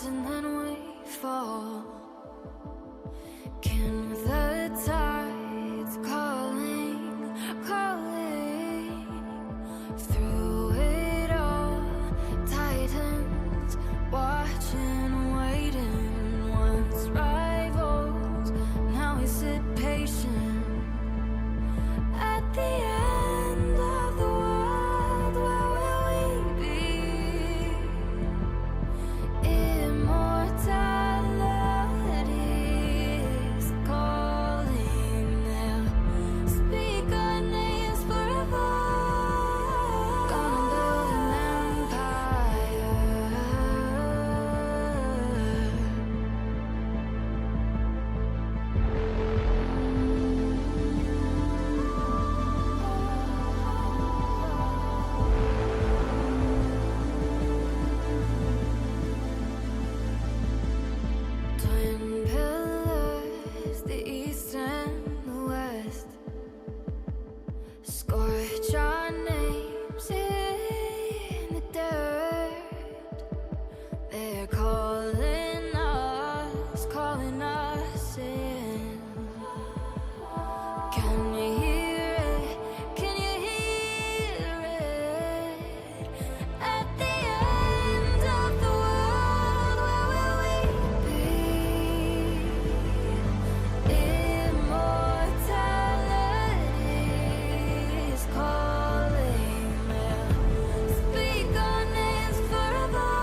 rise and then we fall. Can the tides calling, calling through it all? Titans watching, waiting. Once rivals, now we sit patient at the end of the world. Where will we be? Immortality is calling. They'll speak our names forever. Gonna build an empire. Twin pillars, the east and the west, scorch our names in the dirt. They're calling us in. Can you hear it? Can you hear it? At the end of the world, where will we be? Immortality is calling. They'll speak our names forever.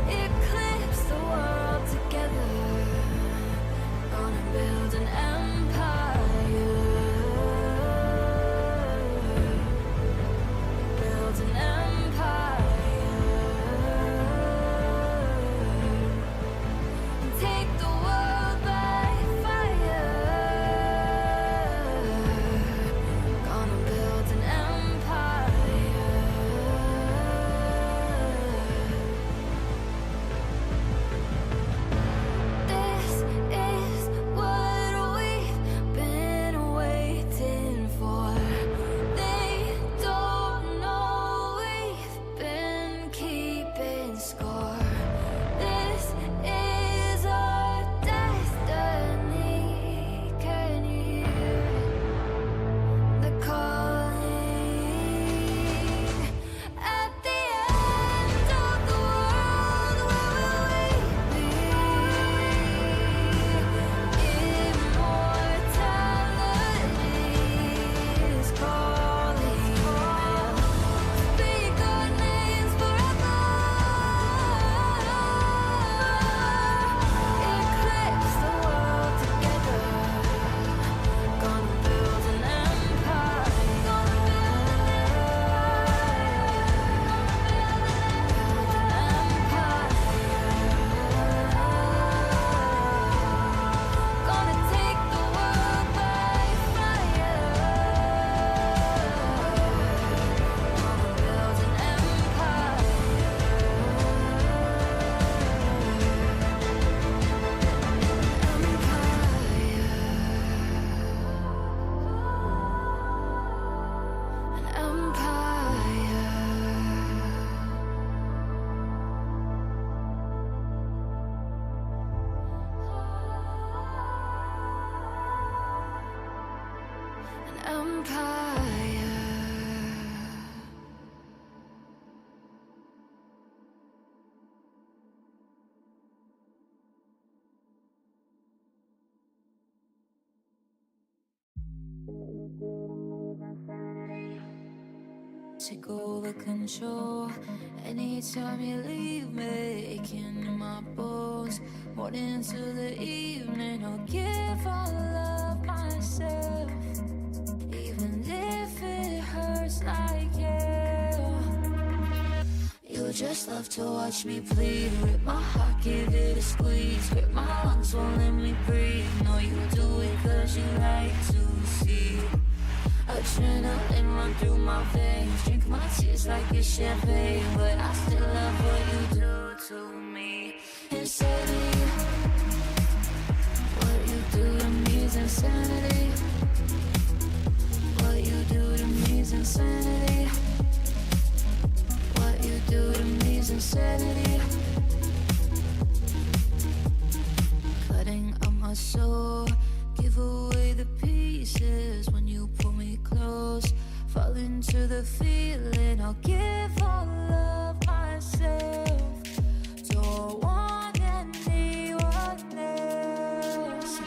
Eclipse the world together. Gonna build an empire. Build an empire. And take the world by fire. Gonna build an empire. This is what we've been waiting for. They don't know we've been keeping score. This is our destiny. Can you hear the calling? At the end of the world, where will we be? Immortality is calling. Speak our names forever. Eclipse the world together. Gonna build an empire. Gonna build an empire. Gonna take the world by fire. Gonna build an empire. An empire. An empire. Take over control. Anytime you leave me, aching in my bones. Morning to the evening, I'll give all of myself, even if it hurts like hell. You just love to watch me bleed. Rip my heart, give it a squeeze. Grip my lungs, won't let me breathe. No, you do it cause you like to see adrenaline run through my veins. Drink my tears like it's champagne, but I still love what you do to me. Insanity, what you do to me is insanity. What you do to me is insanity. What you do into the feeling. I'll give all of myself. Don't want anyone else.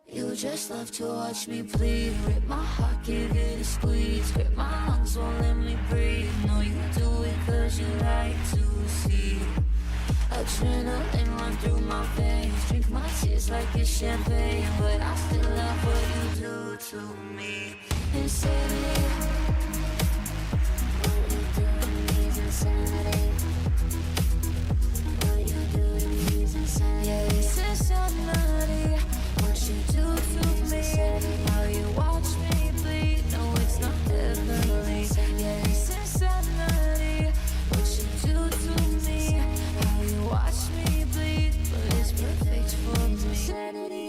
You just love to watch me bleed. Rip my heart, give it a squeeze. Grip my lungs, won't let me breathe. No, you do it cause you like to see adrenaline run through my veins. Drink my tears like it's champagne, but I still love what you do to me. Insanity. What you do to me is insanity. What you do to me is insanity. Yeah, it's insanity. What you do to me, how you watch me bleed. No, it's not heavenly. Yeah, it's insanity. What you do to me, how you watch me bleed, but it's perfect for me. Insanity.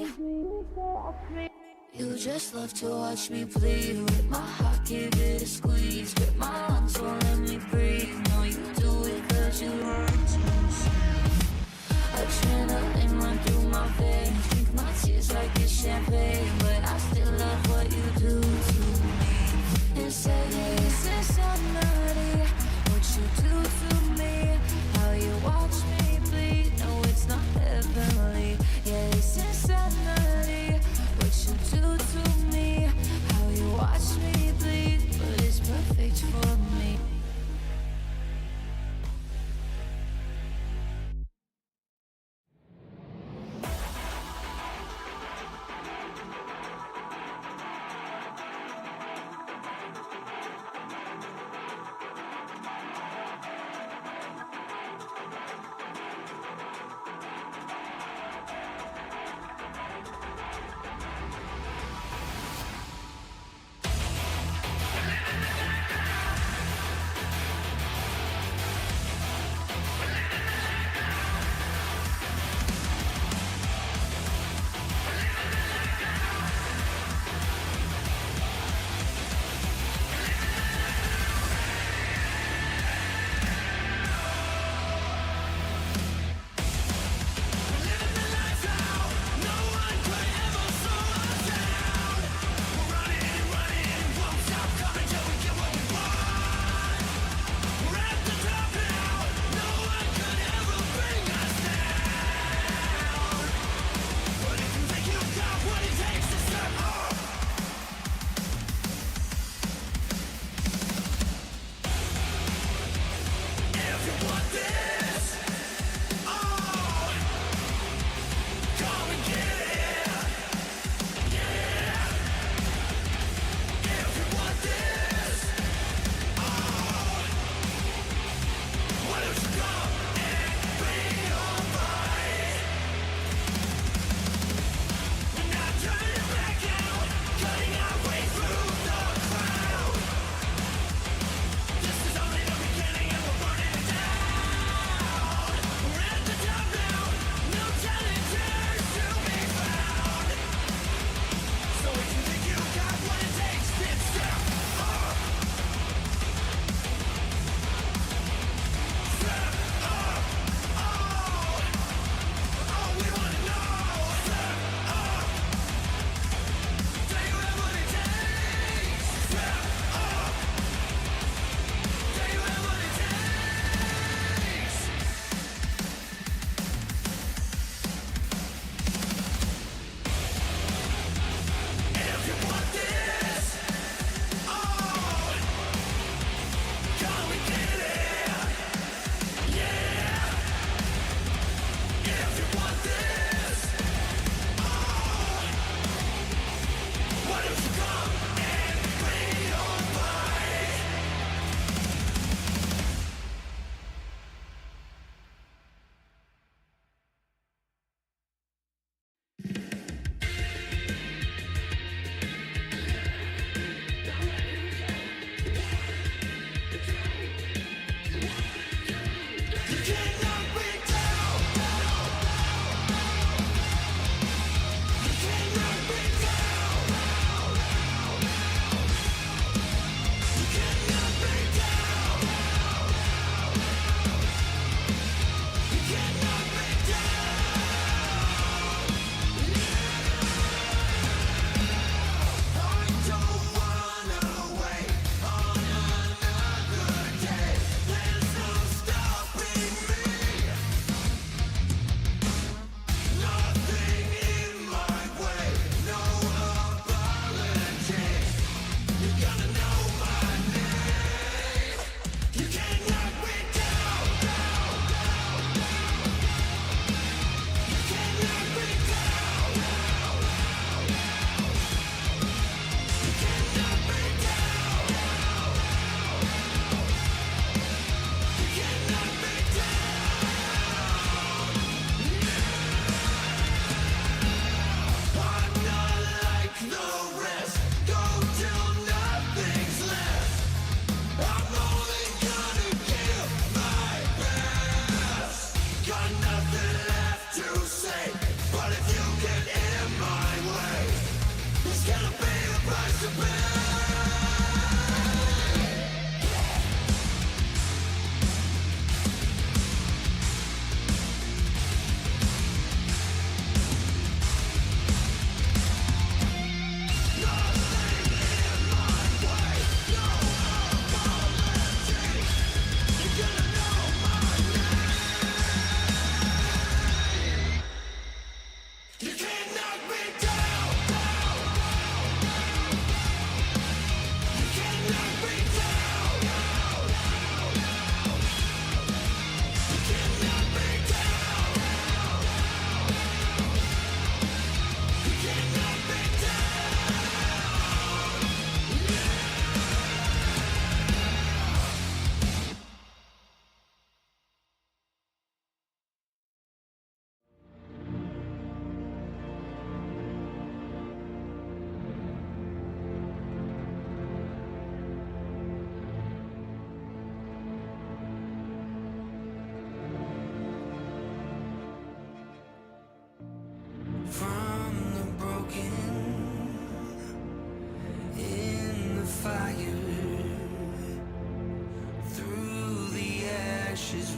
You just love to watch me bleed. Rip my heart, give it a squeeze. Grip my lungs, won't let me breathe. No, you do it cause you like to see adrenaline run through my veins. Drink my tears like it's champagne, but I still love what you do to me. Insanity, it's insanity. What you do to me, how you watch me bleed. No, it's not heavenly. Yeah, it's insanity. What you do to me, how you watch me bleed.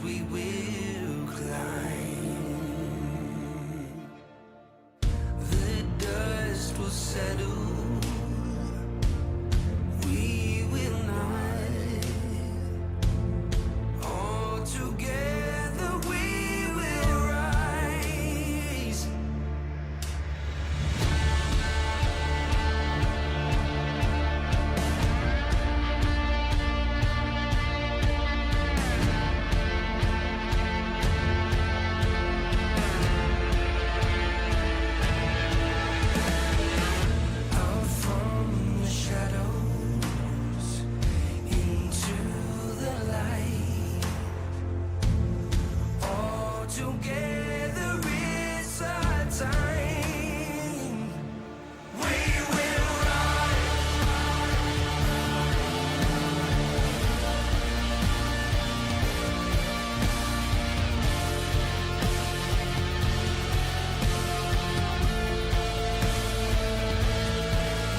we will climb. The dust will settle. We will not. All together we will rise. Out from the shadows into the light. All together it's our time. We will rise.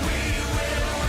We will rise. We will rise.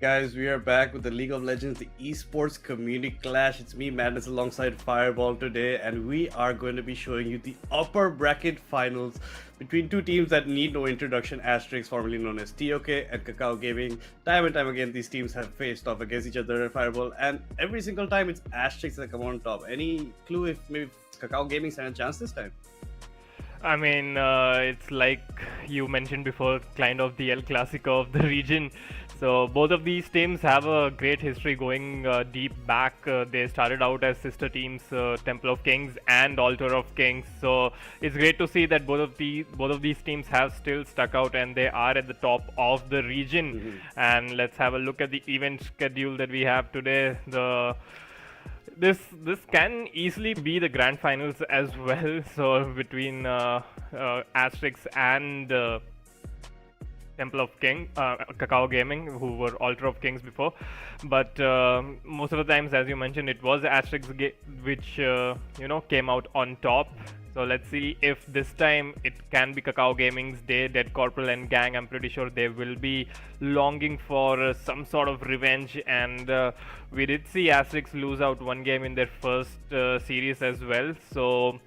Guys, we are back with the League of Legends, the Esports Community Clash. It's me, Madness, alongside Fireball today, and we are going to be showing you the upper bracket finals between two teams that need no introduction, Asterix, formerly known as TEC, and KAKAO Gaming. Time and time again, these teams have faced off against each other, Fireball, and every single time it's Asterix that come on top. Any clue if maybe KAKAO Gaming stand a chance this time? I mean, it's like you mentioned before, kind of the El Clasico of the region. So both of these teams have a great history going deep back. They started out as sister teams, Temple of Kings and Altar of Kings. So it's great to see that both of these teams have still stuck out and they are at the top of the region. And let's have a look at the event schedule that we have today. This can easily be the grand finals as well. So between Asterix and Temple of King, KAKAO Gaming, who were Altar of Kings before, but most of the times, as you mentioned, it was Asterix which came out on top. So let's see if this time it can be KAKAO Gaming's day. Dead Corporal and gang, I'm pretty sure they will be longing for some sort of revenge, and we did see Asterix lose out one game in their first series as well. So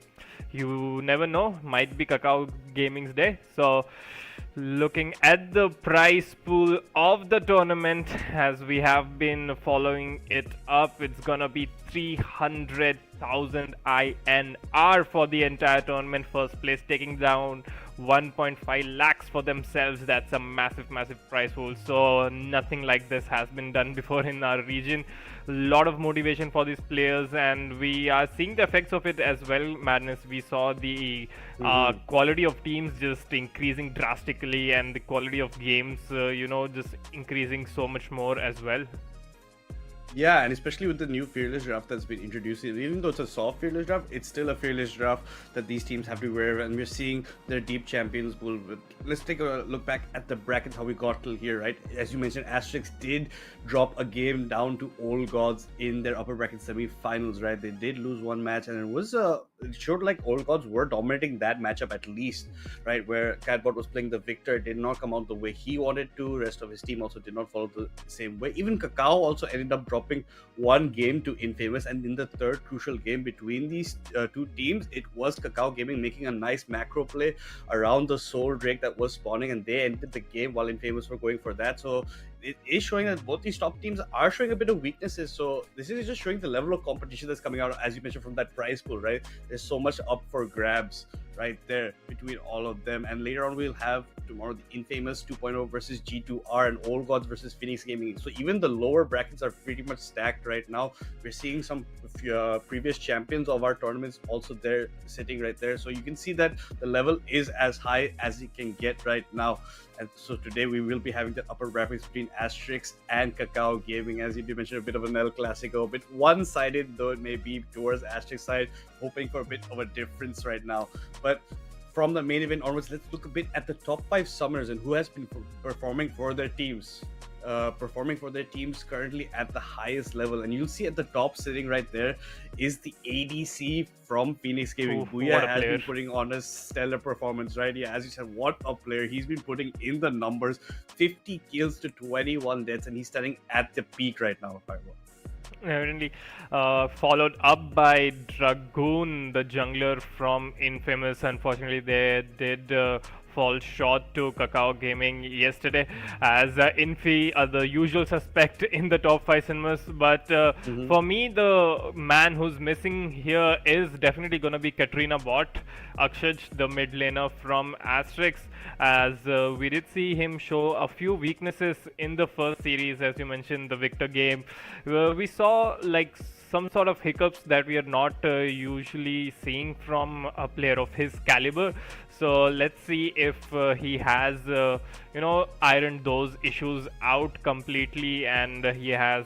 you never know, might be KAKAO Gaming's day. So Looking at the prize pool of the tournament, as we have been following it up, it's gonna be 300,000 INR for the entire tournament. First place taking down 1.5 lakhs for themselves. That's a massive prize pool. So nothing like this has been done before in our region. Lot of motivation for these players, and we are seeing the effects of it as well. Madness, we saw the quality of teams just increasing drastically, and the quality of games just increasing so much more as well. Yeah, and especially with the new Fearless draft that's been introduced, even though it's a soft Fearless draft, it's still a Fearless draft that these teams have to be aware of, and we're seeing their deep champions pool. But let's take a look back at the bracket, how we got till here, right? As you mentioned, ASTERISK did drop a game down to Old Gods in their upper bracket semi-finals, right? They did lose one match, and it showed like Old Gods were dominating that matchup at least, right? Where Catbot was playing the victor, it did not come out the way he wanted to. Rest of his team also did not follow the same way. Even KAKAO also ended up dropping one game to Infamous, and in the third crucial game between these two teams, it was KAKAO Gaming making a nice macro play around the Soul Drake that was spawning, and they ended the game while Infamous were going for that. So it is showing that both these top teams are showing a bit of weaknesses. So this is just showing the level of competition that's coming out, as you mentioned, from that prize pool, right? There's so much up for grabs right there between all of them. And later on, we'll have tomorrow the Infamous 2.0 versus G2R and Old Gods versus Phoenix Gaming. So even the lower brackets are pretty much stacked right now. We're seeing some previous champions of our tournaments also there, sitting right there. So you can see that the level is as high as it can get right now. And so today we will be having the upper brackets between ASTERISK and KAKAO Gaming. As you did mention, a bit of an El Clasico, a bit one-sided, though it may be towards ASTERISK side, hoping for a bit of a difference right now. But from the main event onwards, let's look a bit at the top 5 summoners and who has been performing for their teams. Currently at the highest level, and you'll see at the top sitting right there is the ADC from Phoenix Gaming. Booyah has been putting on a stellar performance, right? Yeah, as you said, what a player. He's been putting in the numbers, 50 kills to 21 deaths, and he's standing at the peak right now. Evidently, followed up by Dragoon, the jungler from Infamous. Unfortunately, they did fall short to KAKAO Gaming yesterday, as Infi are the usual suspect in the top 5 cinemas. But for me, the man who's missing here is definitely going to be Katrina Bot, Akshaj, the mid laner from ASTERISK, as we did see him show a few weaknesses in the first series. As you mentioned, the Victor game, we saw like some sort of hiccups that we are not usually seeing from a player of his caliber. So let's see if he has ironed those issues out completely, and he has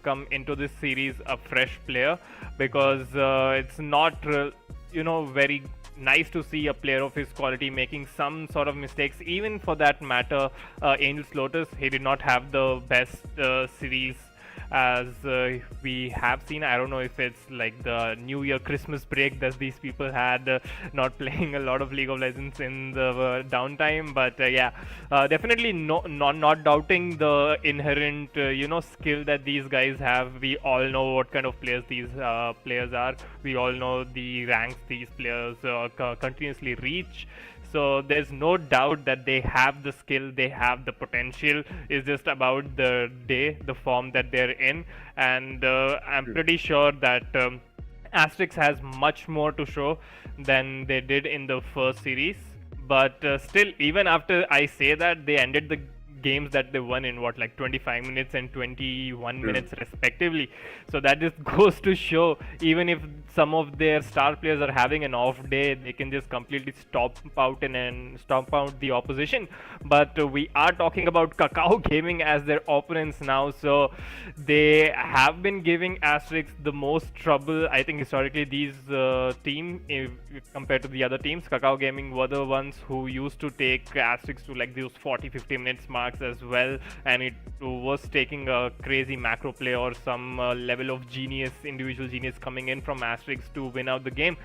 come into this series a fresh player, because it's not very nice to see a player of his quality making some sort of mistakes. Even for that matter, Angel's Lotus, he did not have the best series as we have seen. I don't know if it's like the New Year Christmas break that these people had, not playing a lot of League of Legends in the downtime, but definitely not doubting the inherent skill that these guys have. We all know what kind of players these players are. We all know the ranks these players continuously reach. So there's no doubt that they have the skill, they have the potential. It's just about the form that they're in, and I'm pretty sure that ASTERISK has much more to show than they did in the first series. But still, even after I say that, they ended the games that they won in 25 minutes and 21 minutes respectively. So that just goes to show, even if some of their star players are having an off day, they can just completely stomp out the opposition. But we are talking about KAKAO Gaming as their opponents now, so they have been giving ASTERISK the most trouble. I think historically these team, if compared to the other teams, KAKAO Gaming were the ones who used to take ASTERISK to like those 40-50 minutes marks as well, and it was taking a crazy macro play or some level of individual genius coming in from ASTERISK to win out the game.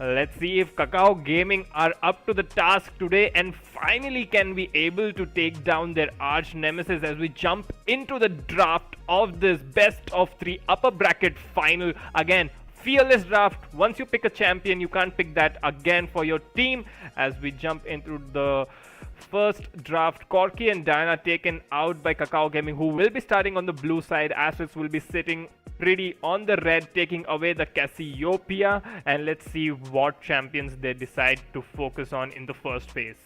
Let's see if KAKAO Gaming are up to the task today and finally can be able to take down their arch nemesis, as we jump into the draft of this best of 3 upper bracket final. Again, fearless draft. Once you pick a champion, you can't pick that again for your team. As we jump into the First draft, Corky and Diana taken out by KAKAO Gaming, who will be starting on the blue side. ASTERISK will be sitting pretty on the red, taking away the Cassiopeia. And let's see what champions they decide to focus on in the first phase.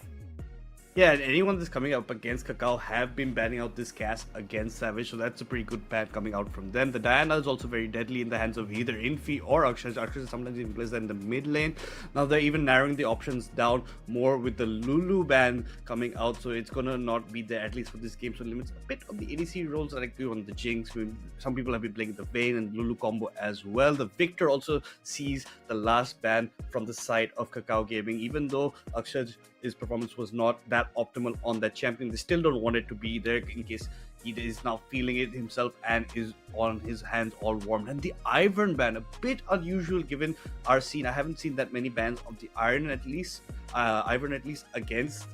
Yeah, and anyone that's coming up against KAKAO have been banning out this cast against Savage, so that's a pretty good ban coming out from them. The Diana is also very deadly in the hands of either Infi or Akshaj. Akshaj sometimes even plays that in the mid lane. Now they're even narrowing the options down more with the Lulu ban coming out, so it's gonna not be there at least for this game. So it limits a bit of the ADC roles like you on the Jinx. Some people have been playing the Vayne and Lulu combo as well. The Victor also sees the last ban from the side of KAKAO Gaming, even though Akshaj his performance was not that optimal on that champion. They still don't want it to be there in case he is now feeling it himself and is on his hands all warmed. And the Ivern ban, a bit unusual given our scene. I haven't seen that many bans of the Ivern at least against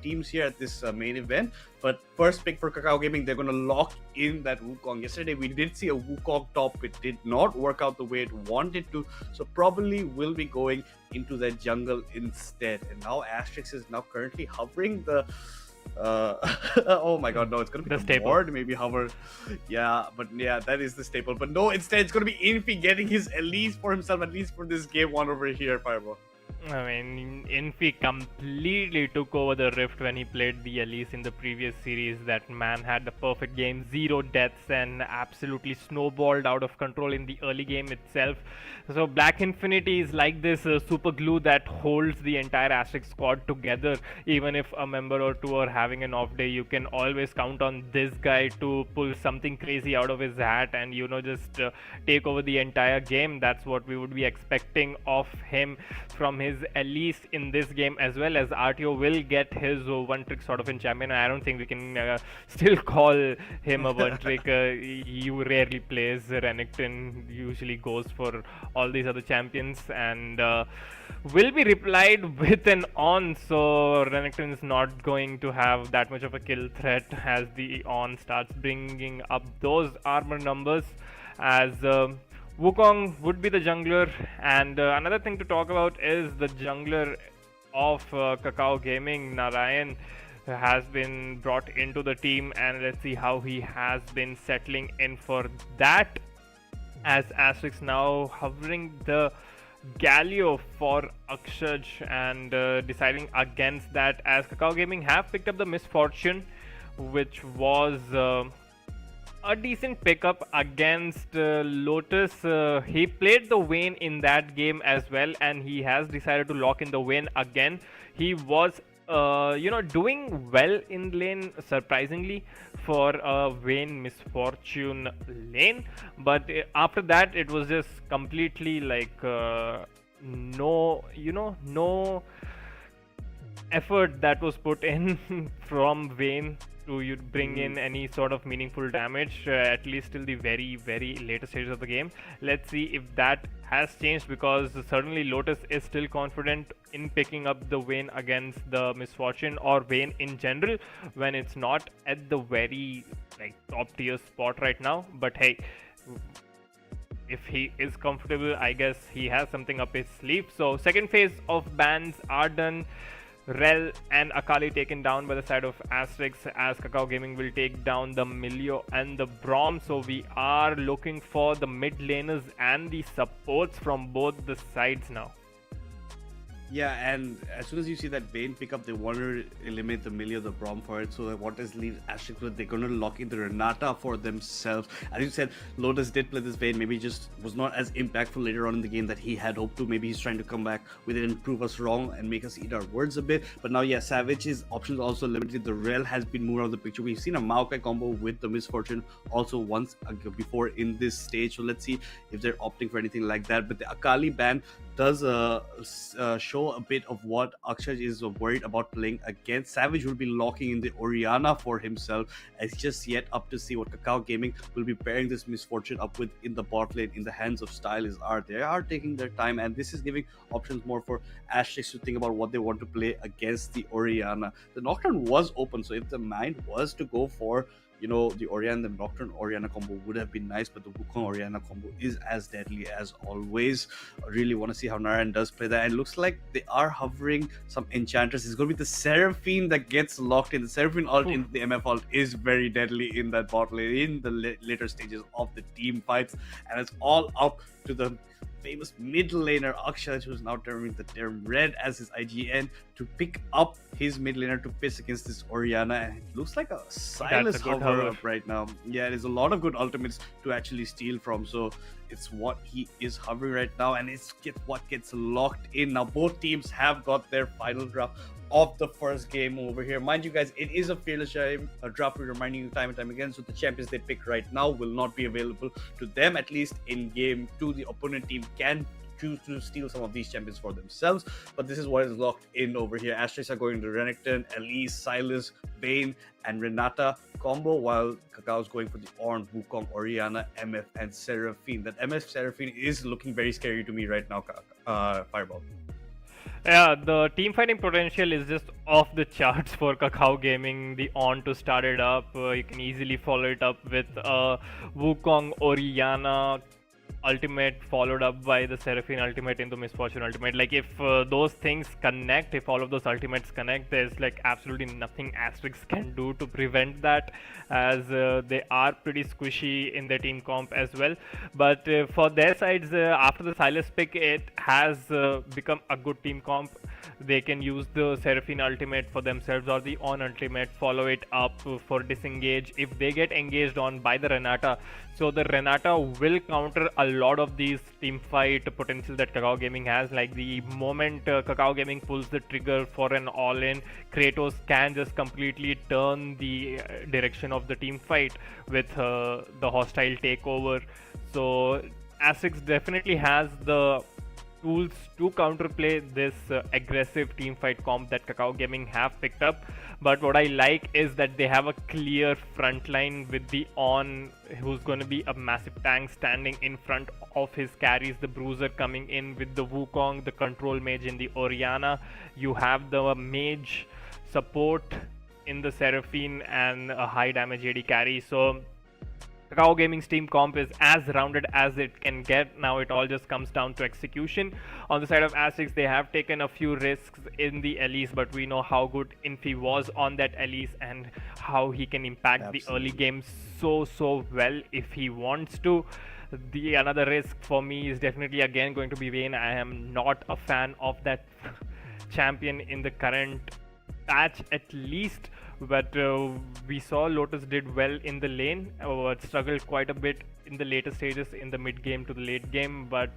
teams here at this main event. But first pick for KAKAO Gaming, they're going to lock in that Wukong. Yesterday we did see a Wukong top. It did not work out the way it wanted to, so probably will be going into that jungle instead. And now Asterix is now currently hovering the oh my god, no, it's gonna be the staple. board, maybe hover. Yeah, but yeah, that is the staple. But no, instead it's gonna be Infi getting his Elise for himself, at least for this game one over here, Fireball. I mean, Infi completely took over the Rift when he played the Elise in the previous series. That man had the perfect game, 0 deaths, and absolutely snowballed out of control in the early game itself. So Black Infinity is like this super glue that holds the entire Asterix squad together. Even if a member or two are having an off day, you can always count on this guy to pull something crazy out of his hat and, you know, just take over the entire game. That's what we would be expecting of him from his Elise in this game, as well as RTO will get his one trick sort of in champion. I don't think we can still call him a one trick. He rarely plays Renekton, usually goes for all these other champions, and will be replied with an on, so Renekton is not going to have that much of a kill threat as the on starts bringing up those armor numbers, as Wukong would be the jungler. And another thing to talk about is the jungler of KAKAO Gaming, Narayan, has been brought into the team, and let's see how he has been settling in for that, as Asterix now hovering the Galio for Akshaj and deciding against that, as KAKAO Gaming have picked up the Misfortune, which was a decent pickup against Lotus. He played the Vayne in that game as well, and he has decided to lock in the Vayne again. He was doing well in lane, surprisingly, for a Vayne Misfortune lane, but after that it was just completely like no effort that was put in from Vayne to you bring in any sort of meaningful damage, at least till the very later stages of the game. Let's see if that has changed, because certainly Lotus is still confident in picking up the Vayne against the Misfortune, or Vayne in general, when it's not at the very top tier spot right now. But hey, if he is comfortable, I guess he has something up his sleeve. So second phase of bans are done. Rel and Akali taken down by the side of Asterix, as KAKAO Gaming will take down the Milio and the Braum. So we are looking for the mid laners and the supports from both the sides now. Yeah, and as soon as you see that Vayne pick up, they want to eliminate the Millie or the Braum for it. So what does leave Asterix with? They're going to lock in the Renata for themselves. As you said, Lotus did play this Vayne, maybe just was not as impactful later on in the game that he had hoped to. Maybe he's trying to come back with it and prove us wrong and make us eat our words a bit. But now, yeah, Savage's options also limited. The Rel has been moved out of the picture. We've seen a Maokai combo with the Misfortune also once before in this stage. So let's see if they're opting for anything like that. But the Akali ban does show a bit of what Akshaj is worried about playing against. Savage will be locking in the Orianna for himself. It's just yet up to see what KAKAO Gaming will be pairing this Misfortune up with in the bot lane in the hands of Stylish Art. They are taking their time, and this is giving options more for Asterix to think about what they want to play against the Orianna. The Nocturne was open, so if the mind was to go for the Orianna, the Nocturne Orianna combo would have been nice, but the Wukong Orianna combo is as deadly as always. I really want to see how Narayan does play that. And it looks like they are hovering some enchanters. It's going to be the Seraphine that gets locked in. The Seraphine ult into the MF ult is very deadly in that bot lane, in the later stages of the team fights, and it's all up to the famous mid laner Akshaj, who's now turning the term red as his IGN, to pick up his mid laner to face against this Orianna, and it looks like a Silas hover up right now. Yeah, there's a lot of good ultimates to actually steal from, so it's what he is hovering right now, and it's what gets locked in. Now both teams have got their final draft of the first game over here. Mind you guys, it is a fearless draft, we're reminding you time and time again, so the champions they pick right now will not be available to them, at least in game 2. The opponent team can choose to steal some of these champions for themselves, but this is what is locked in over here. ASTERISK are going to Renekton, Elise, Silas, Vayne, and Renata combo, while KAKAO is going for the Ornn, Wukong, Orianna, MF, and Seraphine. That MF Seraphine is looking very scary to me right now, Fireball. Yeah, the team fighting potential is just off the charts for KAKAO Gaming. The Ornn to start it up, you can easily follow it up with Wukong Orianna ultimate followed up by the Seraphine ultimate into Misfortune ultimate. Like if those things connect, if all of those ultimates connect, there's like absolutely nothing ASTERISK can do to prevent that, as they are pretty squishy in their team comp as well. But for their sides, after the Silas pick, it has become a good team comp. They can use the Seraphine ultimate for themselves or the Ornn ultimate, follow it up for disengage if they get engaged on by the Renata. So the Renata will counter a lot of these team fight potential that KAKAO Gaming has. Like the moment KAKAO Gaming pulls the trigger for an all-in, Kratos can just completely turn the direction of the team fight with the hostile takeover. So ASTERISK definitely has the tools to counterplay this aggressive team fight comp that KAKAO Gaming have picked up. But what I like is that they have a clear front line with the Ornn, who's going to be a massive tank standing in front of his carries, the Bruiser coming in with the Wukong, the control mage in the Orianna. You have the mage support in the Seraphine and a high damage AD carry. So KAKAO Gaming's team comp is as rounded as it can get. Now it all just comes down to execution. On the side of ASTERISK, they have taken a few risks in the Elise, but we know how good Infi was on that Elise and how he can impact the early game so well if he wants to. The another risk for me is definitely again going to be Vayne. I am not a fan of that champion in the current patch at least, but we saw Lotus did well in the lane, struggled quite a bit in the later stages, in the mid game to the late game, but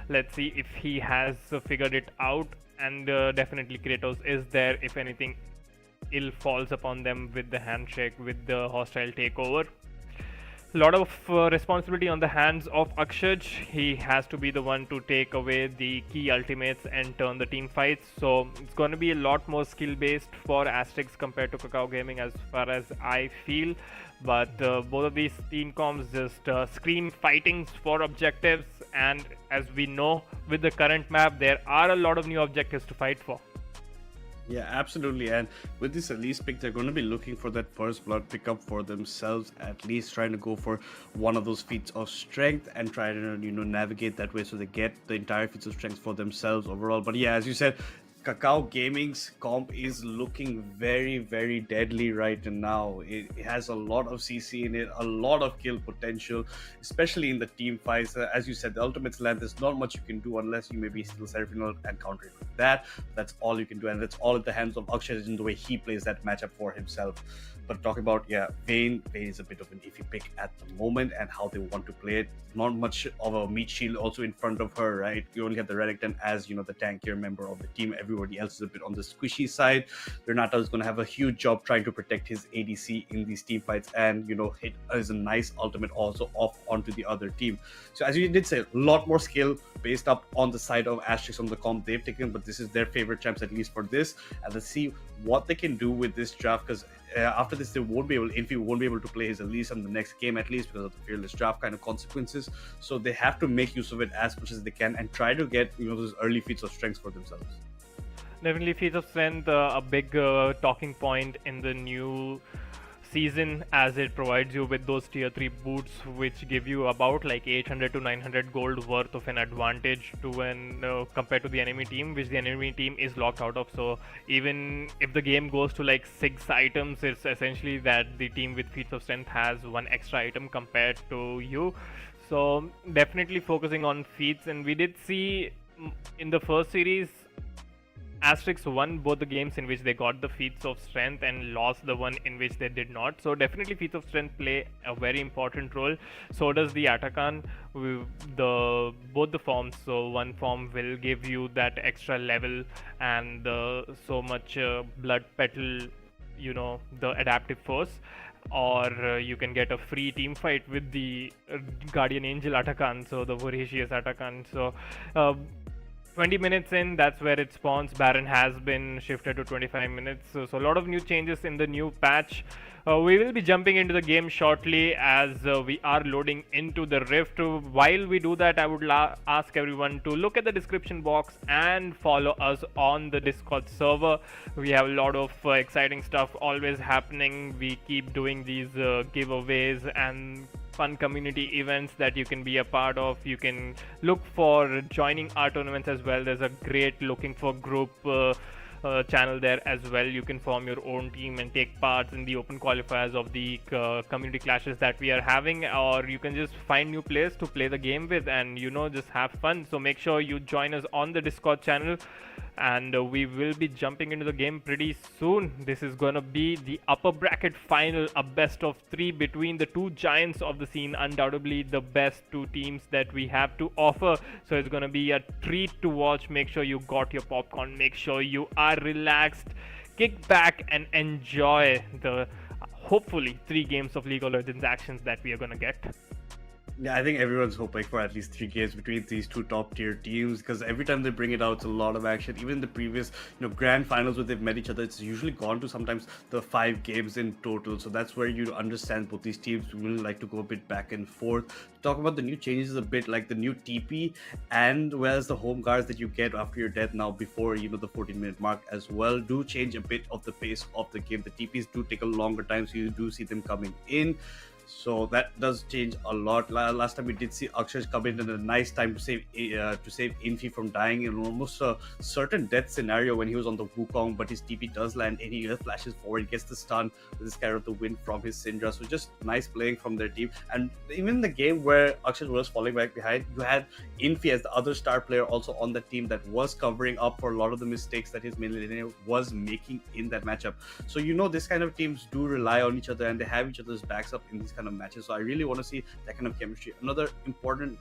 let's see if he has figured it out. And definitely Kratos is there if anything ill falls upon them with the handshake, with the hostile takeover. A lot of responsibility on the hands of Akshaj. He has to be the one to take away the key ultimates and turn the team fights. So it's going to be a lot more skill based for ASTERISK compared to KAKAO Gaming as far as I feel. But both of these team comps just scream fightings for objectives. And as we know, with the current map, there are a lot of new objectives to fight for. Yeah, absolutely. And with this Elise pick, they're going to be looking for that first blood pickup for themselves, at least trying to go for one of those feats of strength and try to, navigate that way so they get the entire feats of strength for themselves overall. But yeah, as you said, KAKAO Gaming's comp is looking very deadly right now. It has a lot of CC in it, a lot of kill potential, especially in the team fights. As you said, the ultimates land, there's not much you can do unless you maybe steal Seraphine and counter it with that. That's all you can do, and that's all in the hands of Akshaj in the way he plays that matchup for himself. But talking about, Vayne is a bit of an iffy pick at the moment, and how they want to play it. Not much of a meat shield also in front of her, right? You only have the Renekton as, the tankier member of the team. Everybody else is a bit on the squishy side. Renata is going to have a huge job trying to protect his ADC in these team fights, and, hit as a nice ultimate also off onto the other team. So as you did say, a lot more skill based up on the side of ASTERISK on the comp they've taken, but this is their favorite champs, at least for this. And let's see what they can do with this draft, because after this, Infi won't be able to play his Elise in the next game, at least because of the fearless draft kind of consequences. So they have to make use of it as much as they can and try to get those early feats of strength for themselves. Definitely feats of strength, a big talking point in the new season, as it provides you with those tier 3 boots, which give you about like 800 to 900 gold worth of an advantage to compared to the enemy team, which the enemy team is locked out of. So even if the game goes to like 6 items, it's essentially that the team with feats of strength has 1 extra item compared to you. So definitely focusing on feats, and we did see in the first series Asterix won both the games in which they got the feats of strength and lost the one in which they did not. So definitely feats of strength play a very important role. So does the Atakan. Both the forms. So one form will give you that extra level and so much blood petal, the adaptive force. Or you can get a free team fight with the Guardian Angel Atakan, so the Voracious Atakan. So 20 minutes in, that's where it spawns. Baron has been shifted to 25 minutes. So a lot of new changes in the new patch. We will be jumping into the game shortly as we are loading into the Rift. While we do that, I would ask everyone to look at the description box and follow us on the Discord server. We have a lot of exciting stuff always happening. We keep doing these giveaways and fun community events that you can be a part of. You can look for joining our tournaments as well. There's a great looking for group channel there as well. You can form your own team and take part in the open qualifiers of the community clashes that we are having, or you can just find new players to play the game with and just have fun. So make sure you join us on the Discord channel, and we will be jumping into the game pretty soon. This is gonna be the upper bracket final, a best of 3 between the two giants of the scene, undoubtedly the best 2 teams that we have to offer. So it's gonna be a treat to watch. Make sure you got your popcorn, make sure you are relaxed, kick back and enjoy the hopefully 3 games of League of Legends actions that we are gonna get. Yeah, I think everyone's hoping for at least 3 games between these 2 top tier teams, because every time they bring it out, it's a lot of action. Even the previous, grand finals where they've met each other, it's usually gone to sometimes the 5 games in total. So that's where you understand both these teams will like to go a bit back and forth. Talk about the new changes a bit, like the new TP, and whereas the home guards that you get after your death now before the 14-minute mark as well do change a bit of the pace of the game. The TPs do take a longer time, so you do see them coming in. So that does change a lot. Last time we did see Akshar come in at a nice time to save Infi from dying in almost a certain death scenario when he was on the Wukong, but his TP does land and he flashes forward, gets the stun with his carry of the wind from his Syndra. So just nice playing from their team. And even the game where Akshar was falling back behind, you had Infi as the other star player also on the team that was covering up for a lot of the mistakes that his main laner was making in that matchup. So this kind of teams do rely on each other and they have each other's backs up in these kind of matches. So I really want to see that kind of chemistry. Another important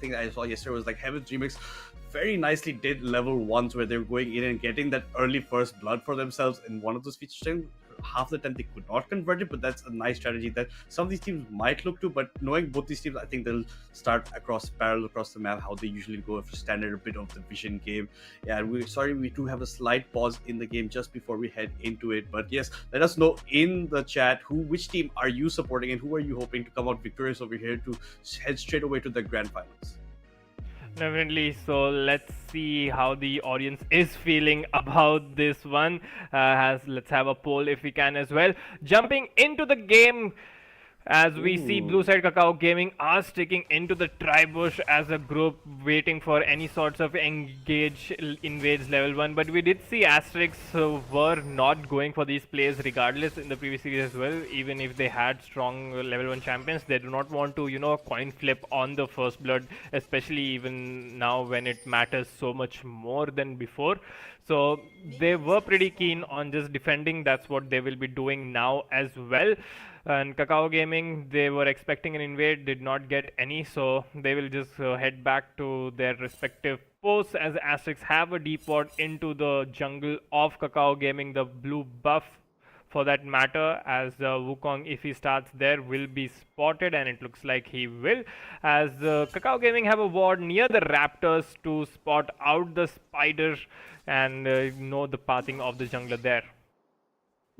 thing that I saw yesterday was like Heaven's Remix very nicely did level 1s where they were going in and getting that early first blood for themselves in one of those feature strings. Half the time they could not convert it, but that's a nice strategy that some of these teams might look to. But knowing both these teams, I think they'll start parallel across the map how they usually go for standard, a bit of the vision game. Yeah, we do have a slight pause in the game just before we head into it. But yes, let us know in the chat which team are you supporting and who are you hoping to come out victorious over here to head straight away to the grand finals. Definitely. So let's see how the audience is feeling about this one. Let's have a poll if we can as well. Jumping into the game, as we see Blue Side KAKAO Gaming are sticking into the Tribush as a group, waiting for any sorts of invades level 1. But we did see Asterix were not going for these plays regardless in the previous series as well. Even if they had strong level 1 champions, they do not want to coin flip on the first blood, especially even now when it matters so much more than before. So they were pretty keen on just defending. That's what they will be doing now as well. And KAKAO Gaming, they were expecting an invade, did not get any, so they will just head back to their respective posts as Asterix have a deep ward into the jungle of KAKAO Gaming. The blue buff, for that matter, as Wukong, if he starts there, will be spotted, and it looks like he will, as KAKAO Gaming have a ward near the Raptors to spot out the spider and know the pathing of the jungler there.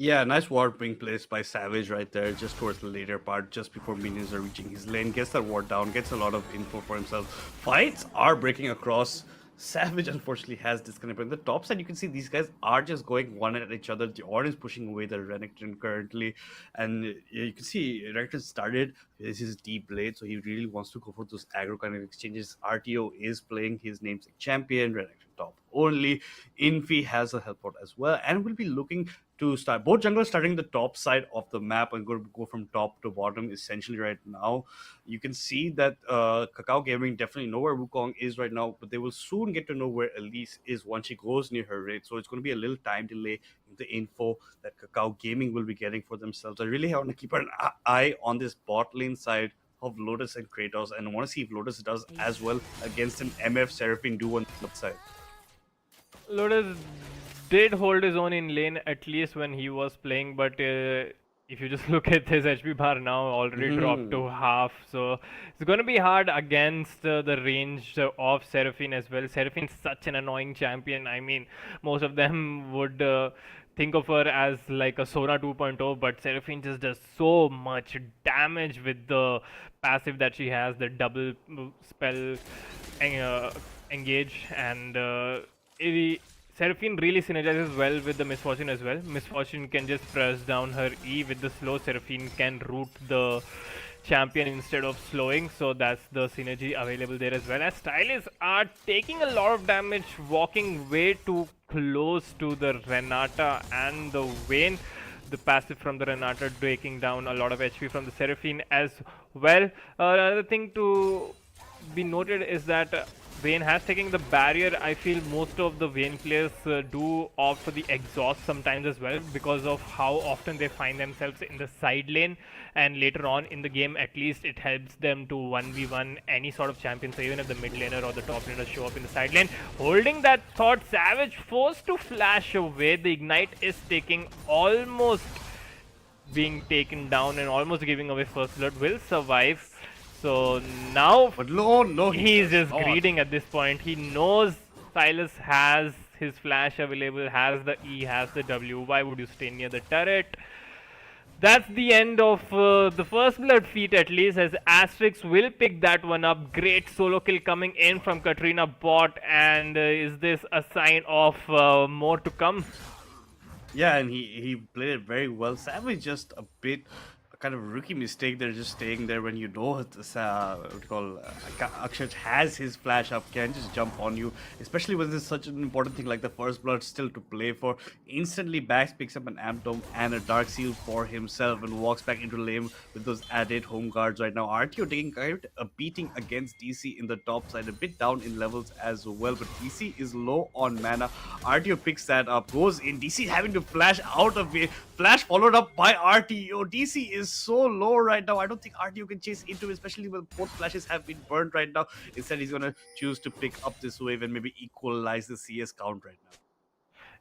Yeah, nice ward being placed by Savage right there, just towards the later part, just before minions are reaching his lane. Gets that ward down, gets a lot of info for himself. Fights are breaking across Savage unfortunately has disconnected. But on the top side, you can see these guys are just going one at each other. The Orange pushing away the Renekton currently, and you can see Renekton started. This is deep late, so he really wants to go for those aggro kind of exchanges. RTO is playing his namesake champion, Renekton top only. Infi has a help out as well, and will be looking to start. Both junglers starting the top side of the map and going to go from top to bottom essentially right now. You can see that KAKAO Gaming definitely know where Wukong is right now, but they will soon get to know where Elise is once she goes near her raid. So it's going to be a little time delay in the info that KAKAO Gaming will be getting for themselves. I really want to keep an eye on this bot lane side of Lotus and Kratos, and I want to see if Lotus does as well against an MF Seraphine duo on the side. Lotus did hold his own in lane at least when he was playing, but if you just look at his HP bar now, already dropped to half. So it's going to be hard against the range of Seraphine as well. Seraphine's such an annoying champion. I mean, most of them would think of her as like a Sona 2.0, but Seraphine just does so much damage with the passive that she has, the double spell engage, and Seraphine really synergizes well with the Misfortune as well. Misfortune can just press down her E with the slow. Seraphine can root the champion instead of slowing, so that's the synergy available there as well. As Stylists are taking a lot of damage, walking way too close to the Renata and the Vayne. The passive from the Renata breaking down a lot of HP from the Seraphine as well. Another thing to be noted is that Vayne has taken the barrier. I feel most of the Vayne players do opt for the exhaust sometimes as well, because of how often they find themselves in the side lane, and later on in the game at least it helps them to 1v1 any sort of champion. So even if the mid laner or the top laner show up in the side lane, holding that thought, Savage forced to flash away. The ignite is taking almost being taken down and almost giving away first blood, will survive. So now But no, he's does just not. greeting at this point. He knows Silas has his flash available, has the E, has the W. Why would you stay near the turret? That's the end of the first blood feat, at least, as ASTERISK will pick that one up. Great solo kill coming in from Katrina bot, and is this a sign of more to come? Yeah, and he played it very well. Savage just a bit kind of rookie mistake. They're just staying there when you know this, what you call Akshat has his flash up, can just jump on you, especially when there's such an important thing like the first blood still to play for. Instantly Bax picks up an Amp Dome and a Dark Seal for himself and walks back into lane with those added home guards right now. RTO taking quite a beating against DC in the top side, a bit down in levels as well, but DC is low on mana. RTO picks that up, goes in. DC having to flash out of it, flash followed up by RTO. DC is so low right now. I don't think RTO can chase into him, especially when both flashes have been burned right now. Instead, he's gonna choose to pick up this wave and maybe equalize the CS count right now.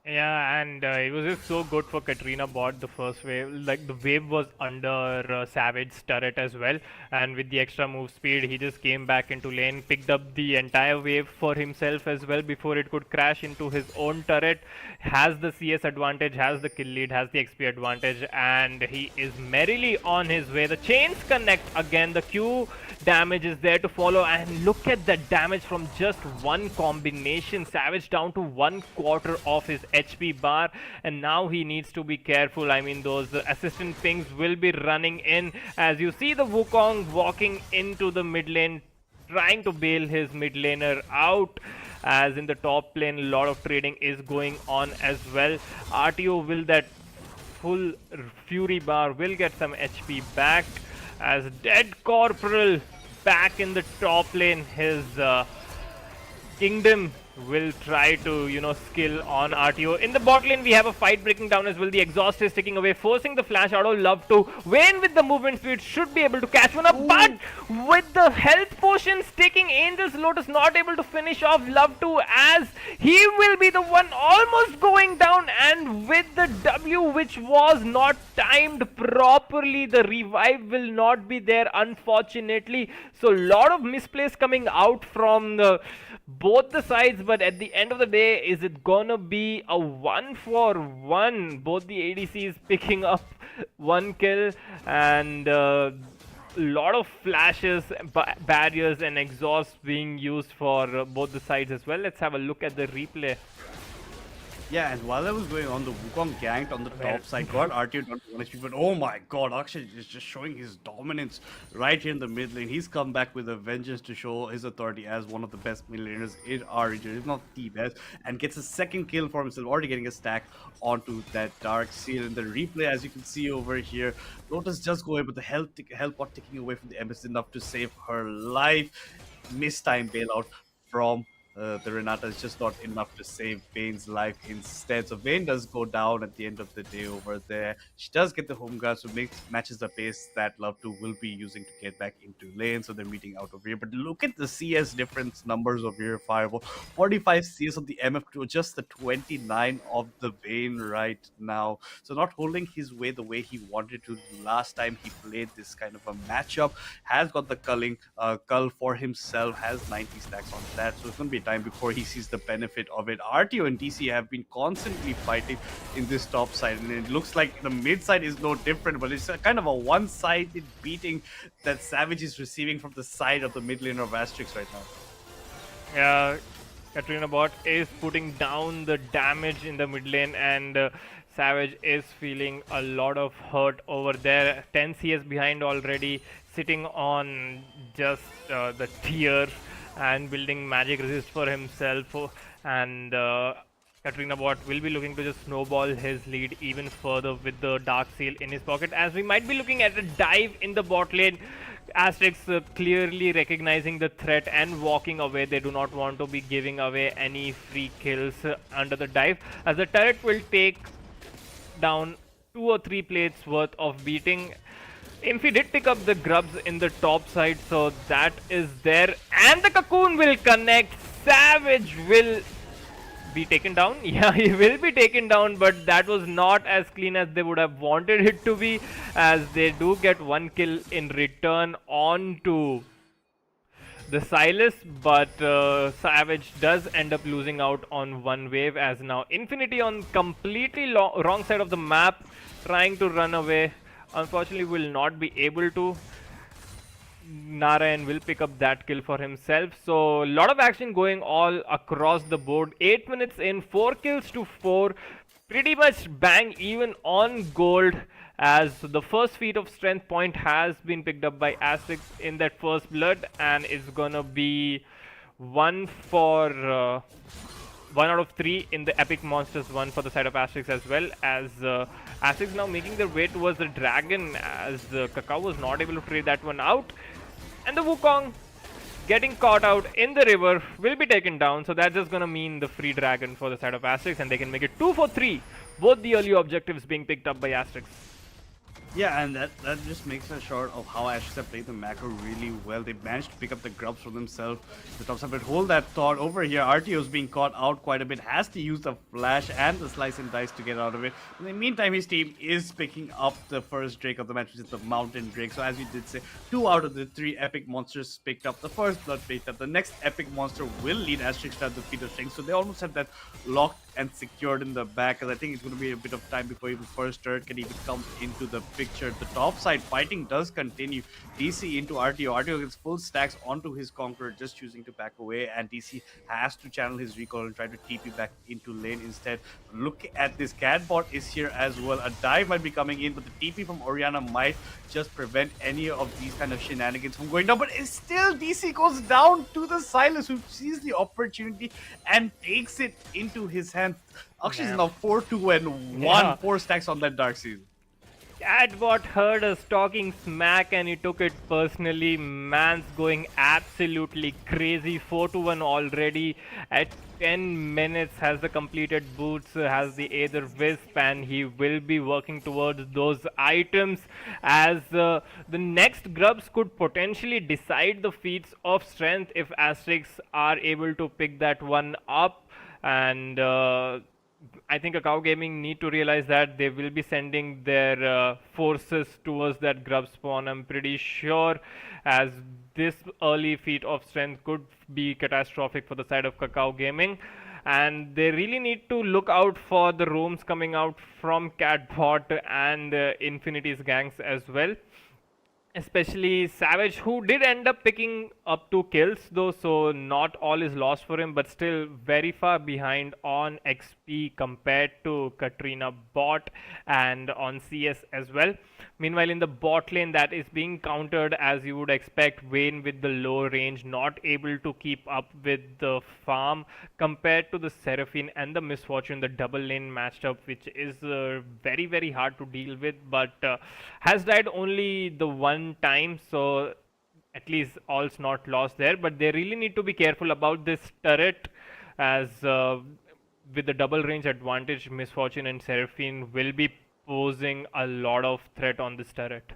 Yeah, and it was just so good for Katrina bot the first wave. Like the wave was under Savage's turret as well, and with the extra move speed, he just came back into lane, picked up the entire wave for himself as well before it could crash into his own turret. Has the CS advantage, has the kill lead, has the XP advantage, and he is merrily on his way. The chains connect again. The Q damage is there to follow, and look at that damage from just one combination. Savage down to 1/4 of his HP bar, and now he needs to be careful. I mean, those assistant pings will be running in as you see the Wukong walking into the mid lane, trying to bail his mid laner out. As in the top lane, a lot of trading is going on as well. RTO will that full fury bar, will get some HP back as Dead Corporal back in the top lane. His Kingdom will try to, skill on RTO. In the bot lane, we have a fight breaking down as well. The exhaust is taking away, forcing the flash out of Love to Vayne with the movement speed, should be able to catch one up, but with the health potions taking Angel's Lotus, not able to finish off Love to, as he will be the one almost going down, and with the W which was not timed properly, the revive will not be there, unfortunately. So a lot of misplays coming out from both the sides, but at the end of the day, is it gonna be a 1-for-1? Both the ADCs picking up one kill, and lot of flashes, barriers, and exhausts being used for both the sides as well. Let's have a look at the replay. Yeah, and while that was going on, the Wukong ganked on the top side, got RTO down to 1 HP, but oh my god, Akshay is just showing his dominance right here in the mid lane. He's come back with a vengeance to show his authority as one of the best mid laners in our region, if not the best, and gets a second kill for himself, already getting a stack onto that Dark Seal. In the replay, as you can see over here, Lotus just going, but the health pot ticking away from the MS enough to save her life. Missed time bailout from the Renata is just not enough to save Vayne's life instead. So Vayne does go down at the end of the day over there. She does get the home guard, so matches the pace that Love2 will be using to get back into lane. So they're meeting out over here. But look at the CS difference numbers over here, Fireball. 45 CS of the MF2, just the 29 of the Vayne right now. So not holding his way the way he wanted to last time he played this kind of a matchup. Has got the cull for himself, has 90 stacks on that. So it's going to be time before he sees the benefit of it. RTO and DC have been constantly fighting in this top side, and it looks like the mid side is no different, but it's a kind of a one-sided beating that Savage is receiving from the side of the mid lane of Asterix right now. Yeah, Katrina Bot is putting down the damage in the mid lane, and Savage is feeling a lot of hurt over there. 10 CS behind already, sitting on just the tier and building magic resist for himself, and Katrina Bot will be looking to just snowball his lead even further with the Dark Seal in his pocket, as we might be looking at a dive in the bot lane. Asterix clearly recognizing the threat and walking away. They do not want to be giving away any free kills under the dive, as the turret will take down 2 or 3 plates worth of beating. Infi did pick up the grubs in the top side, so that is there. And the cocoon will connect. Savage will be taken down. Yeah, he will be taken down, but that was not as clean as they would have wanted it to be, as they do get 1 kill in return onto the Silas, but Savage does end up losing out on 1 wave, as now Infinity on completely wrong side of the map, trying to run away. Unfortunately, will not be able to. Narayan will pick up that kill for himself. So, a lot of action going all across the board. 8 minutes in, 4 kills to 4. Pretty much bang even on gold, as the first feat of strength point has been picked up by Asterix in that first blood, and it's gonna be 1 out of 3 in the Epic Monsters 1 for the side of Asterix, as well as Asterix now making their way towards the dragon, as KAKAO was not able to trade that one out. And the Wukong getting caught out in the river will be taken down, so that's just gonna mean the free dragon for the side of Asterix, and they can make it 2 for 3. Both the early objectives being picked up by Asterix. Yeah, and that just makes us sure of how Asterix have played the macro really well. They managed to pick up the grubs for themselves. The top side, but hold that thought over here. RTO is being caught out quite a bit. Has to use the flash and the slice and dice to get out of it. In the meantime, his team is picking up the first Drake of the match, which is the Mountain Drake. So as we did say, 2 out of the 3 epic monsters picked up. The first blood picked up. The next epic monster will lead Asterix to the feet of strength. So they almost have that locked and secured in the back, because I think it's going to be a bit of time before even first turret can even come into the picture. The top side fighting does continue. DC into RTO. RTO gets full stacks onto his Conqueror, just choosing to back away, and DC has to channel his recall and try to TP back into lane instead. Look at this. Catbot is here as well. A dive might be coming in, but the TP from Orianna might just prevent any of these kind of shenanigans from going down. But it's still DC goes down to the Silas, who sees the opportunity and takes it into his hands. Akshay is now 4-2 and 1, 4 stacks on that Dark Seal. Catbot heard us talking smack and he took it personally. Man's going absolutely crazy. 4-1 already at 10 minutes. Has the completed boots, has the Aether Wisp, and he will be working towards those items, as the next grubs could potentially decide the feats of strength if Asterix are able to pick that one up. And I think KAKAO Gaming need to realize that they will be sending their forces towards that grub spawn, I'm pretty sure, as this early feat of strength could be catastrophic for the side of KAKAO Gaming. And they really need to look out for the roams coming out from Catbot and Infinity's ganks as well. especially Savage, who did end up picking up 2 kills though, so not all is lost for him, but still very far behind on XP compared to Katrina bot and on CS as well. Meanwhile, in the bot lane, that is being countered as you would expect. Vayne with the low range, not able to keep up with the farm compared to the Seraphine and the Misfortune, the double lane matched up, which is very, very hard to deal with, but has died only the one time, so at least all's not lost there. But they really need to be careful about this turret, as with the double range advantage, Misfortune and Seraphine will be posing a lot of threat on this turret.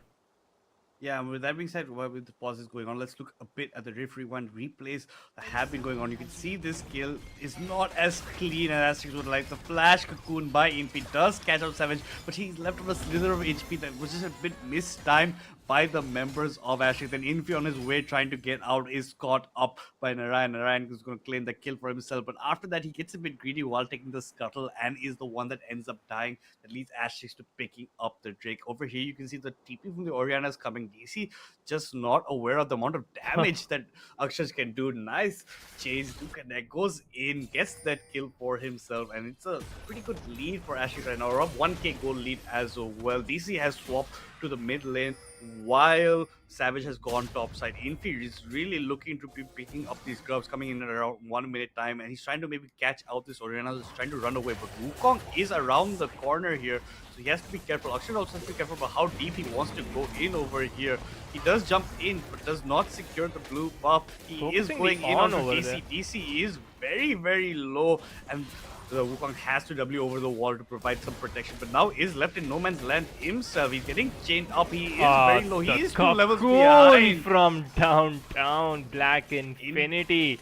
Yeah, and with that being said, with the pauses going on, let's look a bit at the referee one replays that have been going on. You can see this kill is not as clean as you would like. The flash cocoon by Infi does catch out Savage, but he's left with a slither of HP that was just a bit mistimed by the members of Asterisk. Then Infi on his way trying to get out is caught up by Narayan. Narayan is going to claim the kill for himself, but after that he gets a bit greedy while taking the scuttle and is the one that ends up dying. That leads Asterisk to picking up the Drake. Over here you can see the TP from the Orianna is coming. DC just not aware of the amount of damage that Akshas can do. Nice chase to connect, goes in, gets that kill for himself, and it's a pretty good lead for Asterisk right now. Around 1k goal lead as well. DC has swapped to the mid lane while Savage has gone top side. Infi is really looking to be picking up these grubs, coming in at around 1 minute time, and he's trying to maybe catch out this Orianna who's trying to run away, but Wukong is around the corner here, so he has to be careful. Akshay also has to be careful about how deep he wants to go in over here. He does jump in, but does not secure the blue buff. He is going in on DC. DC is very, very low, and the Wukong has to W over the wall to provide some protection, but now is left in no man's land himself. He's getting chained up. He is very low. He is 2 levels behind. From downtown, Black Infinity,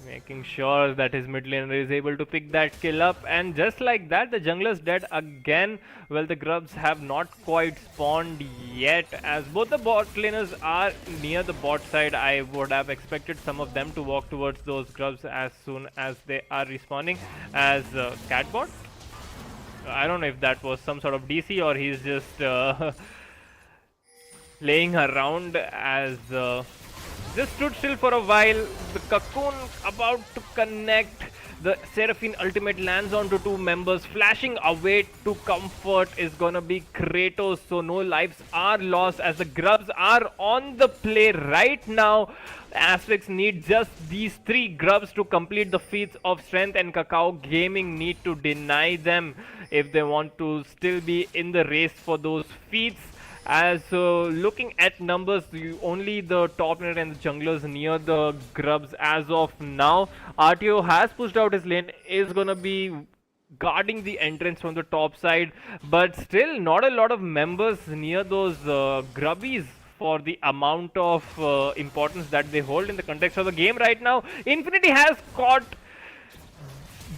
making sure that his mid laner is able to pick that kill up, and just like that, the jungler's dead again. Well, the grubs have not quite spawned yet, as both the bot laners are near the bot side. I would have expected some of them to walk towards those grubs as soon as they are respawning. As Catbot, I don't know if that was some sort of DC or he's just laying around, as just stood still for a while. The cocoon about to connect. The Seraphine ultimate lands onto 2 members. Flashing away to comfort is gonna be Kratos, so no lives are lost as the grubs are on the play right now. Asterix need just these 3 grubs to complete the feats of strength, and KAKAO Gaming need to deny them if they want to still be in the race for those feats. As looking at numbers, only the top laner and the junglers near the grubs as of now. RTO has pushed out his lane, is gonna be guarding the entrance from the top side, but still not a lot of members near those grubbies for the amount of importance that they hold in the context of the game right now. Infinity has caught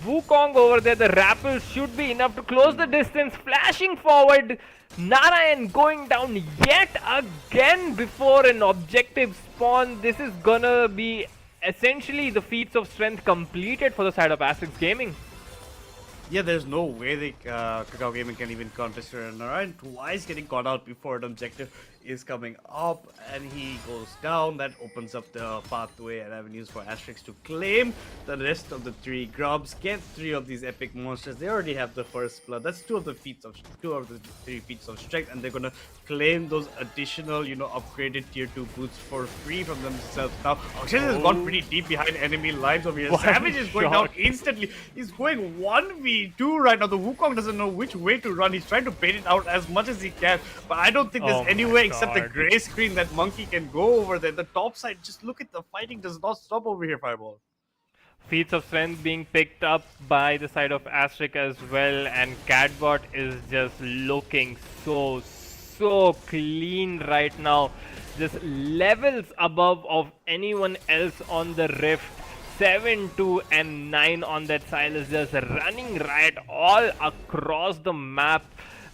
Wukong over there. The rappel should be enough to close the distance. Flashing forward, Narayan going down yet again before an objective spawn. This is gonna be essentially the feats of strength completed for the side of Asterisk Gaming. Yeah, there's no way they KAKAO Gaming can even contest her. Narayan twice getting caught out before an objective is coming up, and he goes down. That opens up the pathway and avenues for Asterix to claim the rest of the 3 grubs, get 3 of these epic monsters. They already have the first blood. That's 2 of the 3 feats of strength, and they're gonna claim those additional, upgraded tier 2 boots for free from themselves. Now, Akshay has gone pretty deep behind enemy lives over here. Savage is going down instantly. He's going 1v2 right now. The Wukong doesn't know which way to run. He's trying to bait it out as much as he can, but I don't think there's any way except the gray screen that Monkey can go over there. The top side, just look at the fighting does not stop over here, Fireball. Feats of strength being picked up by the side of Asterisk as well, and Catbot is just looking so clean right now. Just levels above of anyone else on the Rift. 7, 2 and 9 on that Silas, just running riot all across the map.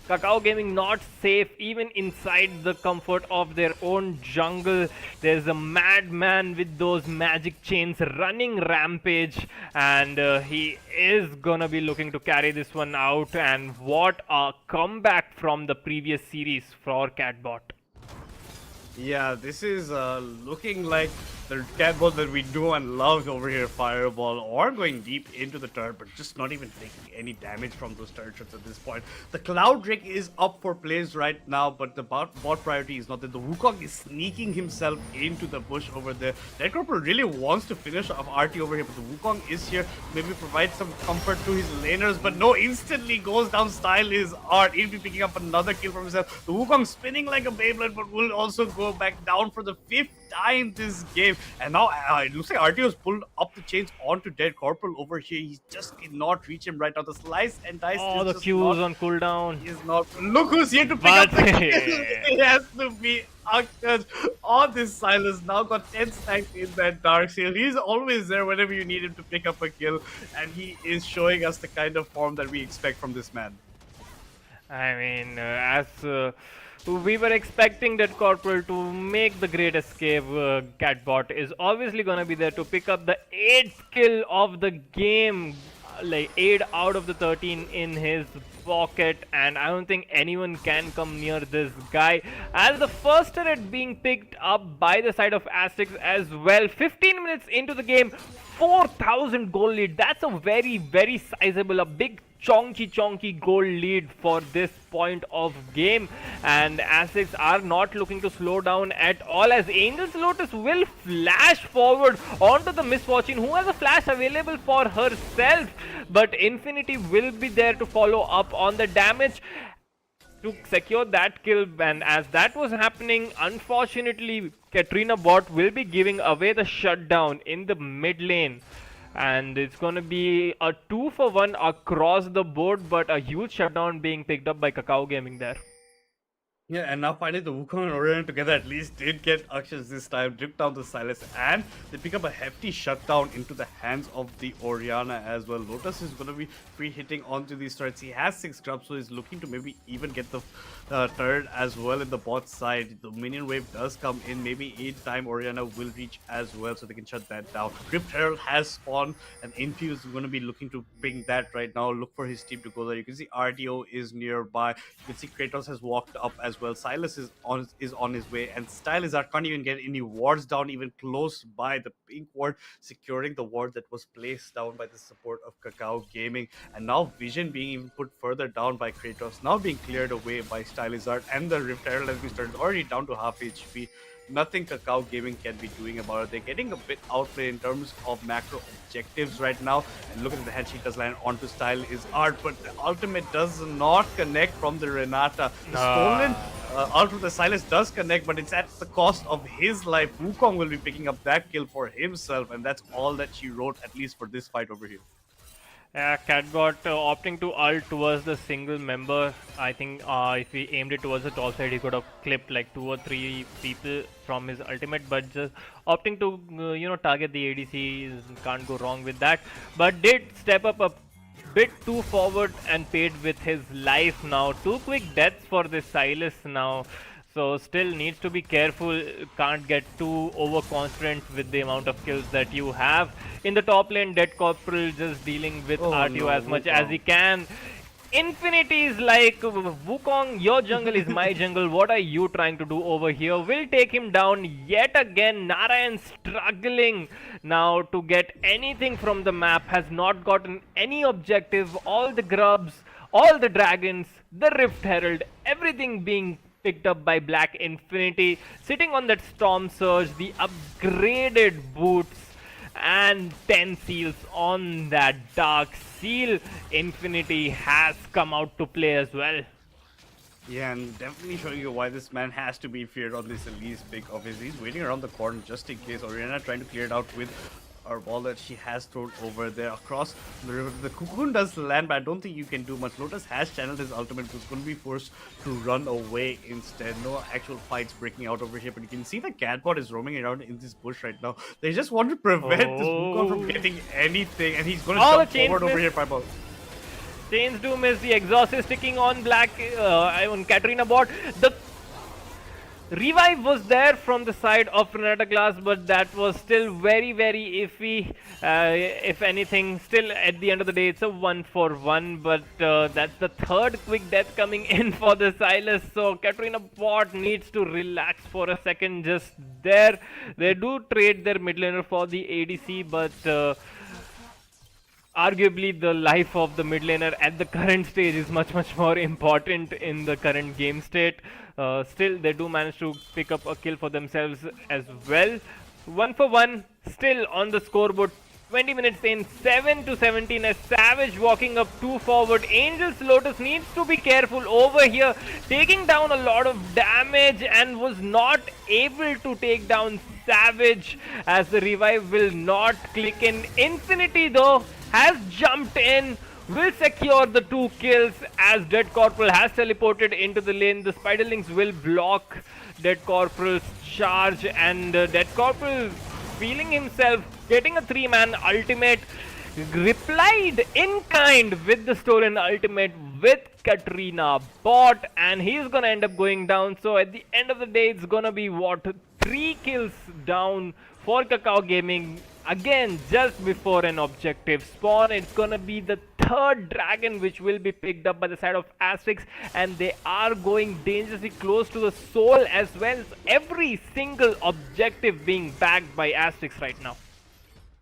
KAKAO Gaming not safe even inside the comfort of their own jungle. There's a madman with those magic chains running rampage, and he is gonna be looking to carry this one out. And what a comeback from the previous series for Catbot. Yeah, this is looking like the catball that we know and love over here, Fireball, or going deep into the turret, but just not even taking any damage from those turret shots at this point. The Cloud Drake is up for plays right now, but the bot priority is not there. The Wukong is sneaking himself into the bush over there. Dead Corporal really wants to finish off RT over here, but the Wukong is here, maybe provide some comfort to his laners, but no, instantly goes down. Style is art. He'll be picking up another kill from himself. The Wukong spinning like a Beyblade, but will also go back down for the 5th time this game. And now it looks like RTO's pulled up the chains onto Dead Corporal over here. He just cannot reach him right now. The slice and dice Oh, is the just Q's not, on cooldown. is not. Look who's here to pick up the But- kill. It has to be Akshaj on this Silas. Now got 10 stacks in that Dark Seal. He's always there whenever you need him to pick up a kill. And he is showing us the kind of form that we expect from this man. I mean, as we were expecting that Corporal to make the great escape, Catbot is obviously gonna be there to pick up the 8th kill of the game, like 8 out of the 13 in his pocket, and I don't think anyone can come near this guy. As the first turret being picked up by the side of ASTERISK as well. 15 minutes into the game, 4,000 goal lead. That's a very, very sizable, a big chonky goal lead for this point of game, and ASTERISK are not looking to slow down at all, as Angel's Lotus will flash forward onto the Miss Fortune, who has a flash available for herself, but Infinity will be there to follow up on the damage to secure that kill. And as that was happening, unfortunately Katrina bot will be giving away the shutdown in the mid lane, and it's gonna be a 2-for-1 across the board, but a huge shutdown being picked up by KAKAO Gaming there. Yeah, and now finally the Wukong and Orion together at least did get Akshas this time, drip down the Silas, and they pick up a hefty shutdown into the hands of the Oriana as well. Lotus is going to be free hitting onto these turrets. He has 6 grubs, so he's looking to maybe even get the turret as well in the bot side. The minion wave does come in, maybe in time Oriana will reach as well, so they can shut that down. Rift Herald has spawned, and Infuse is going to be looking to bring that right now. Look for his team to go there. You can see RDO is nearby. You can see Kratos has walked up as well. Silas is on his way, and Stylizar can't even get any wards down even close by. The pink ward securing the ward that was placed down by the support of KAKAO Gaming, and now Vision being even put further down by Kratos, now being cleared away by Stylizar, and the Rift Herald has been started already down to half HP. Nothing KAKAO Gaming can be doing about it. They're getting a bit outplayed in terms of macro objectives right now. And look at the head, she does land onto Style is art, but the ultimate does not connect from the Renata. The stolen ult with the Silas does connect, but it's at the cost of his life. Wukong will be picking up that kill for himself, and that's all that she wrote, at least for this fight over here. Catbot opting to ult towards the single member. I think if he aimed it towards the top side, he could have clipped like 2 or 3 people from his ultimate, but just opting to target the ADC can't go wrong with that. But did step up a bit too forward and paid with his life now. 2 quick deaths for this Silas now. So still needs to be careful, can't get too overconfident with the amount of kills that you have. In the top lane, Dead Corporal just dealing with RTO as much as he can. Infinity is like, Wukong, your jungle is my jungle, what are you trying to do over here? Will take him down yet again. Narayan struggling now to get anything from the map, has not gotten any objective. All the grubs, all the dragons, the Rift Herald, everything being picked up by Black Infinity, sitting on that Storm Surge, the upgraded boots, and 10 seals on that Dark Seal. Infinity has come out to play as well. Yeah, and definitely showing you why this man has to be feared on this Elise pick of his. He's waiting around the corner just in case. Oriana trying to clear it out with our ball that she has thrown over there across the river. The Cocoon does land, but I don't think you can do much. Lotus has channeled his ultimate, who's going to be forced to run away instead. No actual fights breaking out over here, but you can see the Catbot is roaming around in this bush right now. They just want to prevent this Wukong from getting anything, and he's going to jump forward over here, Fireball. Chains do miss. The exhaust is sticking on Black, on Katrina bot. The Revive was there from the side of Renata Glass, but that was still very, very iffy. If anything, still at the end of the day, it's a 1-for-1, but that's the third quick death coming in for the Silas. So Katrina Bot needs to relax for a second just there. They do trade their mid laner for the ADC, but arguably the life of the mid laner at the current stage is much more important in the current game state. Still, they do manage to pick up a kill for themselves as well. 1-for-1, still on the scoreboard. 20 minutes in, 7 to 17 as Savage walking up 2 forward. Angel's Lotus needs to be careful over here, taking down a lot of damage and was not able to take down Savage as the revive will not click in. Infinity though has jumped in, will secure the 2 kills as Dead Corporal has teleported into the lane. The Spiderlings will block Dead Corporal's charge, and Dead Corporal feeling himself getting a 3-man ultimate, replied in kind with the stolen ultimate with Katrina Bot, and he's gonna end up going down. So at the end of the day, it's gonna be what, 3 kills down for KAKAO Gaming. Again, just before an objective spawn, it's gonna be the third dragon which will be picked up by the side of ASTERISK, and they are going dangerously close to the soul as well. Every single objective being bagged by ASTERISK right now.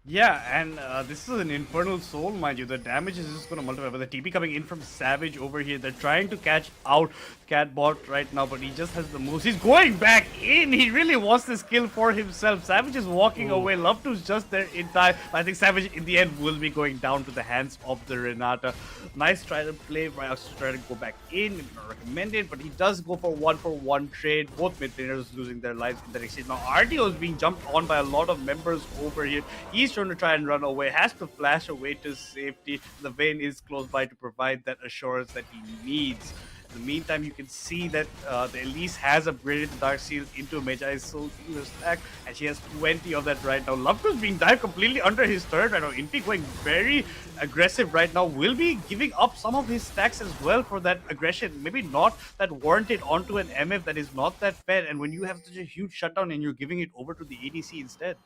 Yeah, and this is an Infernal Soul, mind you. The damage is just going to multiply. But the TP coming in from Savage over here. They're trying to catch out Catbot right now, but he just has the moves. He's going back in. He really wants this kill for himself. Savage is walking away. Love to's just there in time. I think Savage in the end will be going down to the hands of the Renata. Nice try to play. Ryox to try to go back in. Not recommended, but he does go for 1-for-1 trade. Both mid laners losing their lives in that exchange. Now RTO is being jumped on by a lot of members over here. He's trying to try and run away, has to flash away to safety. The Vayne is close by to provide that assurance that he needs. In the meantime, you can see that the Elise has upgraded the Dark Seal into a Magi Soul Healer stack, and she has 20 of that right now. Lovegood's being dived completely under his turret right now. Infi going very aggressive right now, will be giving up some of his stacks as well for that aggression. Maybe not that warranted onto an MF that is not that fair, and when you have such a huge shutdown and you're giving it over to the ADC instead.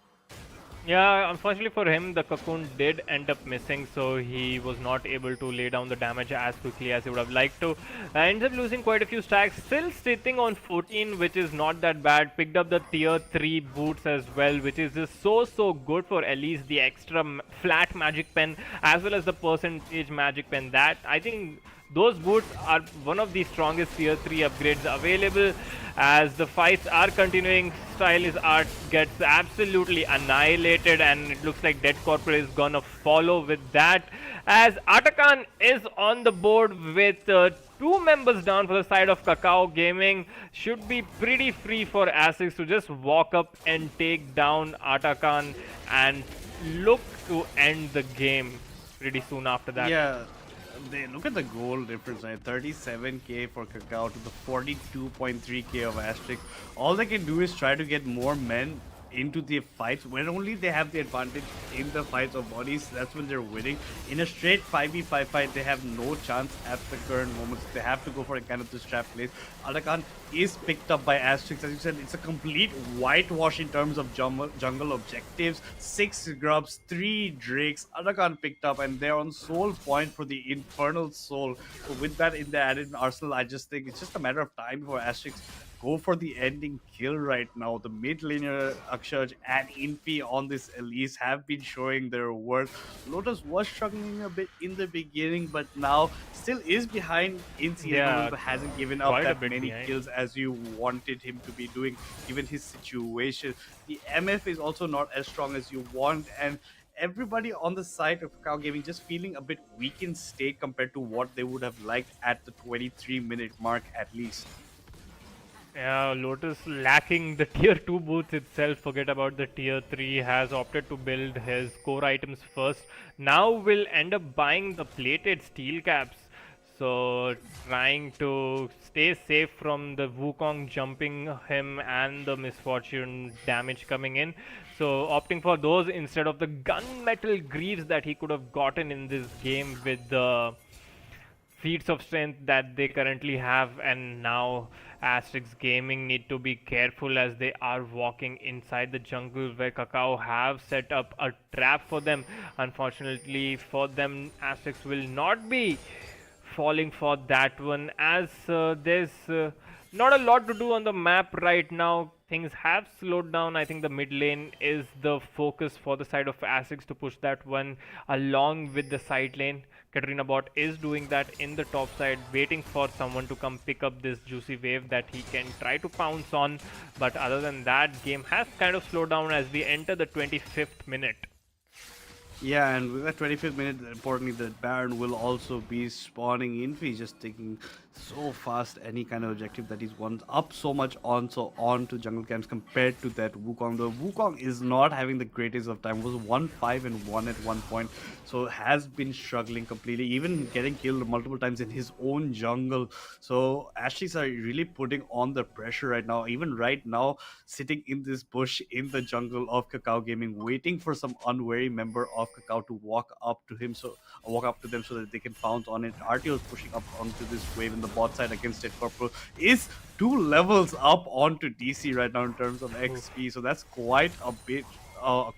Yeah, unfortunately for him, the cocoon did end up missing, so he was not able to lay down the damage as quickly as he would have liked to. Ends up losing quite a few stacks, still sitting on 14, which is not that bad. Picked up the tier 3 boots as well, which is just so good for at least the extra flat magic pen as well as the percentage magic pen. That, I think, those boots are one of the strongest tier 3 upgrades available. As the fights are continuing, Stylish Art gets absolutely annihilated, and it looks like Dead Corporal is gonna follow with that. As Atakan is on the board with 2 members down for the side of KAKAO Gaming, should be pretty free for ASICS to just walk up and take down Atakan and look to end the game pretty soon after that. Yeah. They look at the goal difference, right? 37k for KAKAO to the 42.3k of Asterix. All they can do is try to get more men into the fights. When only they have the advantage in the fights of bodies, that's when they're winning. In a straight 5v5 fight, they have no chance at the current moment. They have to go for a kind of this trap place. Atakan is picked up by Asterix. As you said, it's a complete whitewash in terms of jungle objectives. 6 grubs, 3 drakes. Atakan picked up, and they're on soul point for the Infernal Soul. So with that in the added arsenal, I just think it's just a matter of time before Asterix go for the ending kill right now. The mid laner Akshaj and Infi on this Elise have been showing their work. Lotus was struggling a bit in the beginning, but now still is behind in CM, but hasn't given up that many kills as you wanted him to be doing given his situation. The MF is also not as strong as you want, and everybody on the side of KAKAO Gaming just feeling a bit weak in state compared to what they would have liked at the 23-minute mark at least. Yeah, Lotus lacking the tier 2 boots itself, forget about the tier 3, has opted to build his core items first. Now will end up buying the plated steel caps. So trying to stay safe from the Wukong jumping him and the misfortune damage coming in. So opting for those instead of the gunmetal greaves that he could have gotten in this game with the feats of strength that they currently have, and now Asterix Gaming need to be careful as they are walking inside the jungle where KAKAO have set up a trap for them. Unfortunately for them, Asterix will not be falling for that one, as there's not a lot to do on the map right now. Things have slowed down. I think the mid lane is the focus for the side of Asterix to push that one along with the side lane. Katarina Bot is doing that in the top side, waiting for someone to come pick up this juicy wave that he can try to pounce on. But other than that, game has kind of slowed down as we enter the 25th minute. Yeah, and with that 25th minute, importantly, the Baron will also be spawning in. He's just taking so fast any kind of objective that he's won up so much on to jungle camps compared to that Wukong. The Wukong is not having the greatest of time. Was 1-5-1 at one point, so has been struggling completely, even getting killed multiple times in his own jungle. So Ashley's are really putting on the pressure right now. Even right now, sitting in this bush in the jungle of KAKAO Gaming, waiting for some unwary member of KAKAO to walk up to them so that they can pounce on it. RTO is pushing up onto this wave in the bot side against it. Corporal is 2 levels up onto DC right now in terms of XP, so that's quite a bit.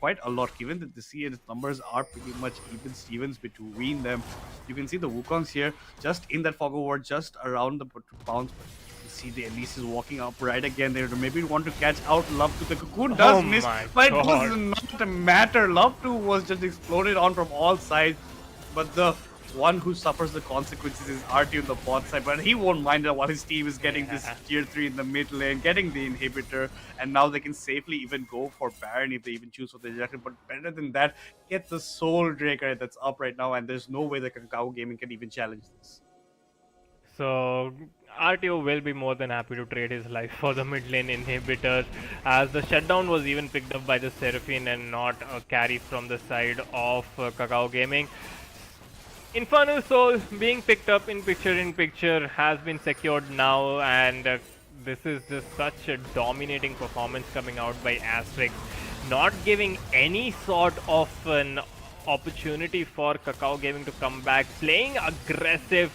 Quite a lot, given that the CS numbers are pretty much even Stevens between them. You can see the Wukongs here just in that fog of war, just around the bounce. See the Elise is walking up right again there to maybe want to catch out Love 2. The cocoon does miss, but it was not a matter. Love 2 was just exploded on from all sides, but the one who suffers the consequences is RT on the bot side, but he won't mind it while his team is getting this tier 3 in the mid lane, getting the inhibitor, and now they can safely even go for Baron if they even choose for the objective. But better than that, get the Soul Draker that's up right now, and there's no way that KAKAO Gaming can even challenge this. So RTO will be more than happy to trade his life for the mid lane inhibitor, as the shutdown was even picked up by the Seraphine and not a carry from the side of KAKAO Gaming. Infernal Soul being picked up in picture has been secured now, and this is just such a dominating performance coming out by Asterix, not giving any sort of an opportunity for KAKAO Gaming to come back, playing aggressive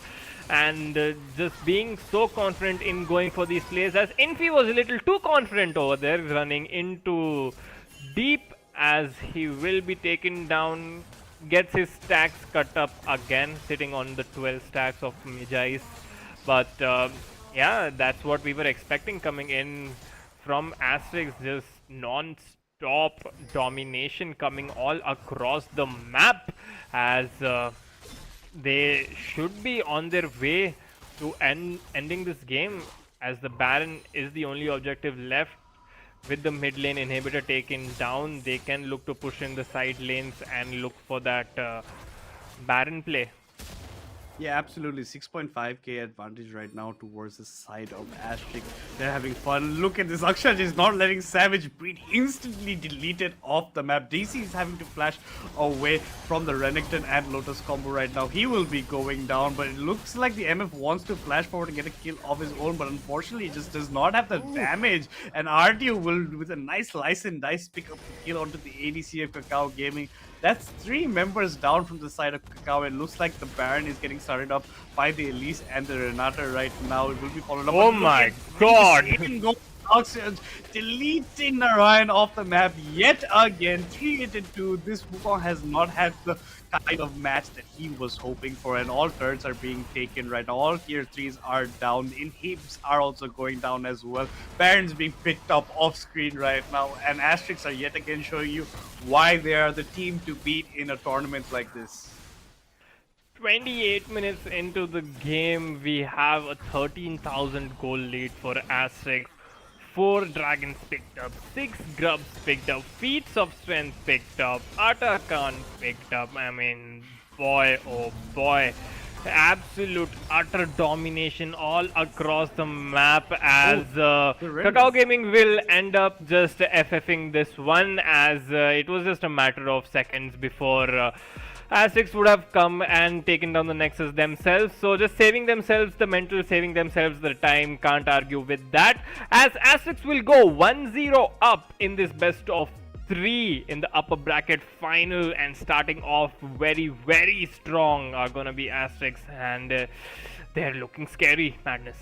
and just being so confident in going for these plays, as Infi was a little too confident over there, running into deep as he will be taken down. Gets his stacks cut up again, sitting on the 12 stacks of Mijais. But yeah, that's what we were expecting coming in from Asterix. Just non-stop domination coming all across the map, as they should be on their way to ending this game, as the Baron is the only objective left. With the mid lane inhibitor taken down, they can look to push in the side lanes and look for that Baron play. Yeah, absolutely. 6.5k advantage right now towards the side of Asterix. They're having fun. Look at this. Akshaj is not letting Savage Breed instantly deleted off the map. DC is having to flash away from the Renekton and Lotus combo right now. He will be going down, but it looks like the MF wants to flash forward and get a kill of his own, but unfortunately he just does not have the damage. And RTU will, with a nice slice and dice, pick up the kill onto the ADC of KAKAO Gaming. That's 3 members down from the side of KAKAO. It looks like the Baron is getting started up by the Elise and the Renata right now. It will be followed up. Oh my god! Deleting Narayan off the map yet again. 3-2. This Wukong has not had the kind of match that he was hoping for, and all turrets are being taken right now. All tier 3s are down. Inhibs are also going down as well. Baron's being picked up off screen right now, and Asterix are yet again showing you why they are the team to beat in a tournament like this. 28 minutes into the game, we have a 13,000 goal lead for Asterix. 4 dragons picked up, 6 grubs picked up, feats of strength picked up, Atakan picked up. I mean, boy oh boy, absolute utter domination all across the map, as KAKAO Gaming will end up just FFing this one, as it was just a matter of seconds before Asterix would have come and taken down the Nexus themselves. So just saving themselves the mental, saving themselves the time, can't argue with that, as Asterix will go 1-0 up in this best of three in the upper bracket final, and starting off very, very strong are gonna be Asterix, and they're looking scary, Madness.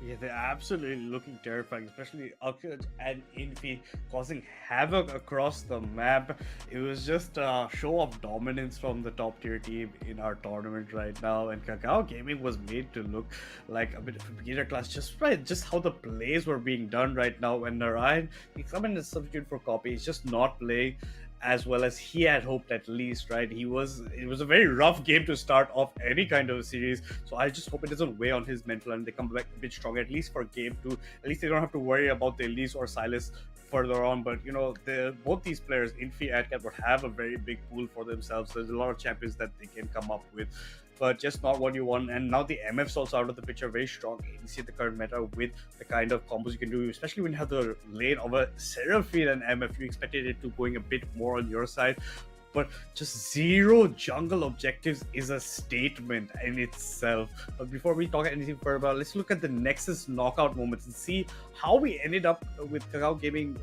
Yeah, they're absolutely looking terrifying, especially Akshat and Infi causing havoc across the map. It was just a show of dominance from the top tier team in our tournament right now, and KAKAO Gaming was made to look like a bit of a beginner class just by just how the plays were being done right now. When Narayan, he come in as substitute for Copy, he's just not playing as well as he had hoped, at least, right? It was a very rough game to start off any kind of a series, so I just hope it doesn't weigh on his mental and they come back a bit stronger, at least for game 2. At least they don't have to worry about the Elise or Silas further on. But both these players, Infi and Cat, would have a very big pool for themselves. There's a lot of champions that they can come up with, but just not what you want. And now the MF's also out of the picture, very strong ADC in the current meta with the kind of combos you can do, especially when you have the lane of a Seraphine and MF. You expected it to going a bit more on your side, but just 0 jungle objectives is a statement in itself. But before we talk anything further about it, let's look at the Nexus knockout moments and see how we ended up with KAKAO Gaming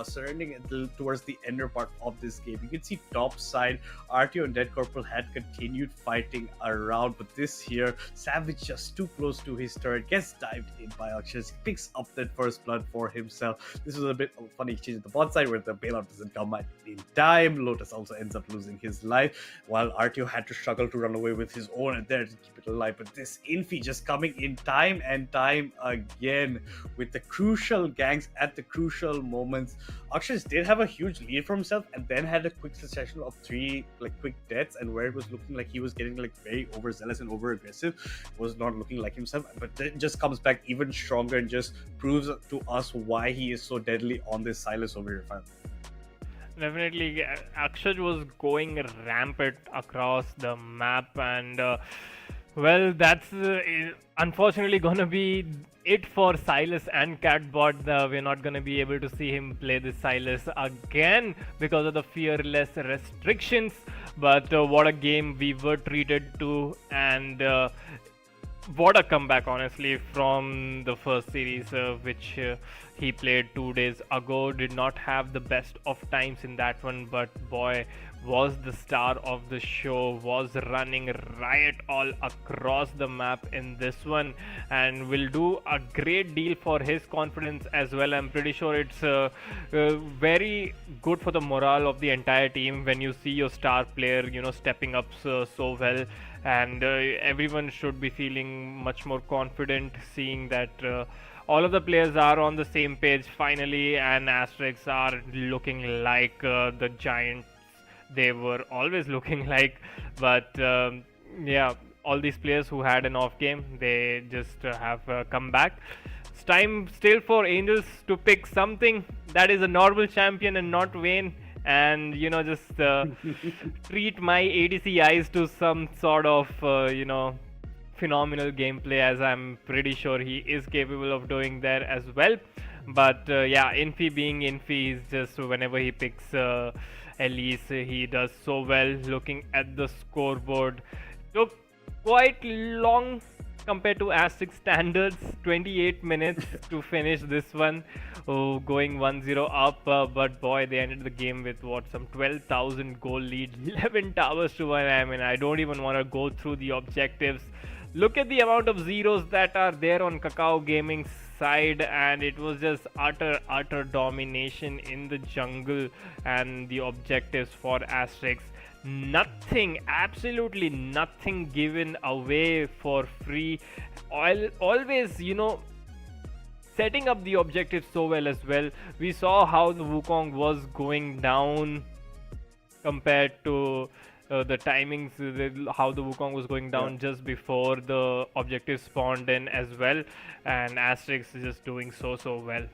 surrendering towards the ender part of this game. You can see top side, RTO and Dead Corporal had continued fighting around, but this here, Savage just too close to his turret, gets dived in by Akshas, picks up that first blood for himself. This was a bit of a funny exchange at the bot side where the bailout doesn't come in time. Lotus also ends up losing his life, while RTO had to struggle to run away with his own and there to keep it alive. But this Infi just coming in time and time again with the crucial ganks at the crucial moments. Akshas did have a huge lead for himself and then had a quick succession of 3 quick deaths, and where it was looking like he was getting very overzealous and over aggressive, was not looking like himself, but then just comes back even stronger and just proves to us why he is so deadly on this Silas over here. Definitely, Akshaj was going rampant across the map, and well, that's unfortunately gonna be it for Silas and Catbot. We're not gonna be able to see him play this Silas again because of the fearless restrictions. But what a game we were treated to, and what a comeback, honestly, from the first series, which he played 2 days ago. Did not have the best of times in that one, but boy, was the star of the show, was running riot all across the map in this one, and will do a great deal for his confidence as well. I'm pretty sure it's very good for the morale of the entire team when you see your star player, stepping up so well. And everyone should be feeling much more confident seeing that all of the players are on the same page finally, and Asterix are looking like the giants they were always looking like. But yeah, all these players who had an off game, they just have come back. It's time still for Angels to pick something that is a normal champion and not Vayne, and just treat my ADC eyes to some sort of phenomenal gameplay, as I'm pretty sure he is capable of doing that as well. But yeah, Infi being Infi, is just whenever he picks Elise, he does so well. Looking at the scoreboard, took quite long compared to Aztec standards, 28 minutes to finish this one. Oh, going 1-0 up, but boy, they ended the game with some 12,000 goal lead, 11 towers to 1. I mean, I don't even want to go through the objectives. Look at the amount of zeros that are there on KAKAO Gaming's side, and it was just utter domination in the jungle and the objectives for Asterix. Nothing, absolutely nothing given away for free. Always, setting up the objectives so well as well. We saw how the Wukong was going down compared to the timings, how the Wukong was going down just before the objective spawned in as well, and Asterix is just doing so well.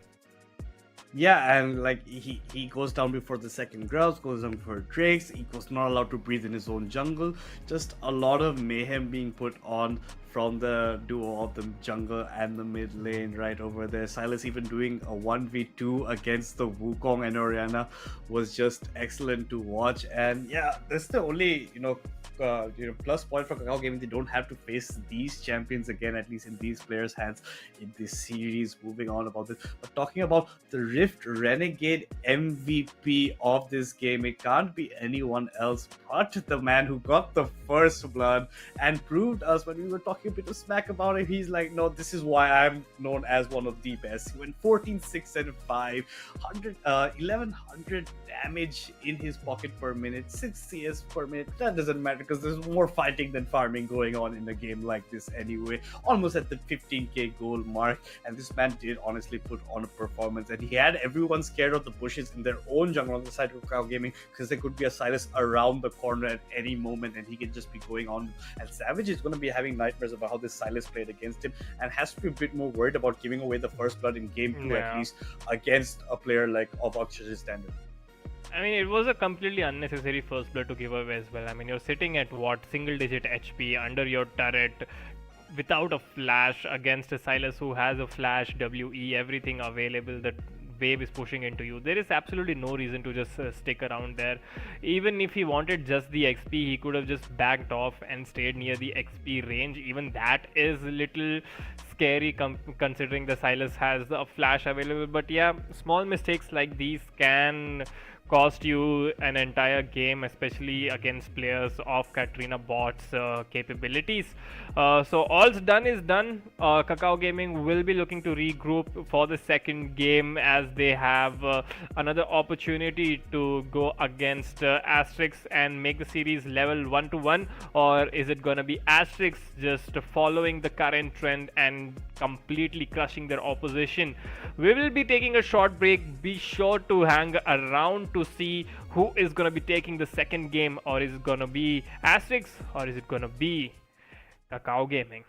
Yeah, and he goes down before the second Grouse, goes down before Drakes, he was not allowed to breathe in his own jungle. Just a lot of mayhem being put on from the duo of the jungle and the mid lane right over there. Silas even doing a 1v2 against the Wukong and Oriana was just excellent to watch. And yeah, that's the only plus point for KAKAO Gaming. They don't have to face these champions again, at least in these players' hands in this series. Moving on about this, but talking about the Rift Renegade MVP of this game, it can't be anyone else but the man who got the first blood and proved us when we were talking a bit of smack about him. He's like, no, this is why I'm known as one of the best. He went 14, 6, and 5, 1100 damage in his pocket per minute, 6 CS per minute. That doesn't matter because there's more fighting than farming going on in a game like this anyway. Almost at the 15k goal mark, and this man did honestly put on a performance, and he had everyone scared of the bushes in their own jungle on the side of KAKAO Gaming because there could be a Silas around the corner at any moment and he can just be going on. And Savage is going to be having nightmares about how this Silas played against him and has to be a bit more worried about giving away the first blood in game 2 at least against a player like of Akshash's standard. I mean, it was a completely unnecessary first blood to give away as well. I mean, you're sitting at what, single digit HP under your turret without a flash against a Silas who has a flash, WE, everything available. The wave is pushing into you. There is absolutely no reason to just stick around there. Even if he wanted just the XP, he could have just backed off and stayed near the XP range. Even that is a little scary considering the Silas has a flash available. But yeah, small mistakes like these can cost you an entire game, especially against players of Katrina Bot's capabilities. So all's done is done. KAKAO Gaming will be looking to regroup for the second game as they have another opportunity to go against ASTERISK and make the series level 1-1, or is it gonna be ASTERISK just following the current trend and completely crushing their opposition? We will be taking a short break. Be sure to hang around to see who is going to be taking the second game, or is it going to be ASTERISK, or is it going to be KAKAO Gaming.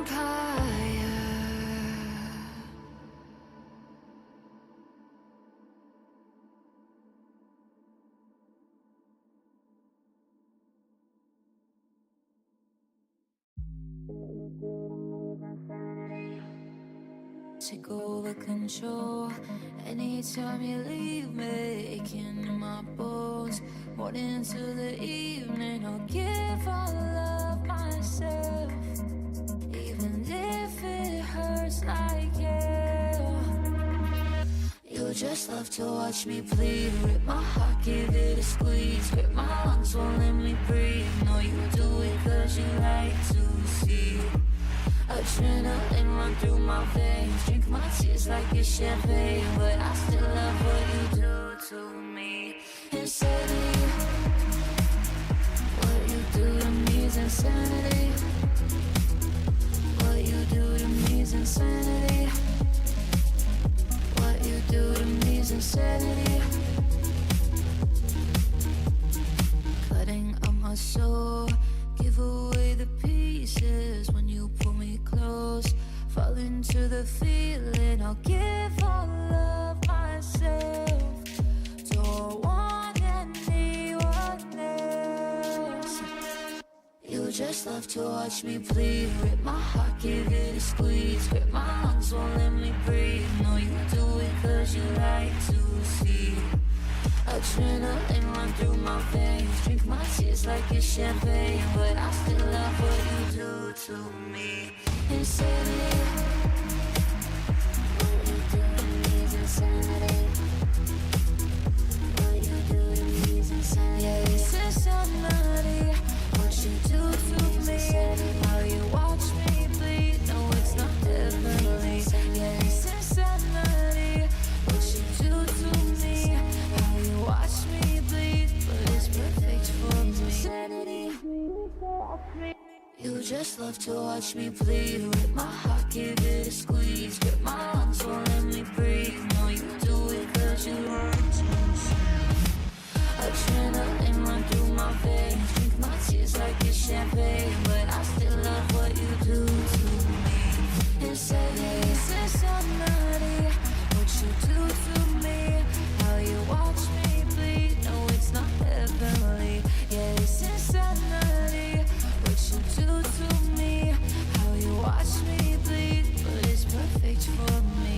empire. Take over control. Anytime you leave me, aching in my bones. Morning to the evening, I'll give all of myself, even if it hurts like hell. You just love to watch me bleed. Rip my heart, give it a squeeze. Grip my lungs, won't let me breathe. No, you do it cause you like to see adrenaline run through my veins. Drink my tears like it's champagne, but I still love what you do to me. Insanity, what you do to me is insanity. What you do to me is insanity. What you do to me is insanity. Cutting up my soul, give away the pieces when you pull me close. Fall into the feeling, I'll give all of myself. Don't want anyone else. You just love to watch me bleed. Rip my heart, give it a squeeze. Grip my lungs, won't let me breathe. No, you do it cause you like to see adrenaline run through my veins. Drink my tears like it's champagne, but I still love what you do to me. Insanity, what you do to me is insanity. What you do to me is insanity. Yeah, it's insanity. What you do to me, how you watch me bleed. No, it's not heavenly. Yeah, it's insanity. What you do to me, how you watch me bleed, but it's perfect for me. Insanity. You just love to watch me bleed. Rip my heart, give it a squeeze. Grip my lungs, won't let me breathe. No, you do it cause you like to see adrenaline run through my veins. Drink my tears like it's champagne, but I still love what you do to me. Insanity, it's insanity. What you do to me, how you watch me bleed. No, it's not heavenly. Yeah, it's insanity. What you do to me, how you watch me bleed, but it's perfect for me.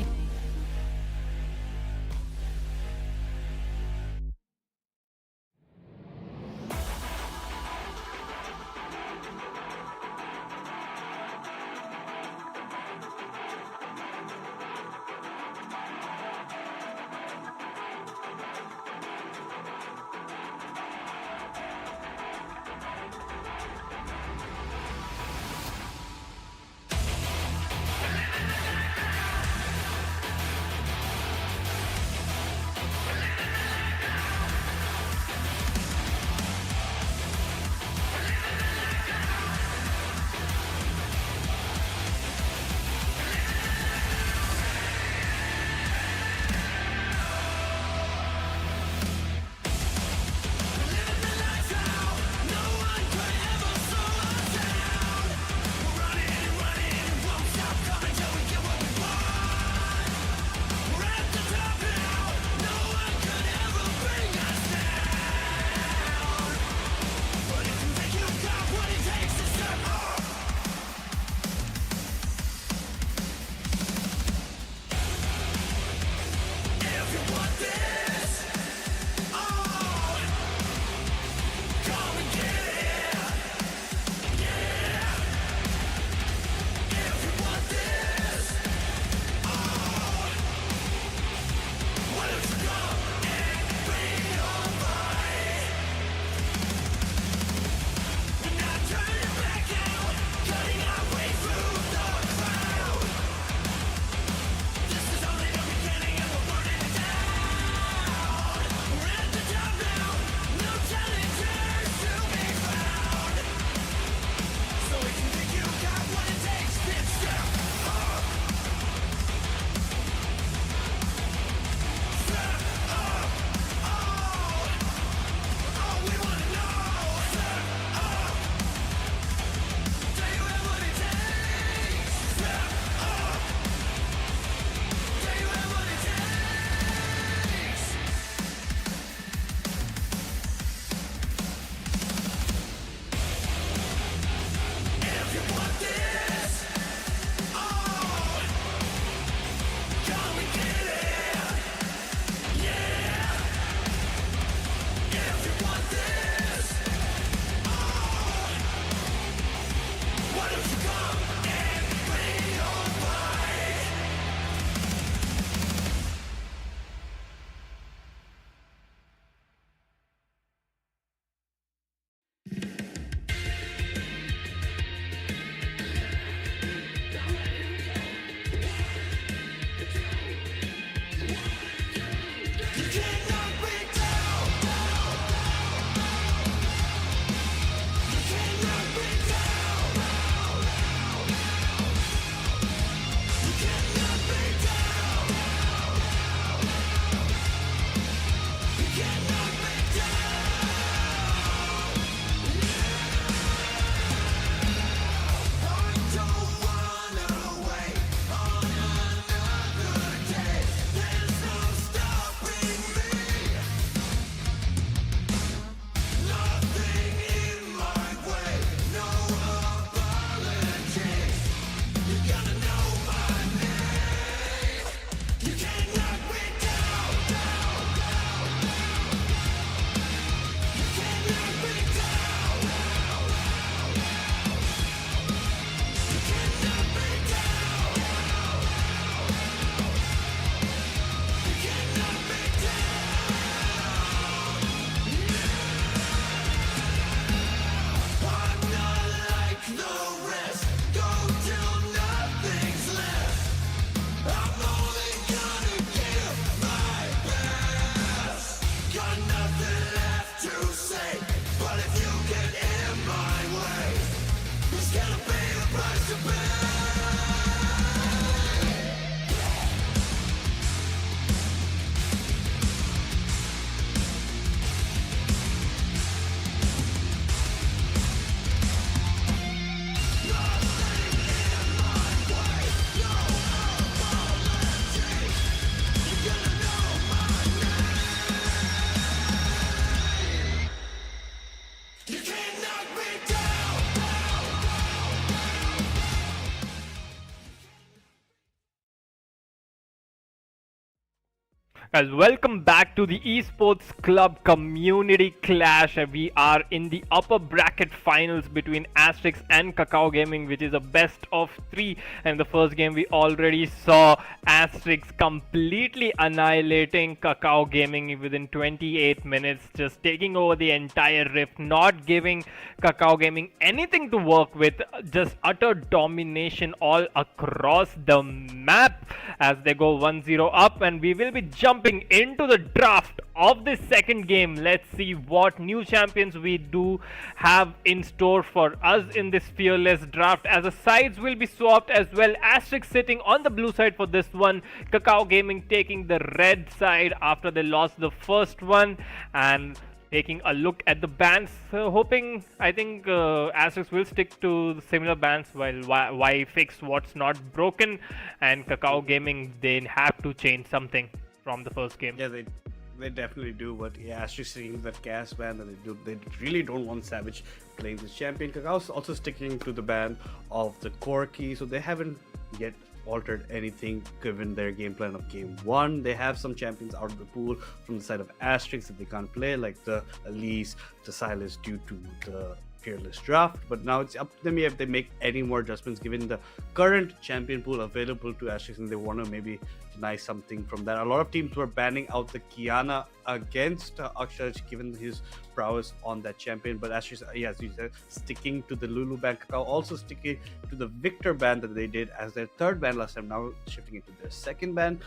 Guys, welcome back to the Esports Club Community Clash. We are in the upper bracket finals between ASTERISK and KAKAO Gaming, which is a best of 3. And the first game we already saw ASTERISK completely annihilating KAKAO Gaming within 28 minutes, just taking over the entire rift, not giving KAKAO Gaming anything to work with, just utter domination all across the map as they go 1-0 up. And we will be jumping into the draft of this second game. Let's see what new champions we do have in store for us in this fearless draft, as the sides will be swapped as well. ASTERISK sitting on the blue side for this one, KAKAO Gaming taking the red side after they lost the first one, and taking a look at the bans, hoping, I think ASTERISK will stick to the similar bans, while why fix what's not broken, and KAKAO Gaming, they have to change something from the first game. Yeah, they definitely do, but yeah, ASTERISK seeing that gas ban, and they really don't want Savage playing this champion. KAKAO's also sticking to the ban of the core key, so they haven't yet altered anything given their game plan of game 1. They have some champions out of the pool from the side of ASTERISK that they can't play, like the Elise, the Silas, due to the fearless draft, but now it's up to them if they make any more adjustments given the current champion pool available to ASTERISK, and they want to maybe deny something from that. A lot of teams were banning out the Kiana against Akshay given his prowess on that champion, but ASTERISK, yes, you said, sticking to the Lulu ban. KAKAO also sticking to the Victor ban that they did as their third ban last time, now shifting it to their second ban.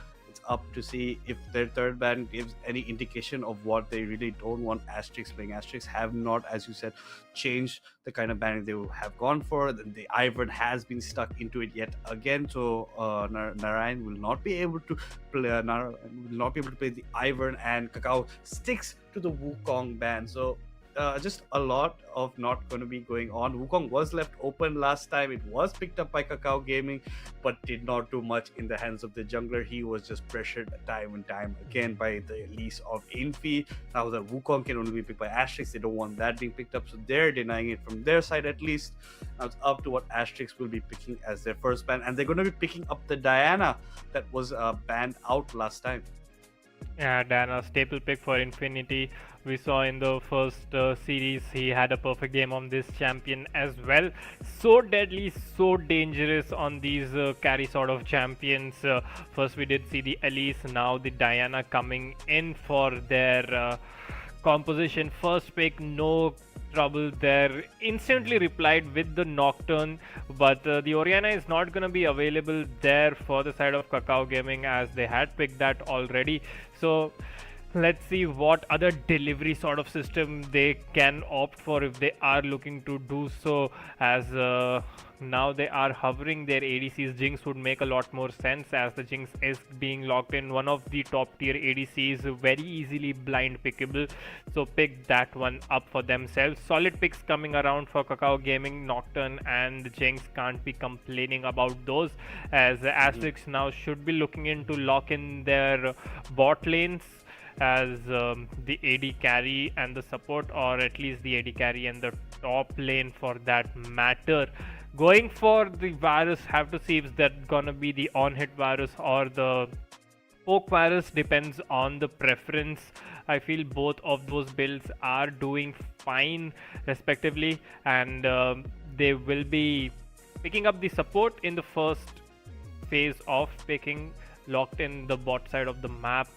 Up to see if their third ban gives any indication of what they really don't want ASTERISK playing. ASTERISK have not, as you said, changed the kind of banning they have gone for. The Ivern has been stuck into it yet again, so Narayan will not be able to play. Will not be able to play the Ivern, and KAKAO sticks to the Wukong ban. So just a lot of not going to be going on. Wukong was left open last time. It was picked up by KAKAO Gaming, but did not do much in the hands of the jungler. He was just pressured time and time again by the Elise of Infi. Now the Wukong can only be picked by ASTERISK. They don't want that being picked up, so they're denying it from their side at least. Now it's up to what ASTERISK will be picking as their first ban, and they're going to be picking up the Diana that was banned out last time. Yeah, Diana, staple pick for Infinity. We saw in the first series he had a perfect game on this champion as well. So deadly, so dangerous on these carry sort of champions. First we did see the Elise, now the Diana coming in for their composition. First pick, no trouble there, instantly replied with the Nocturne, but the Orianna is not going to be available there for the side of KAKAO Gaming, as they had picked that already. So let's see what other delivery sort of system they can opt for if they are looking to do so, as now they are hovering their ADCs. Jinx would make a lot more sense, as the Jinx is being locked in, one of the top tier ADCs, very easily blind pickable, so pick that one up for themselves. Solid picks coming around for KAKAO Gaming. Nocturne and Jinx, can't be complaining about those, as ASTERISK now should be looking in to lock in their bot lanes, as the AD carry and the support, or at least the AD carry and the top lane for that matter. Going for the Varus, have to see if that's gonna be the on-hit Varus or the poke Varus, depends on the preference. I feel both of those builds are doing fine respectively, and they will be picking up the support in the first phase of picking, locked in the bot side of the map.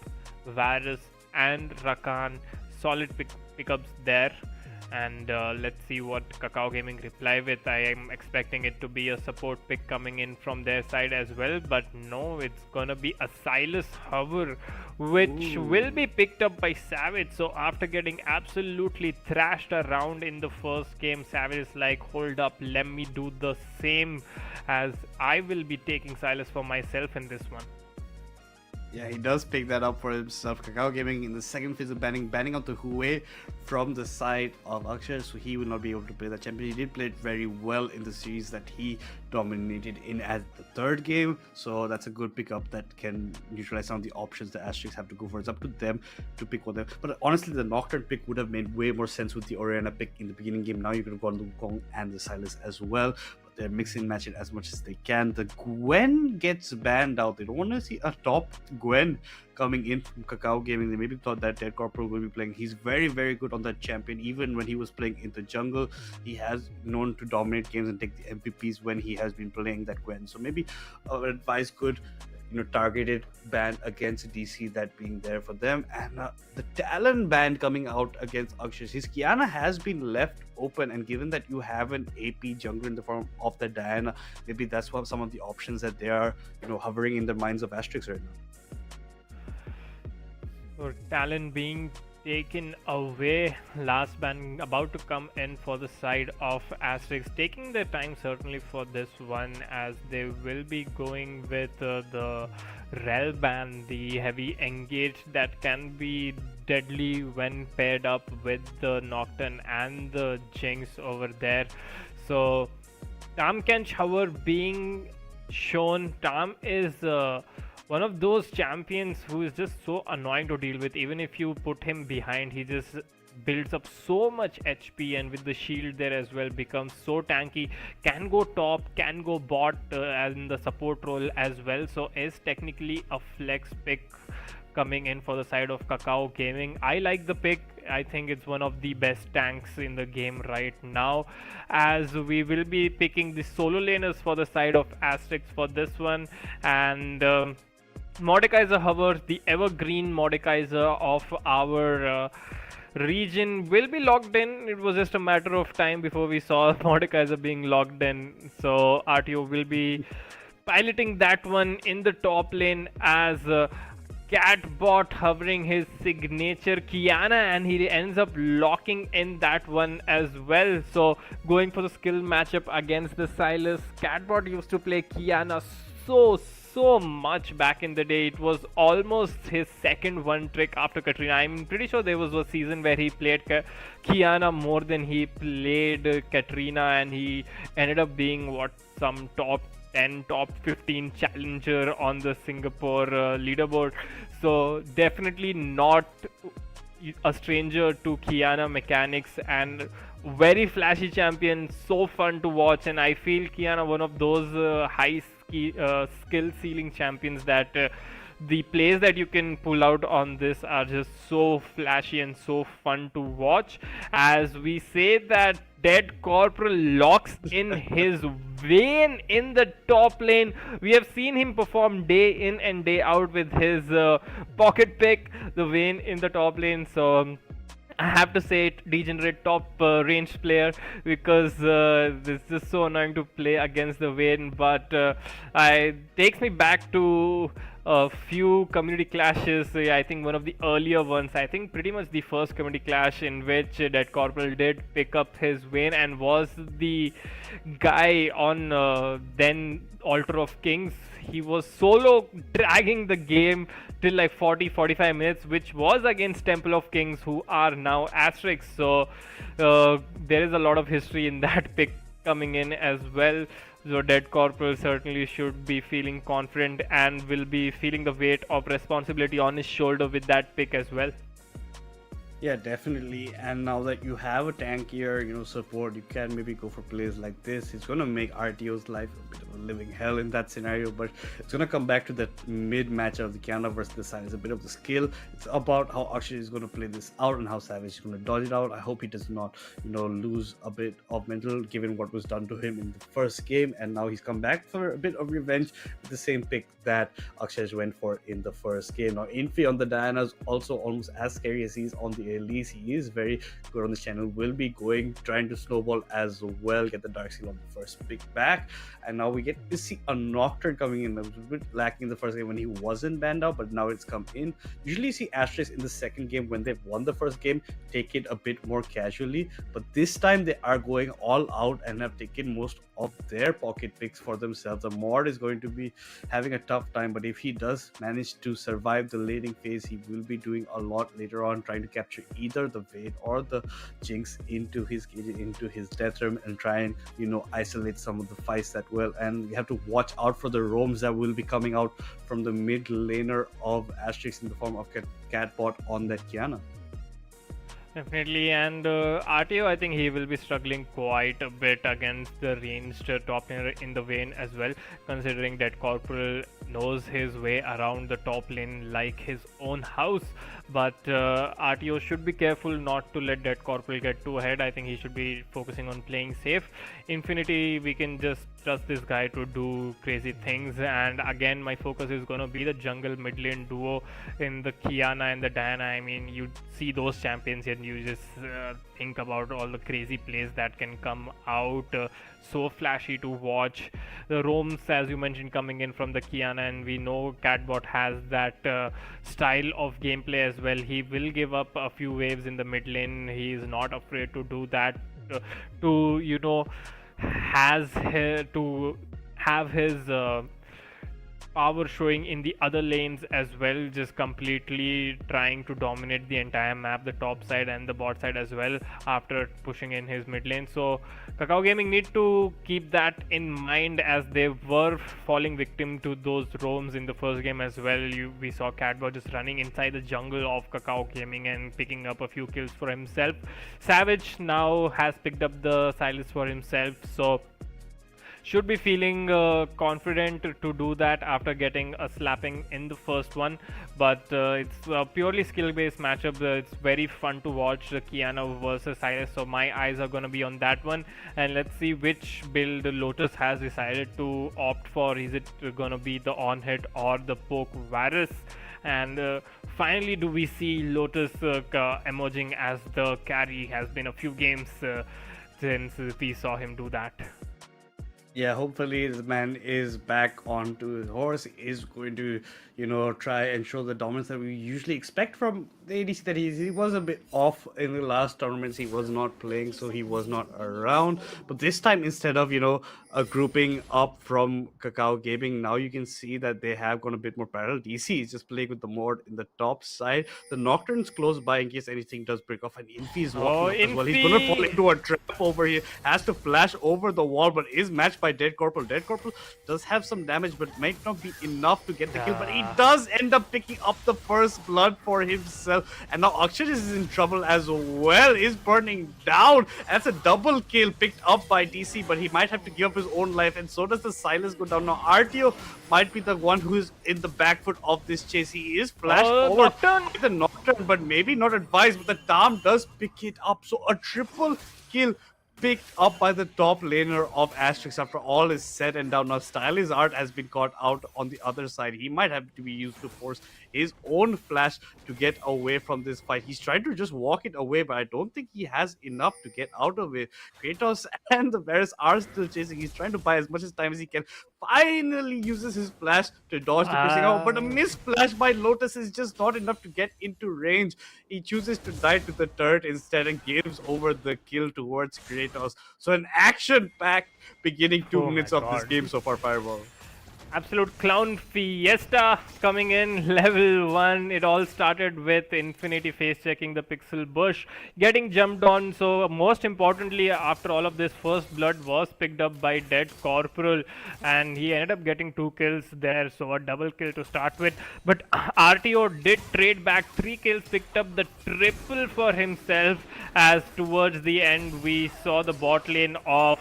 Varus and Rakan, solid pickups there, and let's see what KAKAO Gaming reply with. I am expecting it to be a support pick coming in from their side as well, but no, it's gonna be a Silas Hover, which will be picked up by Savage. So after getting absolutely thrashed around in the first game, Savage is like, hold up, let me do the same, as I will be taking Silas for myself in this one. Yeah, he does pick that up for himself. KAKAO Gaming in the second phase of banning out the Hue from the side of Akshay, so he will not be able to play that champion. He did play it very well in the series that he dominated in at the third game, so that's a good pickup that can neutralize some of the options the ASTERISK have to go for. It's up to them to pick what they. But honestly, the Nocturne pick would have made way more sense with the Orianna pick in the beginning game. Now you could have gone the Wukong and the Silas as well. They're mixing and matching as much as they can. The Gwen gets banned out. They don't want to see a top Gwen coming in from KAKAO Gaming. They maybe thought that Dead Corporal will be playing. He's very, very good on that champion. Even when he was playing in the jungle, he has known to dominate games and take the MVPs when he has been playing that Gwen. So maybe advice could, targeted ban against DC, that being there for them. And the Talon ban coming out against Akshay. His Kiana has been left open, and given that you have an AP jungler in the form of the Diana, maybe that's what some of the options that they are, hovering in the minds of Asterix right now. So Talon being taken away, last ban about to come in for the side of Asterix, taking their time certainly for this one, as they will be going with the Rel ban, the heavy engage that can be deadly when paired up with the Nocturne and the Jinx over there. So Tam Kench, however, being shown, Tam is one of those champions who is just so annoying to deal with. Even if you put him behind, he just builds up so much HP, and with the shield there as well becomes so tanky. Can go top, can go bot as in the support role as well. So is technically a flex pick coming in for the side of KAKAO Gaming. I like the pick. I think it's one of the best tanks in the game right now, as we will be picking the solo laners for the side of Asterix for this one. And Mordekaiser, however, the evergreen Mordekaiser of our region will be locked in. It was just a matter of time before we saw Mordekaiser being locked in. So RTO will be piloting that one in the top lane, as Catbot hovering his signature Kiana, and he ends up locking in that one as well. So going for the skill matchup against the Silas. Catbot used to play Kiana so much back in the day. It was almost his second one trick after Katrina. I'm pretty sure there was a season where he played Kiana more than he played Katrina, and he ended up being some top 10, top 15 challenger on the Singapore leaderboard. So definitely not a stranger to Kiana mechanics, and very flashy champion, so fun to watch. And I feel Kiana one of those high skill ceiling champions that the plays that you can pull out on this are just so flashy and so fun to watch. As we say that Dead Corporal locks in his Vayne in the top lane. We have seen him perform day in and day out with his pocket pick, the Vayne in the top lane. So I have to say it, degenerate top ranged player, because this is so annoying to play against the Vayne. But it takes me back to a few community clashes. I think one of the earlier ones, I think pretty much the first community clash in which Dead Corporal did pick up his Vayne and was the guy on then Altar of Kings. He was solo dragging the game till like 40-45 minutes, which was against Temple of Kings, who are now Asterix. So there is a lot of history in that pick coming in as well. So Dead Corporal certainly should be feeling confident and will be feeling the weight of responsibility on his shoulder with that pick as well. Yeah, definitely. And now that you have a tankier, support, you can maybe go for plays like this. It's going to make RTO's life a bit of a living hell in that scenario, but it's going to come back to that mid match of the Kiana versus the Silas. A bit of the skill. It's about how Akshay is going to play this out and how Savage is going to dodge it out. I hope he does not, lose a bit of mental given what was done to him in the first game, and now he's come back for a bit of revenge with the same pick that Akshay went for in the first game. Now, Infi on the Diana is also almost as scary as he is on the Elise. He is very good on this channel, will be trying to snowball as well, get the Dark Seal on the first pick back. And now we get to see a Nocturne coming in. That was a bit lacking in the first game when he wasn't banned out, but now it's come in. Usually you see Asterix in the second game, when they've won the first game, take it a bit more casually, but this time they are going all out and have taken most of their pocket picks for themselves. The Mord is going to be having a tough time, but if he does manage to survive the laning phase, he will be doing a lot later on, trying to capture either the Vayne or the Jinx into his death realm and try and isolate some of the fights that well. And we have to watch out for the roams that will be coming out from the mid laner of Asterix in the form of Catbot on that Kiana. Definitely, and RTO, I think he will be struggling quite a bit against the ranged top laner in the lane as well, considering that Corporal knows his way around the top lane like his own house. But RTO should be careful not to let that Corporal get too ahead. I think he should be focusing on playing safe. Infinity, we can just trust this guy to do crazy things, and again, my focus is going to be the jungle mid lane duo in the Kiana and the Diana. I mean, you see those champions and you just think about all the crazy plays that can come out. So flashy to watch. The roams, as you mentioned, coming in from the Kiana, and we know Catbot has that style of gameplay as well. He will give up a few waves in the mid lane. He is not afraid to do that. To to have his power showing in the other lanes as well, just completely trying to dominate the entire map, the top side and the bot side as well, after pushing in his mid lane. So Kakao Gaming need to keep that in mind, as they were falling victim to those roams in the first game as well. We saw Catbot just running inside the jungle of Kakao Gaming and picking up a few kills for himself. Savage now has picked up the Silas for himself, so should be feeling confident to do that after getting a slapping in the first one. But it's a purely skill based matchup. It's very fun to watch Kiana versus Silas, so my eyes are going to be on that one. And let's see which build Lotus has decided to opt for. Is it going to be the on hit or the poke Varus? And finally, do we see Lotus emerging as the carry? Has been a few games since we saw him do that. Yeah, hopefully the man is back onto his horse, is going to, try and show the dominance that we usually expect from the ADC. That he was a bit off in the last tournaments. He was not playing, so he was not around. But this time, instead of, a grouping up from Kakao Gaming, now you can see that they have gone a bit more parallel. DC is just playing with the Mord in the top side. The Nocturne's close by in case anything does break off, and Infi is walking up as well. He's going to fall into a trap over here. Has to flash over the wall, but is matched by Dead Corporal. Dead Corporal does have some damage, but might not be enough to get the kill. But he does end up picking up the first blood for himself. And now Akshay is in trouble as well. Is burning down. That's a double kill picked up by DC, but he might have to give up his own life. And so does the Silas go down. Now RTO might be the one who is in the back foot of this chase. He is flashed over with the Nocturne, but maybe not advised. But the Tam does pick it up. So a triple kill picked up by the top laner of ASTERISK after all is said and done. Now Stylish Art has been caught out on the other side. He might have to be used to force his own flash to get away from this fight. He's trying to just walk it away, but I don't think he has enough to get out of it. Kratos and the Varus are still chasing. He's trying to buy as much as time as he can. Finally uses his flash to dodge the piercing arrow, but a missed flash by Lotus is just not enough to get into range. He chooses to die to the turret instead and gives over the kill towards Kratos. So an action-packed beginning 2 minutes of this game so far, Fireball. Absolute clown fiesta coming in, level 1. It all started with Infinity face checking the pixel bush, getting jumped on. So most importantly, after all of this, first blood was picked up by Dead Corporal, and he ended up getting 2 kills there, so a double kill to start with. But RTO did trade back 3 kills, picked up the triple for himself, as towards the end we saw the bot lane of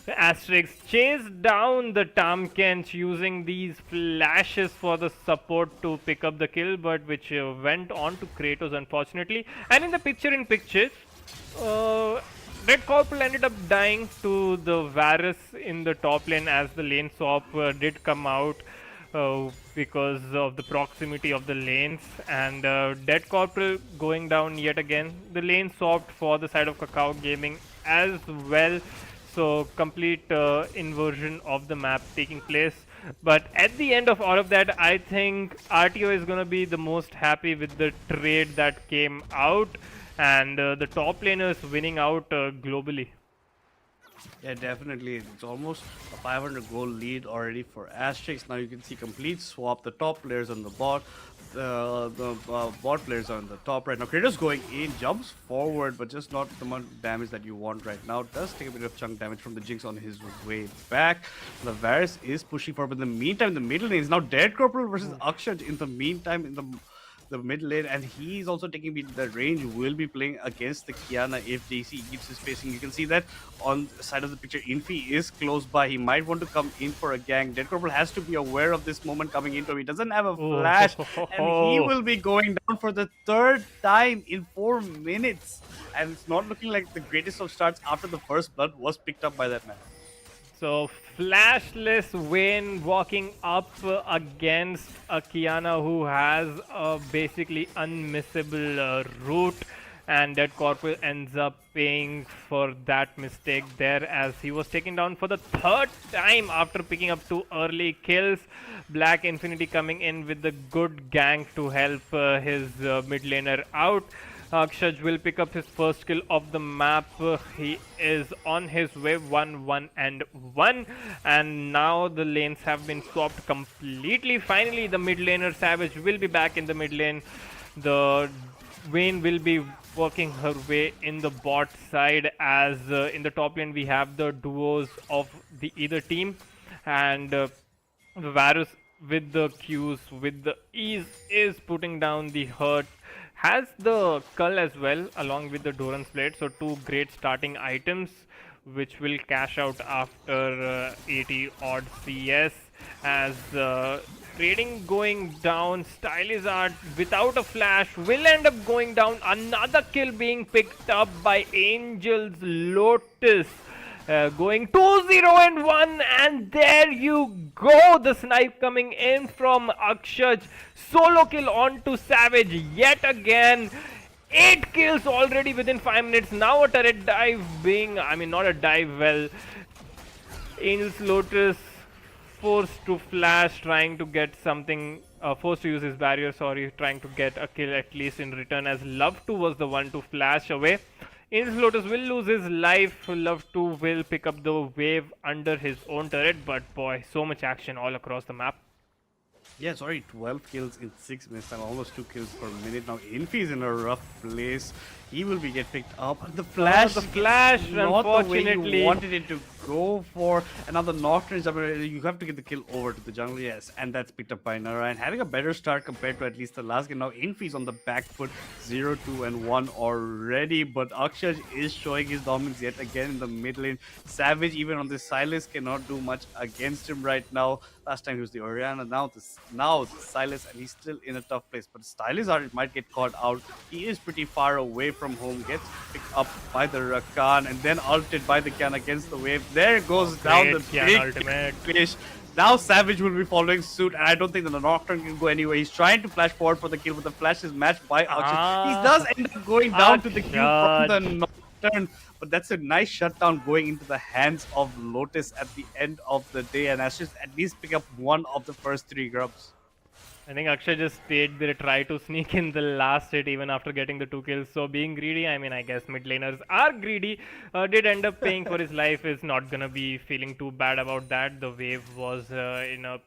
Asterix chase down the Tamkench using these flashes for the support to pick up the kill, but which went on to Kratos, unfortunately. And in the picture-in-picture, Red Corporal ended up dying to the Varus in the top lane, as the lane swap did come out because of the proximity of the lanes. And Dead Corporal going down yet again. The lane swapped for the side of Kakao Gaming as well. So complete inversion of the map taking place. But at the end of all of that, I think RTO is going to be the most happy with the trade that came out, and the top laners winning out globally. Yeah, definitely. It's almost a 500 goal lead already for Asterix. Now you can see complete swap. The top players on the bot. The bot players are on the top right now. Kratos going in, jumps forward, but just not the amount of damage that you want right now. Does take a bit of chunk damage from the Jinx on his way back. The Varus is pushing forward. But in the meantime, the middle lane is now Dead Corporal versus Akshat. In the meantime, in the the mid lane, and he's also taking the range. Will be playing against the Kiana if JC keeps his spacing. You can see that on the side of the picture, Infi is close by. He might want to come in for a gang. Dead Corporal has to be aware of this moment coming into him. He doesn't have a flash, and he will be going down for the third time in 4 minutes. And it's not looking like the greatest of starts after the first blood was picked up by that man. So flashless Wayne walking up against a Kiana who has a basically unmissable route, and Dead Corporal ends up paying for that mistake there as he was taken down for the third time after picking up 2 early kills. Black Infinity coming in with the good gank to help his mid laner out. Akshaj will pick up his first kill of the map. He is on his way 1-1-1, and now the lanes have been swapped completely. Finally, the mid laner Savage will be back in the mid lane. The Vayne will be working her way in the bot side, as in the top lane we have the duos of the either team, and Varus with the Qs, with the ease, is putting down the hurt. Has the Cull as well along with the Doran's Blade, so 2 great starting items which will cash out after 80 odd CS. As trading going down, Stylizard without a flash will end up going down. Another kill being picked up by Angel's Lotus. Going 2-0-1, and there you go. The snipe coming in from Akshaj. Solo kill onto Savage yet again. 8 kills already within 5 minutes. Now a turret dive being, not a dive, well, Angel's Lotus forced to flash, trying to get something, forced to use his barrier, trying to get a kill at least in return, as Love2 was the one to flash away. Angel's Lotus will lose his life. Love2 will pick up the wave under his own turret, but boy, so much action all across the map. Yeah, 12 kills in 6 minutes and almost 2 kills per minute. Now Infi is in a rough place. He will be get picked up. The flash, not unfortunately, the way you wanted it to go for. And now the Nocturnes, you have to get the kill over to the jungle, yes, and that's picked up by Nara. And having a better start compared to at least the last game. Now Infi's on the back foot, 0-2-1 already. But Akshaj is showing his dominance yet again in the mid lane. Savage, even on this Silas, cannot do much against him right now. Last time he was the Orianna, now the Silas, and he's still in a tough place. But Stylizard might get caught out. He is pretty far away from home, gets picked up by the Rakan, and then ulted by the Kiana against the wave. There goes down the big ultimate. finish. Now Savage will be following suit, and I don't think that the Nocturne can go anywhere. He's trying to flash forward for the kill, but the flash is matched by Akshaj. He does end up going down to the queue from the Nocturne, but that's a nice shutdown going into the hands of Lotus at the end of the day, and Ashes at least pick up one of the first 3 grubs. I think Akshay just stayed there, try to sneak in the last hit even after getting the 2 kills. So being greedy, I guess mid laners are greedy. Did end up paying for his life, is not gonna be feeling too bad about that. The wave was in a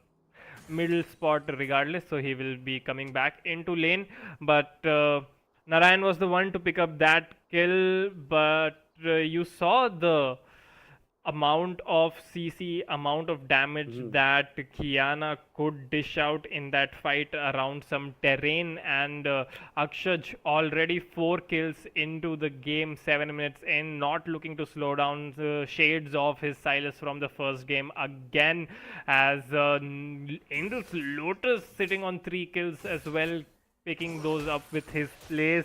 middle spot regardless, so he will be coming back into lane. But Narayan was the one to pick up that kill, but you saw the amount of CC, amount of damage that Kiana could dish out in that fight around some terrain, and Akshaj already 4 kills into the game, 7 minutes in, not looking to slow down. Shades of his Silas from the first game again, as Angel's Lotus sitting on 3 kills as well, picking those up with his plays.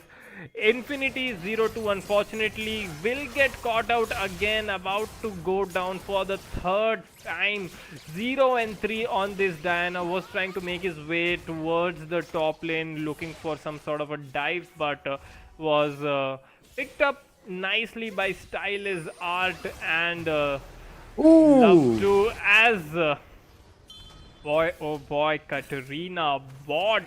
Infinity 0-2 unfortunately will get caught out again, about to go down for the 3rd time. 0-3 on this. Diana was trying to make his way towards the top lane, looking for some sort of a dive, but was picked up nicely by Stylist Art and Love2, as boy oh boy, Katarina bot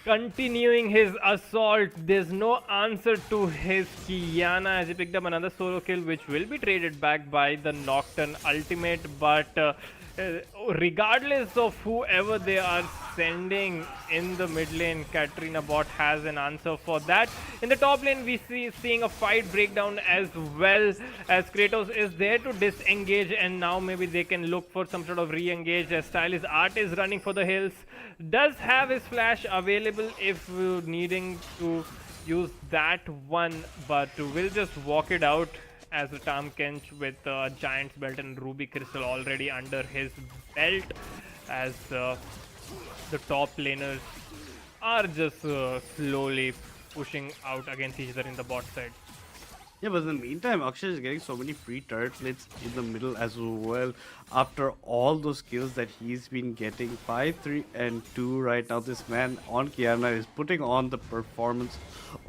continuing his assault. There's no answer to his Kiana, as he picked up another solo kill, which will be traded back by the Nocturne ultimate. But regardless of whoever they are sending in the mid lane, Katrina bot has an answer for that. In the top lane, we seeing a fight breakdown as well, as Kratos is there to disengage, and now maybe they can look for some sort of re-engage, as Stylish Art is running for the hills, does have his flash available if needing to use that one, but will just walk it out as a Tam Kench with Giant's Belt and Ruby Crystal already under his belt, as the top laners are just slowly pushing out against each other in the bot side. Yeah, but in the meantime, Akshay is getting so many free turret plates in the middle as well. After all those kills that he's been getting, 5, 3, and 2 right now, this man on Kiana is putting on the performance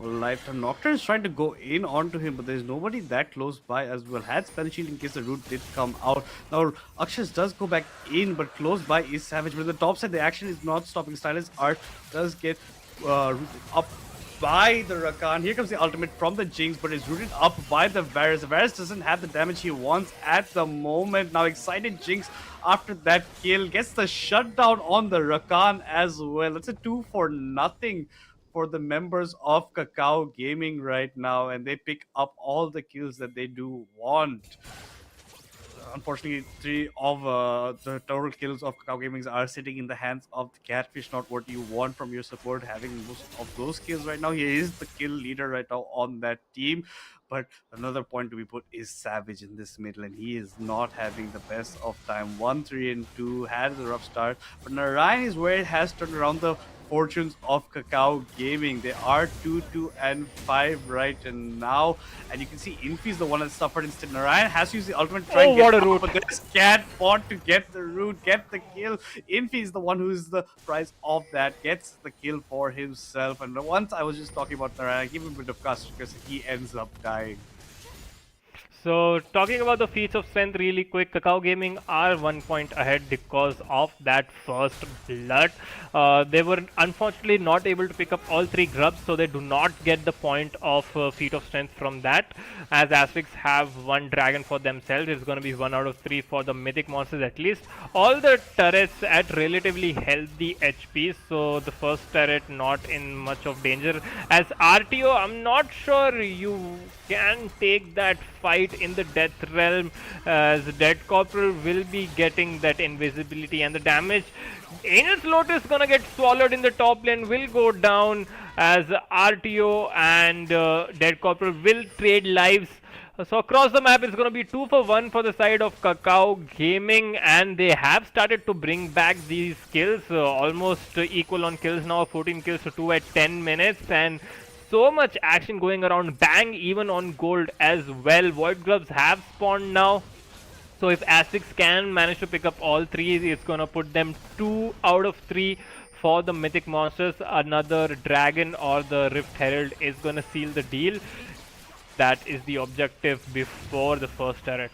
of lifetime. Nocturne is trying to go in onto him, but there's nobody that close by as well. Had spell shield in case the root did come out. Now, Akshay does go back in, but close by is Savage. But on the top side, the action is not stopping. Stylish Art does get up by the Rakan. Here comes the ultimate from the Jinx, but it's rooted up by the Varus. The Varus doesn't have the damage he wants at the moment. Now excited Jinx after that kill gets the shutdown on the Rakan as well. It's a 2-0 for the members of KAKAO Gaming right now, and they pick up all the kills that they do want. Unfortunately, 3 of the total kills of KAKAO Gaming are sitting in the hands of the Catfish. Not what you want from your support, having most of those kills right now. He is the kill leader right now on that team. But another point to be put is Savage in this middle, and he is not having the best of time. 1, 3, and 2 had a rough start, but Narayan is where it has turned around the fortunes of KAKAO Gaming. They are 2, 2, and 5 right now, and you can see Infi is the one that suffered instead. Narayan has to use the ultimate to try and get out, but this cat fought to get the root, get the kill. Infi is the one who is the prize of that, gets the kill for himself. And once I was just talking about Narayan, give him a bit of cast because he ends up dying. So talking about the feats of strength really quick, KAKAO Gaming are 1 point ahead because of that first blood. They were unfortunately not able to pick up all 3 grubs, so they do not get the point of feat of strength from that. As Asterix have 1 dragon for themselves, it's going to be 1 out of 3 for the mythic monsters at least. All the turrets at relatively healthy HP, so the first turret not in much of danger. As RTO, I'm not sure you can take that fight in the death realm, as Dead Corporal will be getting that invisibility, and the damage. Angel's Lotus gonna get swallowed in the top lane, will go down, as RTO and Dead Corporal will trade lives. So across the map, it's going to be 2 for 1 for the side of KAKAO Gaming, and they have started to bring back these kills, almost equal on kills now, 14 kills to 2 at 10 minutes, and so much action going around. Bang even on gold as well. Void Gloves have spawned now. So if Asterix can manage to pick up all 3, it's going to put them 2 out of 3 for the mythic monsters. Another dragon or the Rift Herald is going to seal the deal. That is the objective before the first turret.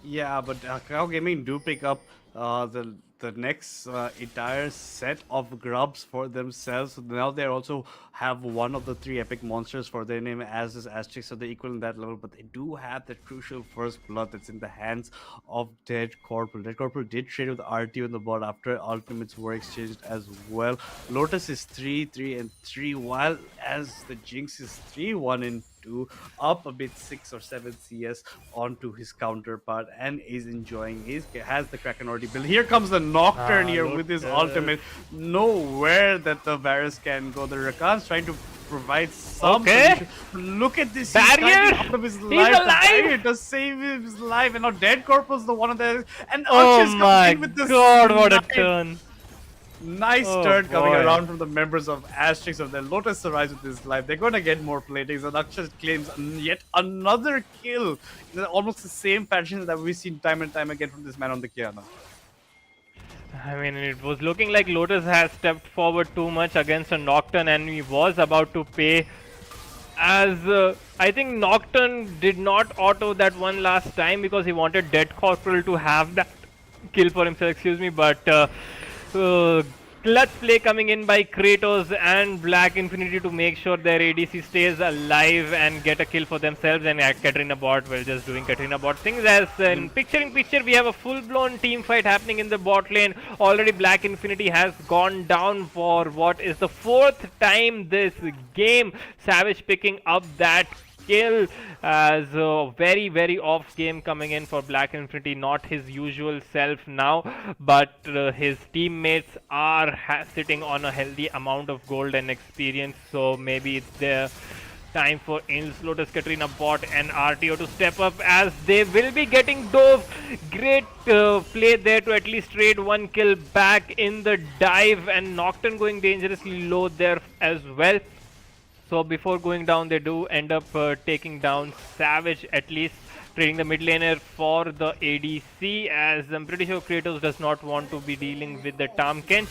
Yeah, but KAKAO Gaming do pick up the next entire set of grubs for themselves. So now they also have one of the 3 epic monsters for their name, as is Asterix, so they're equal in that level. But they do have that crucial first blood that's in the hands of Dead Corporal. Dead Corporal did trade with RTO in the bot after ultimates were exchanged as well. Lotus is 3, 3, and 3, while as the Jinx is 3, 1, and 2, up a bit 6 or 7 CS onto his counterpart, and is enjoying has the Kraken already built. Here comes the Nocturne here with his ultimate. Nowhere that the Varus can go. The Rakan's trying to provide some solution. Look at this barrier. He's out of his He's life. alive. The barrier does save his life, and now Dead Corporal's the one of the, and Oh Archer's my coming in with this god, what a turn. Nice Oh turn coming boy. around from the members of Asterix. Of the Lotus survives with his life. They're going to get more playtakes, and Akshay claims yet another kill. It's almost the same pattern that we've seen time and time again from this man on the Kiana. I mean, it was looking like Lotus has stepped forward too much against a Nocturne, and he was about to pay, as I think Nocturne did not auto that one last time because he wanted Dead Corporal to have that kill for himself, excuse me, but clutch play coming in by Kratos and Black Infinity to make sure their ADC stays alive and get a kill for themselves, and Katrina bot, well, just doing Katrina bot things. As in picture we have a full-blown team fight happening in the bot lane. Already Black Infinity has gone down for what is the 4th time this game. Savage picking up that kill, as a very off game coming in for Black Infinity, not his usual self now, but his teammates are sitting on a healthy amount of gold and experience, so maybe it's their time for Angel's Lotus, Katrina bot and RTO to step up, as they will be getting dove. Great play there to at least trade 1 kill back in the dive, and Nocturne going dangerously low there as well. So before going down, they do end up taking down Savage, at least trading the mid laner for the ADC, as I'm pretty sure Kratos does not want to be dealing with the Tahm Kench.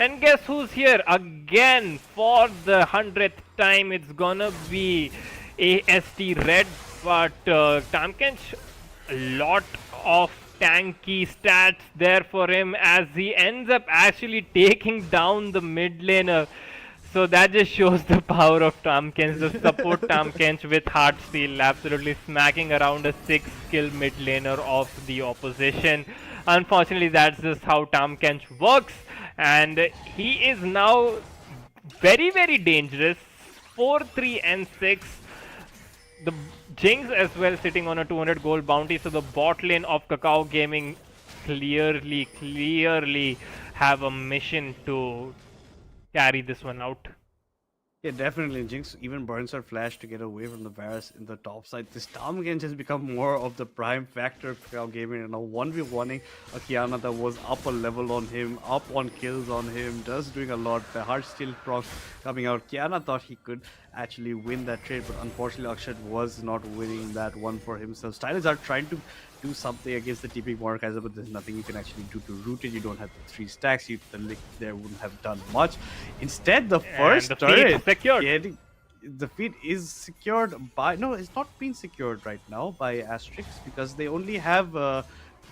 And guess who's here again for the 100th time? It's gonna be AST Red, but Tahm Kench, a lot of tanky stats there for him, as he ends up actually taking down the mid laner. So that just shows the power of Tahm Kench, the support Tahm Kench with Heartsteel, absolutely smacking around a 6-kill mid laner of the opposition. Unfortunately, that's just how Tahm Kench works, and he is now very dangerous. 4, 3 and 6. The Jinx as well sitting on a 200 gold bounty, so the bot lane of KAKAO Gaming clearly have a mission to carry this one out. Yeah, definitely. Jinx even burns her flash to get away from the Varus in the top side. This Tahm Kench has become more of the prime factor for KAKAO Gaming, and now 1v1ing a Kiana that was up a level on him, up on kills on him, just doing a lot. The Heartsteel proc coming out. Kiana thought he could actually win that trade, but unfortunately Akshat was not winning that one for himself. Stylers are trying to do something against the TP Mordekaiser, but there's nothing you can actually do to root it. You don't have the 3 stacks. The lick there wouldn't have done much. Instead, the first turret secured. The feed is secured by... No, it's not being secured right now by ASTERISK, because they only have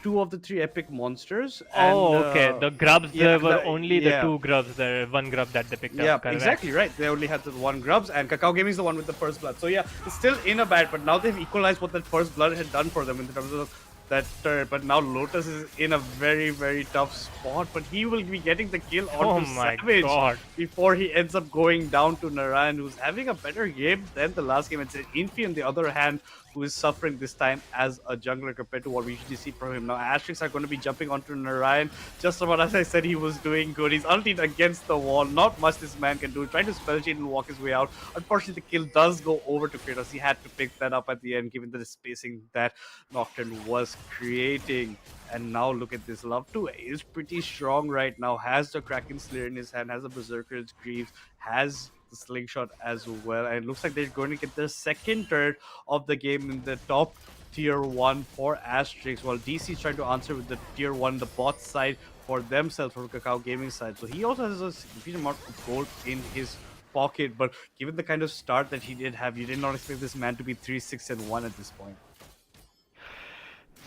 2 of the 3 epic monsters. Oh, and, okay. The grubs, yeah, there were only the 2 grubs, the 1 grub that they picked up. Yeah, correct? exactly right. They only had the 1 grubs, and KAKAO Gaming is the one with the first blood. So yeah, it's still in a bad, but now they've equalized what that first blood had done for them in terms of that turret. But now Lotus is in a very tough spot, but he will be getting the kill onto Savage before he ends up going down to Narayan, who's having a better game than the last game. It's Infi on the other hand, who is suffering this time as a jungler compared to what we usually see from him. Now ASTERISK are going to be jumping onto Narayan, just about as I said he was doing good. He's ultied against the wall, not much this man can do, trying to spell chain and walk his way out. Unfortunately, the kill does go over to Kratos. He had to pick that up at the end, given the spacing that Nocturne was creating. And now look at this. Love 2 is pretty strong right now, has the Kraken Slayer in his hand, has the Berserker's Greaves, has the slingshot as well, and it looks like they're going to get their 2nd turret of the game in the top tier 1 for ASTERISK, while DC is trying to answer with the tier 1, the bot side for themselves, for KAKAO Gaming side. So he also has a significant amount of gold in his pocket, but given the kind of start that he did have, you did not expect this man to be 3, 6 and 1 at this point.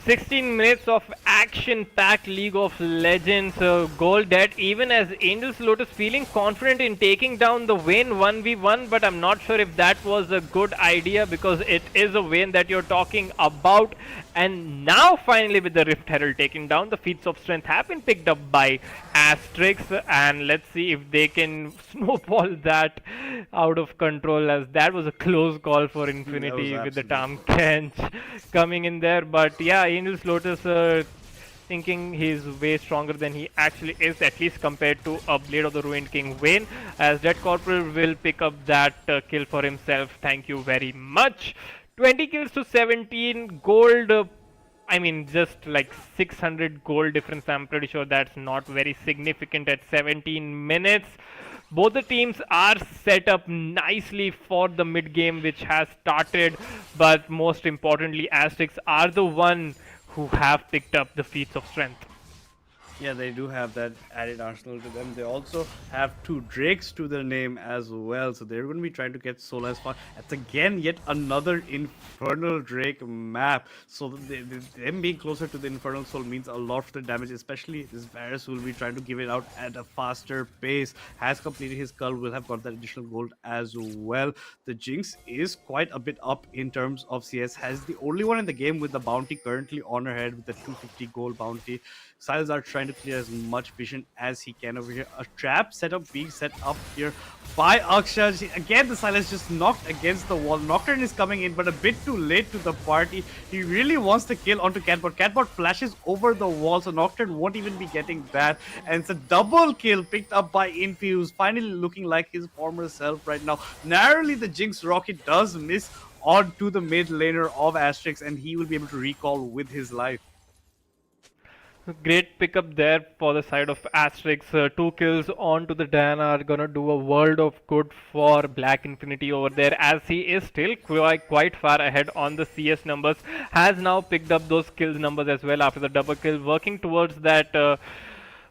16 minutes of action-packed League of Legends. Goal dead, even as Angel's Lotus feeling confident in taking down the Vayne 1v1, but I'm not sure if that was a good idea, because it is a Vayne that you're talking about. And now finally with the Rift Herald taking down, the feats of strength have been picked up by ASTERISK, and let's see if they can snowball that out of control, as that was a close call for Infinity with the Tahm Kench coming in there. But yeah, Angel's Lotus thinking he's way stronger than he actually is, at least compared to a Blade of the Ruined King Vayne, as Dead Corporal will pick up that kill for himself. Thank you very much. 20 kills to 17 gold. I mean, just like 600 gold difference. I'm pretty sure that's not very significant at 17 minutes. Both the teams are set up nicely for the mid game which has started, but most importantly, ASTERISK are the one who have picked up the feats of strength. Yeah, they do have that added arsenal to them. They also have 2 Drakes to their name as well. So they're going to be trying to get Sola as far. It's again yet another Infernal Drake map. So them being closer to the Infernal Soul means a lot for the damage, especially this Varus will be trying to give it out at a faster pace. Has completed his cull, will have got that additional gold as well. The Jinx is quite a bit up in terms of CS. Has the only one in the game with the bounty currently on her head with the 250 gold bounty. Silas are trying to clear as much vision as he can over here. A trap setup being set up here by Akshay. Again, the Silas just knocked against the wall. Nocturne is coming in, but a bit too late to the party. He really wants to kill onto Catbot. Catbot flashes over the wall, so Nocturne won't even be getting that. And it's a double kill picked up by Infuse, finally looking like his former self right now. Narrowly, the Jinx rocket does miss onto the mid laner of Asterix, and he will be able to recall with his life. Great pickup there for the side of Asterix. 2 kills onto the Diana are gonna do a world of good for Black Infinity over there, as he is still quite far ahead on the CS numbers. Has now picked up those kills numbers as well after the double kill, working towards that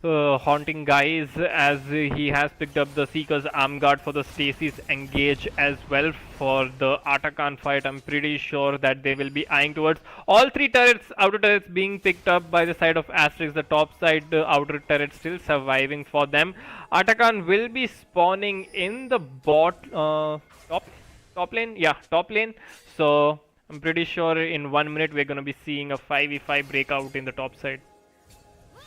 haunting guys, as he has picked up the Seeker's Arm Guard for the Stacy's Engage as well for the Atakan fight. I'm pretty sure that they will be eyeing towards all 3 outer turrets being picked up by the side of Asterix. The top side outer turret still surviving for them. Atakan will be spawning in the top lane. Yeah, top lane. So I'm pretty sure in 1 minute we're gonna be seeing a 5v5 breakout in the top side.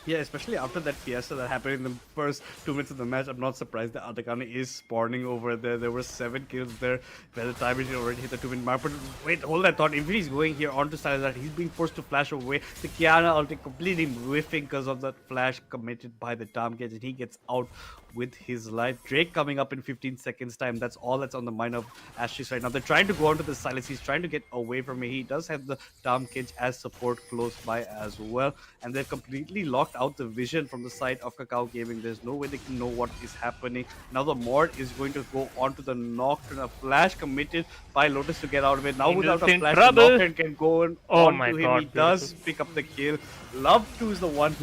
Yeah, especially after that fiesta that happened in the first 2 minutes of the match, I'm not surprised that Atakane is spawning over there. There were 7 kills there by the time he already hit the 2-minute mark. But wait, hold that thought. If he's going here onto Salazar, he's being forced to flash away. The Kiana ulti completely whiffing because of that flash committed by the Tamkage, and he gets out with his life. Drake coming up in 15 seconds time. That's all that's on the mind of Ashes right now. They're trying to go onto the Silas. He's trying to get away from me. He does have the Tamkage as support close by as well. And they've completely locked out the vision from the side of KAKAO Gaming. There's no way they can know what is happening. Now the Mord is going to go onto the Nocturne. A flash committed by Lotus to get out of it. Now without a flash, the Nocturne can go on to him. He does pick up the kill. Love 2 is the one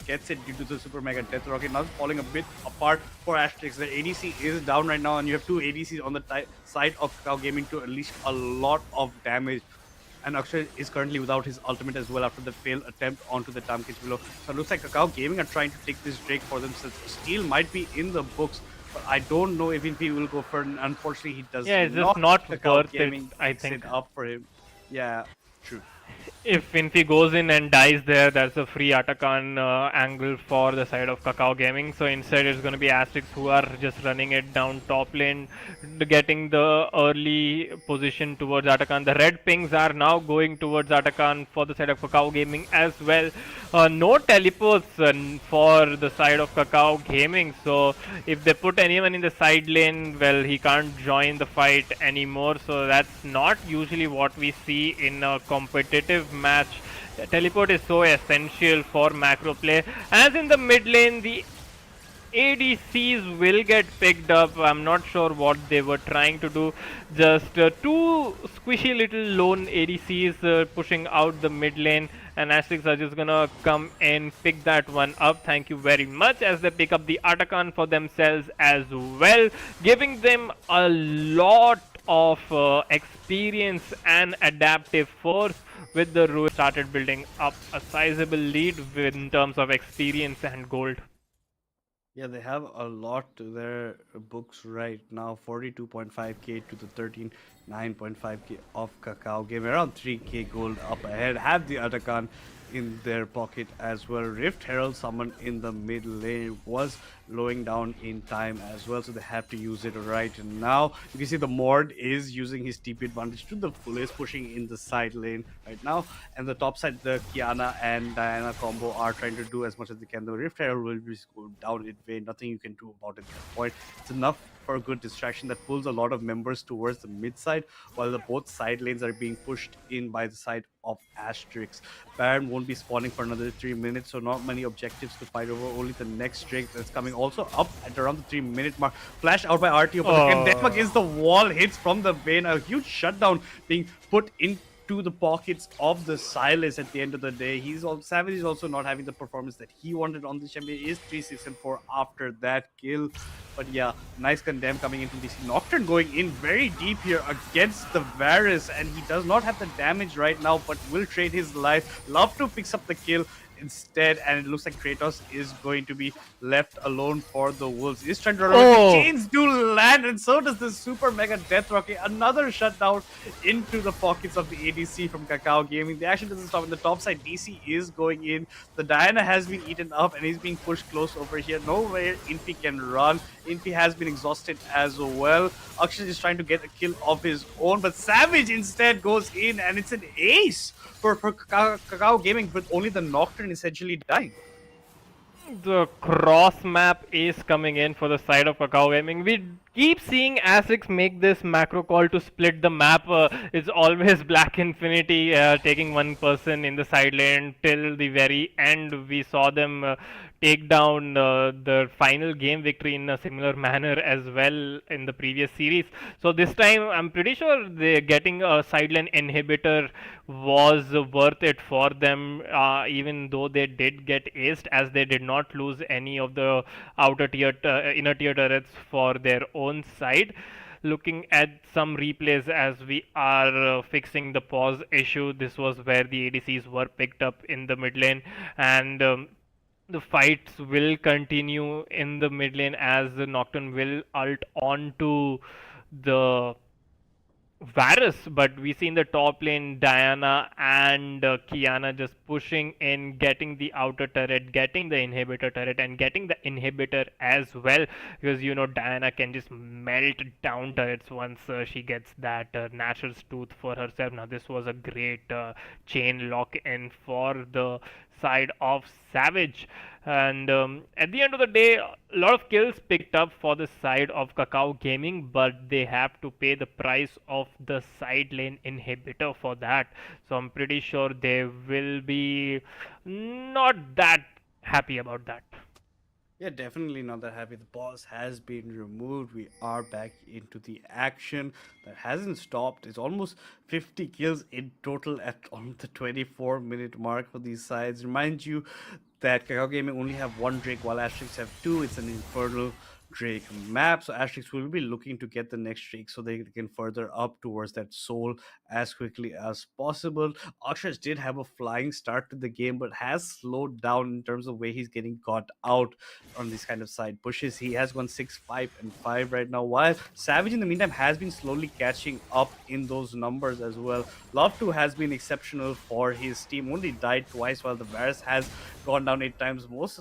gets it due to the Super Mega Death Rocket. Now falling a bit apart for Asterix. The ADC is down right now, and you have 2 ADCs on the side of KAKAO Gaming to unleash a lot of damage. And Akshay is currently without his ultimate as well after the failed attempt onto the Tamkage below. So it looks like KAKAO Gaming are trying to take this Drake for themselves. Steal might be in the books, but I don't know if he will go for it. Unfortunately, he does it's just not KAKAO worth Gaming it, I picks think. it up for him. Yeah, true. If Infi goes in and dies there, that's a free Atakan angle for the side of KAKAO Gaming. So instead it's going to be Asterix who are just running it down top lane, getting the early position towards Atakan. The red pings are now going towards Atakan for the side of KAKAO Gaming as well. No teleports for the side of KAKAO Gaming. So if they put anyone in the side lane, well, he can't join the fight anymore. So that's not usually what we see in a competitive match. Teleport is so essential for macro play. As in the mid lane, the ADCs will get picked up. I'm not sure what they were trying to do. Just 2 squishy little lone ADCs pushing out the mid lane, and Asterix are just gonna come and pick that one up. Thank you very much, as they pick up the Atakan for themselves as well, giving them a lot of experience and adaptive force. With the Ruin started building up a sizable lead in terms of experience and gold. Yeah, they have a lot to their books right now. 42.5k to the 39.5k of KAKAO Game. Around 3k gold up ahead. Have the Atakan in their pocket as well. Rift Herald summon in the mid lane was slowing down in time as well, so they have to use it right now. You can see the Mord is using his TP advantage to the fullest, pushing in the side lane right now. And the top side, the Kiana and Diana combo are trying to do as much as they can. The Rift Herald will be down in vain. Nothing you can do about it at that point. It's enough for a good distraction that pulls a lot of members towards the mid side, while the both side lanes are being pushed in by the side of Asterix. Baron won't be spawning for another 3 minutes, so not many objectives to fight over. Only the next Drake that's coming also up at around the 3-minute mark. Flash out by RTO, but again, them against the wall, hits from the vein. A huge shutdown being put in to the pockets of the Silas at the end of the day. Savage is also not having the performance that he wanted on the champion. He is 3-6 and 4 after that kill. But yeah, nice condemn coming in from DC. Nocturne going in very deep here against the Varus, and he does not have the damage right now, but will trade his life. Love to picks up the kill instead, and it looks like Kratos is going to be left alone for the Wolves. He's trying to run away. The chains do land, and so does the super mega death rocket. Another shutdown into the pockets of the ADC from KAKAO Gaming. The action doesn't stop in the top side. DC is going in. The Diana has been eaten up, and he's being pushed close over here. Nowhere Infi can run. Infi has been exhausted as well. Akshay is trying to get a kill of his own, but Savage instead goes in, and it's an ace for KAKAO Gaming, but only the Nocturne essentially dying. The cross map is coming in for the side of KAKAO Gaming. We keep seeing ASTERISK make this macro call to split the map. It's always Black Infinity taking one person in the side lane till the very end. We saw them take down the final game victory in a similar manner as well in the previous series. So this time I'm pretty sure they getting a side lane inhibitor was worth it for them, even though they did get aced, as they did not lose any of the inner tier turrets for their own side. Looking at some replays as we are fixing the pause issue, this was where the ADCs were picked up in the mid lane, and the fights will continue in the mid lane as the Nocturne will ult onto the Varus, but we see in the top lane Diana and Kiana just pushing in, getting the outer turret, getting the inhibitor turret, and getting the inhibitor as well, because you know Diana can just melt down turrets once she gets that Nature's Tooth for herself. Now this was a great chain lock in for the side of Savage, and at the end of the day, a lot of kills picked up for the side of KAKAO Gaming, but they have to pay the price of the side lane inhibitor for that. So I'm pretty sure they will be not that happy about that. Yeah, definitely not that happy. The pause has been removed. We are back into the action. That hasn't stopped. It's almost 50 kills in total at on the 24-minute mark for these sides. Remind you that KAKAO Gaming only have one Drake while ASTERISK have two. It's an Infernal Drake map, so ASTERISK will be looking to get the next Drake so they can further up towards that soul as quickly as possible. Akshash did have a flying start to the game, but has slowed down in terms of where he's getting caught out on these kind of side pushes. He has gone 6-5-5 right now, while Savage in the meantime has been slowly catching up in those numbers as well. Love 2 has been exceptional for his team, only died twice, while the Varus has gone down 8 times, most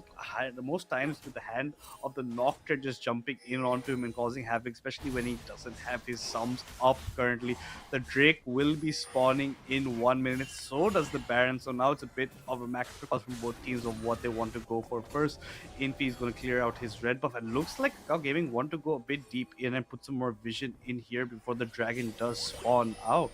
times with the hand of the Nocturne just jumping in onto him and causing havoc, especially when he doesn't have his sums up currently. The Drake will be spawning in 1 minute, so does the Baron. So now it's a bit of a macro call from both teams of what they want to go for first. Infi is going to clear out his red buff, and looks like KAKAO Gaming want to go a bit deep in and put some more vision in here before the dragon does spawn out.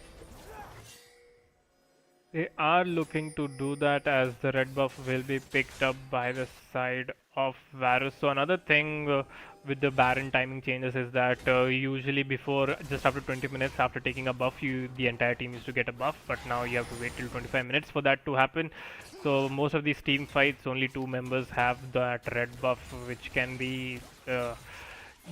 They are looking to do that, as the red buff will be picked up by the side of Varus. So another thing with the Baron timing changes is that usually before, just after 20 minutes after taking a buff, the entire team used to get a buff, but now you have to wait till 25 minutes for that to happen. So most of these team fights, only 2 members have that red buff, which can be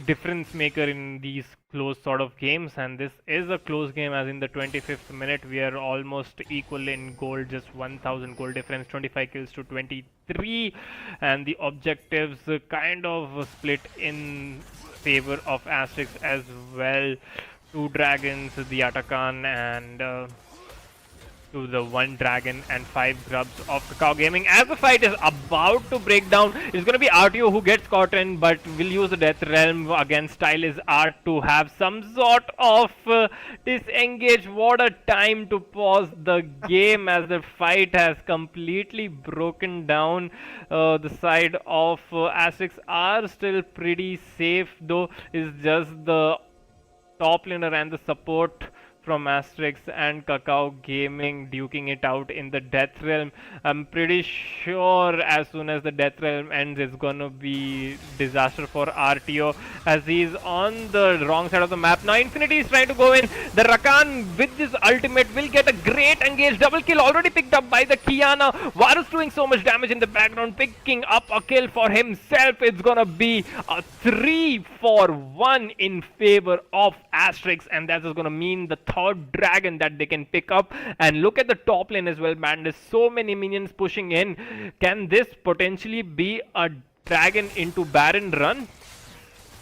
difference maker in these close sort of games, and this is a close game, as in the 25th minute we are almost equal in gold, just 1000 gold difference, 25 kills to 23, and the objectives kind of split in favor of ASTERISK as well. 2 dragons, the Atakan, and to the 1 dragon and 5 grubs of KAKAO Gaming. As the fight is about to break down, it's going to be RTO who gets caught in, but will use the Death Realm against Stylish Art to have some sort of disengage. What a time to pause the game, as the fight has completely broken down. The side of ASTERISK are still pretty safe, though. It's just the top laner and the support from Asterix and Kakao Gaming duking it out in the Death Realm. I'm pretty sure as soon as the Death Realm ends, it's gonna be disaster for RTO as he's on the wrong side of the map. Now Infinity is trying to go in. The Rakan with his ultimate will get a great engage. Double kill already picked up by the Kiana. Varus doing so much damage in the background, picking up a kill for himself. It's gonna be a 3-for-1 in favor of Asterix, and that is gonna mean the third dragon that they can pick up. And look at the top lane as well, man. There's so many minions pushing in. Can this potentially be a dragon into Baron run?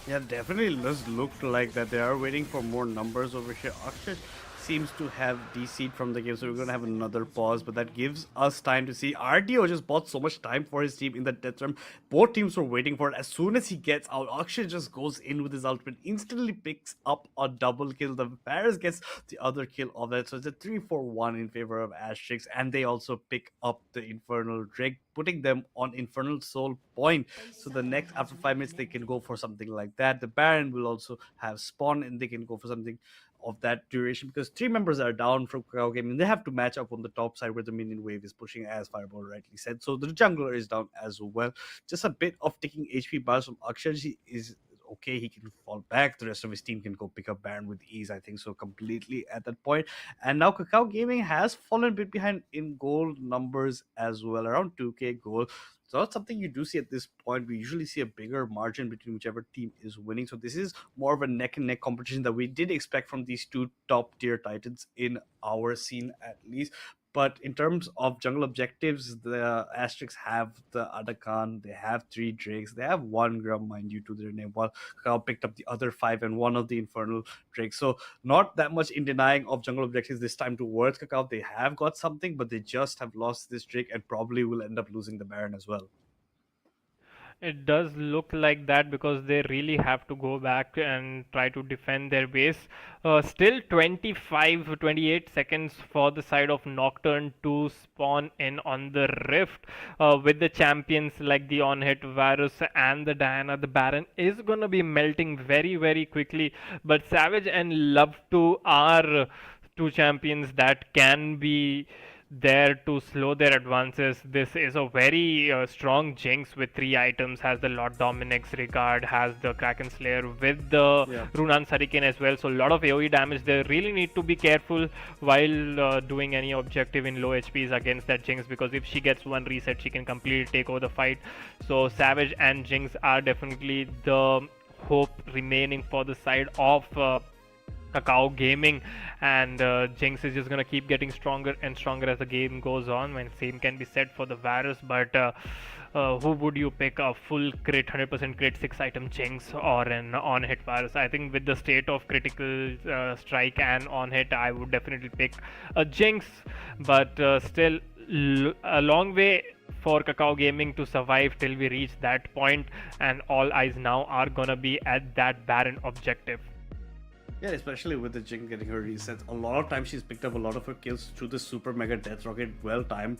Yeah, definitely does look like that. They are waiting for more numbers over here. Akshay seems to have DC'd from the game, so we're going to have another pause, but that gives us time to see. RDO just bought so much time for his team in the death room. Both teams were waiting for it. As soon as he gets out, Akshay just goes in with his ultimate, instantly picks up a double kill. The Paris gets the other kill of it, so it's a 3-4-1 in favor of Asterix, and they also pick up the Infernal Drake, putting them on Infernal Soul point. So the next, after 5 minutes, they can go for something like that. The Baron will also have spawn, and they can go for something of that duration because 3 members are down from KAKAO Gaming. They have to match up on the top side where the minion wave is pushing, as Fireball rightly said. So the jungler is down as well. Just a bit of taking HP bars from Akshay is okay. He can fall back. The rest of his team can go pick up Baron with ease, I think so, completely at that point. And now KAKAO Gaming has fallen a bit behind in gold numbers as well, around 2k gold. So that's something you do see at this point. We usually see a bigger margin between whichever team is winning. So this is more of a neck and neck competition that we did expect from these two top tier titans in our scene at least. But in terms of jungle objectives, the Asterix have the Adakan, they have 3 Drakes, they have 1 Grum, mind you, to their name, while Kakao picked up the other 5 and 1 of the Infernal Drakes. So not that much in denying of jungle objectives this time towards Kakao. They have got something, but they just have lost this Drake and probably will end up losing the Baron as well. It does look like that because they really have to go back and try to defend their base. Still 28 seconds for the side of Nocturne to spawn in on the Rift. With the champions like the on-hit Varus and the Diana, the Baron is gonna be melting very quickly. But Savage and Love 2 are two champions that can be there to slow their advances. This is a very strong Jinx with 3 items, has the Lord Dominic's Regard, has the Kraken Slayer with the Runan's Hurricane as well, so a lot of AoE damage. They really need to be careful while doing any objective in low HPs against that Jinx, because if she gets one reset she can completely take over the fight. So Savage and Jinx are definitely the hope remaining for the side of KAKAO Gaming, and Jinx is just gonna keep getting stronger and stronger as the game goes on. And same can be said for the Varus, but who would you pick, a full crit 100% crit 6 item Jinx or an on hit Varus? I think with the state of critical strike and on hit, I would definitely pick a Jinx, but still a long way for KAKAO Gaming to survive till we reach that point, and all eyes now are gonna be at that Baron objective. Yeah, especially with the Jing getting her resets. A lot of times she's picked up a lot of her kills through the super mega death rocket, well timed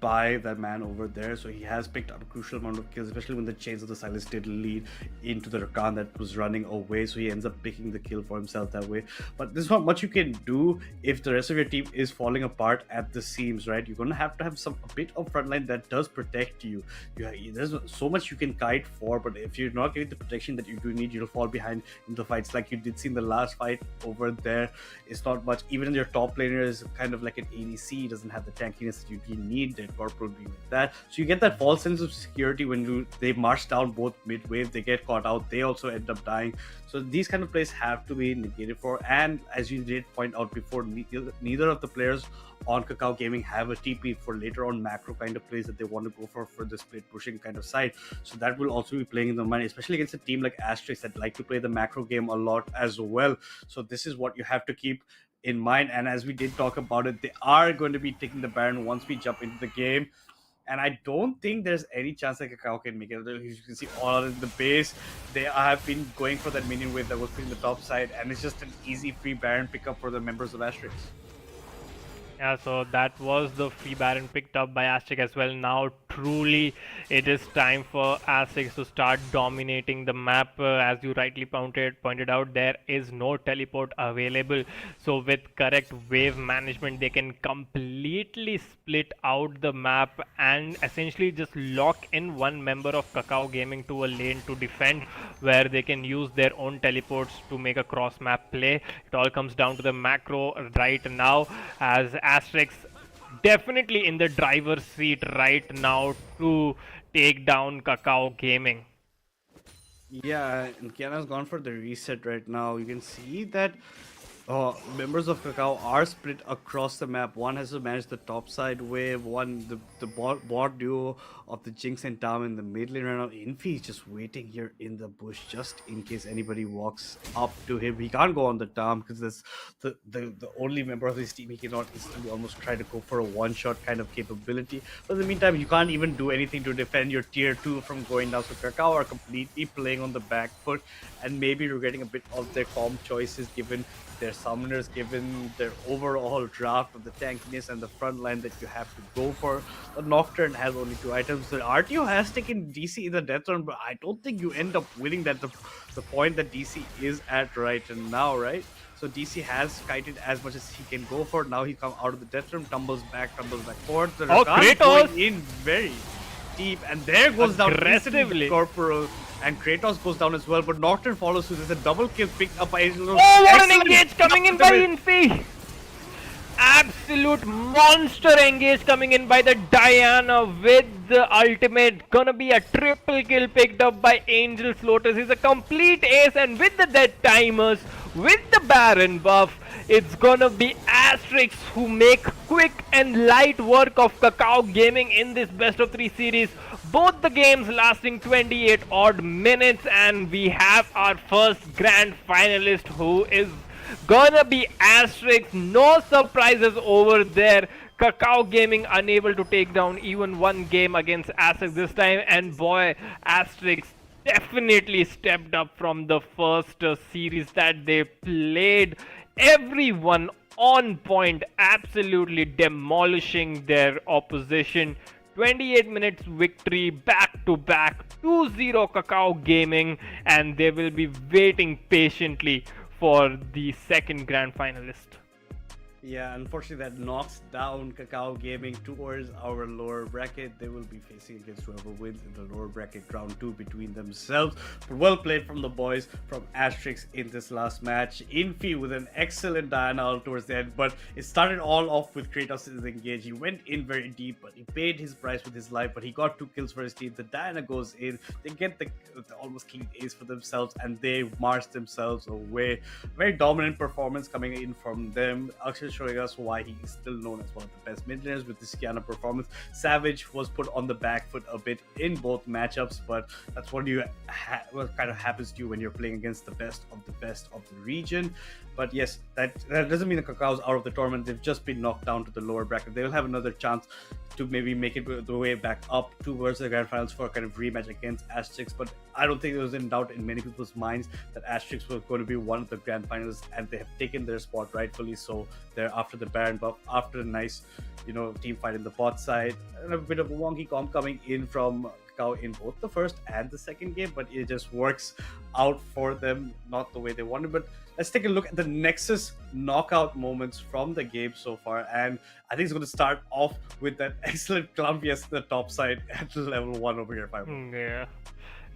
by that man over there. So he has picked up a crucial amount of kills, especially when the Chains of the Silence did lead into the Rakan that was running away. So he ends up picking the kill for himself that way. But there's not much you can do if the rest of your team is falling apart at the seams, right? You're going to have a bit of frontline that does protect you. There's so much you can kite for, but if you're not getting the protection that you do need, you'll fall behind in the fights like you did see in the last fight over there. It's not much. Even your top laner is kind of like an ADC, doesn't have the tankiness that you need. Corporal being like that, so you get that false sense of security when they march down both mid wave, they get caught out, they also end up dying. So these kind of plays have to be negated for, and as you did point out before, neither of the players on KAKAO Gaming have a TP for later on macro kind of plays that they want to go for the split pushing kind of side. So that will also be playing in the mind, especially against a team like Asterix that like to play the macro game a lot as well. So this is what you have to keep in mind. And as we did talk about it, they are going to be taking the Baron once we jump into the game. And I don't think there's any chance that KAKAO can make it. As you can see, all in the base, they have been going for that minion wave that was in the top side, and it's just an easy free Baron pickup for the members of Asterix. Yeah, so that was the free Baron picked up by Aztec as well. Now truly it is time for ASTERISK to start dominating the map. As you rightly pointed out, there is no teleport available. So with correct wave management, they can completely split out the map and essentially just lock in one member of KAKAO Gaming to a lane to defend, where they can use their own teleports to make a cross map play. It all comes down to the macro right now, as ASTERISK definitely in the driver's seat right now to take down KAKAO Gaming. Yeah, and Kiana's gone for the reset right now. You can see that members of KAKAO are split across the map. One has to manage the top side wave, one the bot duo of the Jinx and Tam in the mid lane right now. Infi is just waiting here in the bush just in case anybody walks up to him. He can't go on the Tam because that's the only member of his team he cannot instantly almost try to go for a one-shot kind of capability. But in the meantime, you can't even do anything to defend your tier 2 from going down. So KAKAO are completely playing on the back foot and maybe regretting a bit of their comp choices given their summoners, given their overall draft of the tankiness and the front line that you have to go for. The Nocturne has only 2 items. The RTO has taken DC in the death zone, but I don't think you end up winning that the point that DC is at right now, right? So DC has kited as much as he can go for. Now he comes out of the death room, tumbles back forward. The Rakan going in very deep, and there goes down aggressively Corporal. And Kratos goes down as well, but Nocturne follows through. There's a double kill picked up by Angel. Oh, what an engage coming in by Infi! Absolute monster engage coming in by the Diana with the ultimate. Gonna be a triple kill picked up by Angel's Lotus. He's a complete ace, and with the dead timers, with the Baron buff, it's gonna be ASTERISK who make quick and light work of KAKAO Gaming in this best of 3 series. Both the games lasting 28 odd minutes, and we have our first grand finalist who is gonna be ASTERISK. No surprises over there. KAKAO Gaming unable to take down even one game against ASTERISK this time, and boy, ASTERISK definitely stepped up from the first series that they played. Everyone on point, absolutely demolishing their opposition. 28 minutes victory back to back, 2-0 KAKAO Gaming, and they will be waiting patiently for the second grand finalist. Yeah, unfortunately that knocks down KAKAO Gaming towards our lower bracket. They will be facing against whoever wins in the lower bracket round 2 between themselves. But well played from the boys from ASTERISK in this last match. Infi with an excellent Diana ult towards the end, but it started all off with Kratos' engage. He went in very deep, but he paid his price with his life, but he got 2 kills for his team. The Diana goes in, they get the almost clean ace for themselves, and they march themselves away. Very dominant performance coming in from them. Actually showing us why he is still known as one of the best mid laners with this Kiana performance. Savage was put on the back foot a bit in both matchups, but that's what what kind of happens to you when you're playing against the best of the region. But yes, that doesn't mean the KAKAO's out of the tournament. They've just been knocked down to the lower bracket. They'll have another chance to maybe make it the way back up towards the grand finals for a kind of rematch against ASTERISK. But I don't think there was in doubt in many people's minds that ASTERISK was going to be one of the grand finalists, and they have taken their spot rightfully so. They're after the Baron buff, after a nice, team fight in the bot side, and a bit of a wonky comp coming in from KAKAO in both the first and the second game, but it just works out for them, not the way they wanted. But let's take a look at the Nexus knockout moments from the game so far, and I think it's going to start off with that excellent Columbius the top side at level 1 over here. Yeah.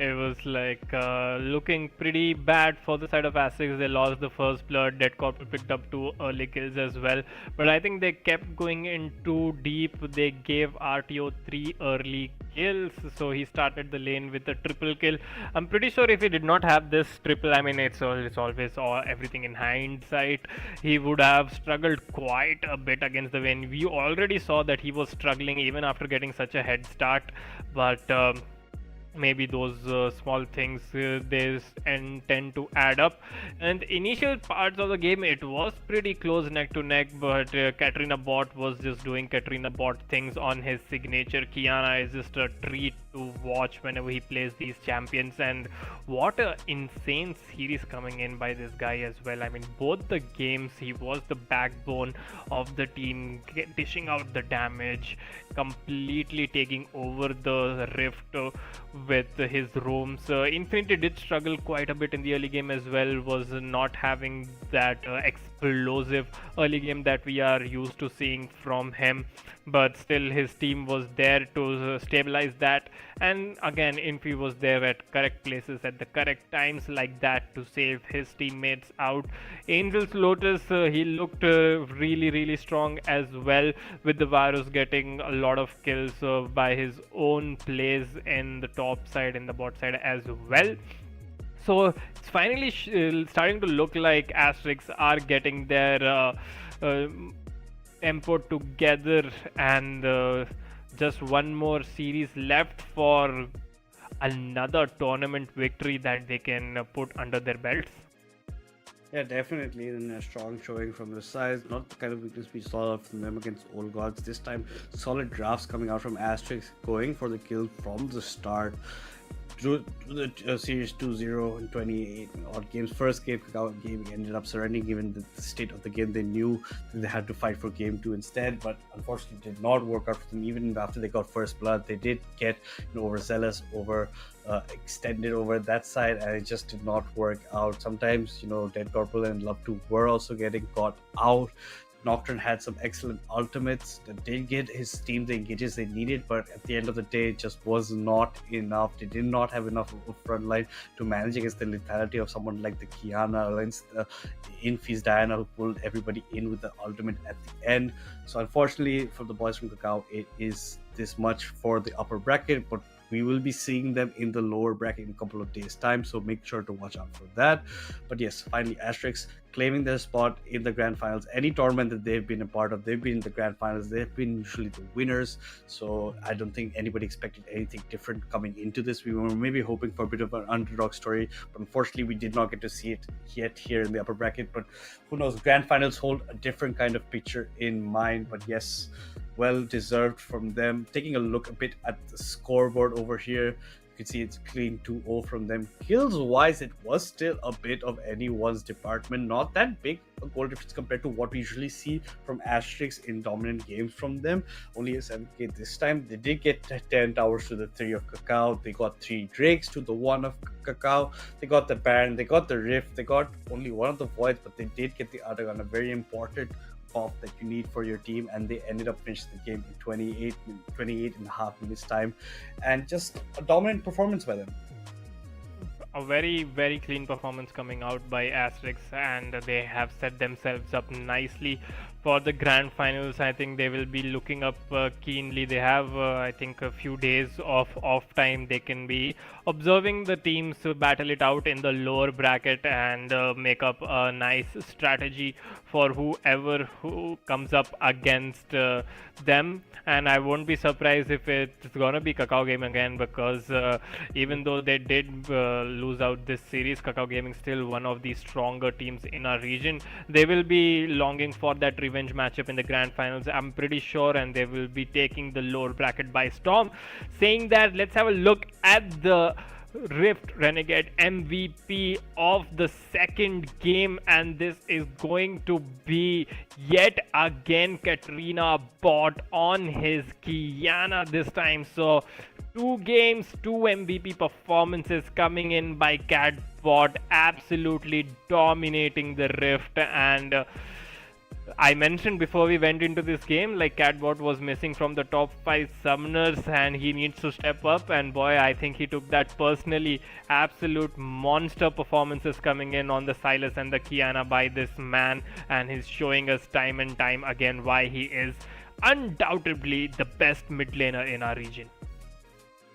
It was like looking pretty bad for the side of ASTERISK. They lost the first blood. Dead Corporal picked up 2 early kills as well. But I think they kept going in too deep. They gave RTO 3 early kills. So he started the lane with a triple kill. I'm pretty sure if he did not have this triple, I mean, it's always everything in hindsight, he would have struggled quite a bit against the win. We already saw that he was struggling even after getting such a head start. But maybe those small things they tend to add up. And initial parts of the game, it was pretty close neck to neck, but Katrina bot was just doing Katrina bot things on his signature. Kiana is just a treat to watch whenever he plays these champions. And what a insane series coming in by this guy as well. I mean, both the games he was the backbone of the team, dishing out the damage, completely taking over the rift with his roams. Infinity did struggle quite a bit in the early game as well, was not having that explosive early game that we are used to seeing from him, but still his team was there to stabilize that. And again, Infi was there at correct places at the correct times like that to save his teammates out. Angel's Lotus, he looked really strong as well, with the Virus getting a lot of kills by his own plays in the top side, in the bot side as well. So it's finally starting to look like Asterix are getting their tempo together, and just one more series left for another tournament victory that they can put under their belts. Yeah, definitely, and a strong showing from the side. Not the kind of weakness we saw from them against Old Gods. This time, solid drafts coming out from Asterix, going for the kill from the start. Drew the series 2-0 in 28 odd games. First game, KAKAO game ended up surrendering given the state of the game. They knew that they had to fight for game 2 instead, but unfortunately did not work out for them. Even after they got first blood, they did get overzealous, extended over that side, and it just did not work out. Sometimes, Dead Corporal and Love 2 were also getting caught out. Nocturne had some excellent ultimates that did get his team the engages they needed, but at the end of the day, it just was not enough. They did not have enough of a front line to manage against the lethality of someone like the Kiana, against the Infi's Diana, who pulled everybody in with the ultimate at the end. So unfortunately for the boys from KAKAO, it is this much for the upper bracket, but we will be seeing them in the lower bracket in a couple of days' time, so make sure to watch out for that. But yes, finally, Asterix claiming their spot in the grand finals. Any tournament that they've been a part of, they've been in the grand finals. They've been usually the winners, so I don't think anybody expected anything different coming into this. We were maybe hoping for a bit of an underdog story, but unfortunately, we did not get to see it yet here in the upper bracket. But who knows? Grand finals hold a different kind of picture in mind. But yes, well deserved from them. Taking a look a bit at the scoreboard over here, you can see it's clean 2-0 from them. Kills wise, it was still a bit of anyone's department. Not that big a goal difference compared to what we usually see from Asterix in dominant games from them. Only a 7k this time. They did get 10 towers to the 3 of KAKAO. They got 3 Drakes to the 1 of KAKAO. They got the Baron. They got the Rift. They got only one of the Voids, but they did get the other gun. A very important off that you need for your team, and they ended up finishing the game in 28 and a half minutes time, and just a dominant performance by them. A very clean performance coming out by Asterix, and they have set themselves up nicely for the grand finals. I think they will be looking up keenly. They have I think a few days of off time. They can be observing the teams battle it out in the lower bracket and make up a nice strategy for whoever who comes up against them. And I won't be surprised if it's gonna be KAKAO game again, because even though they did lose out this series, KAKAO Gaming still one of the stronger teams in our region. They will be longing for that revenge matchup in the grand finals, I'm pretty sure, and they will be taking the lower bracket by storm. Saying that, let's have a look at the Rift Renegade MVP of the second game, and this is going to be yet again Katrina bot on his Kiana this time. So 2 games, 2 MVP performances coming in by Catbot, absolutely dominating the Rift. And I mentioned before we went into this game, like Catbot was missing from the top 5 summoners and he needs to step up, and boy, I think he took that personally. Absolute monster performances coming in on the Silas and the Kiana by this man, and he's showing us time and time again why he is undoubtedly the best mid laner in our region.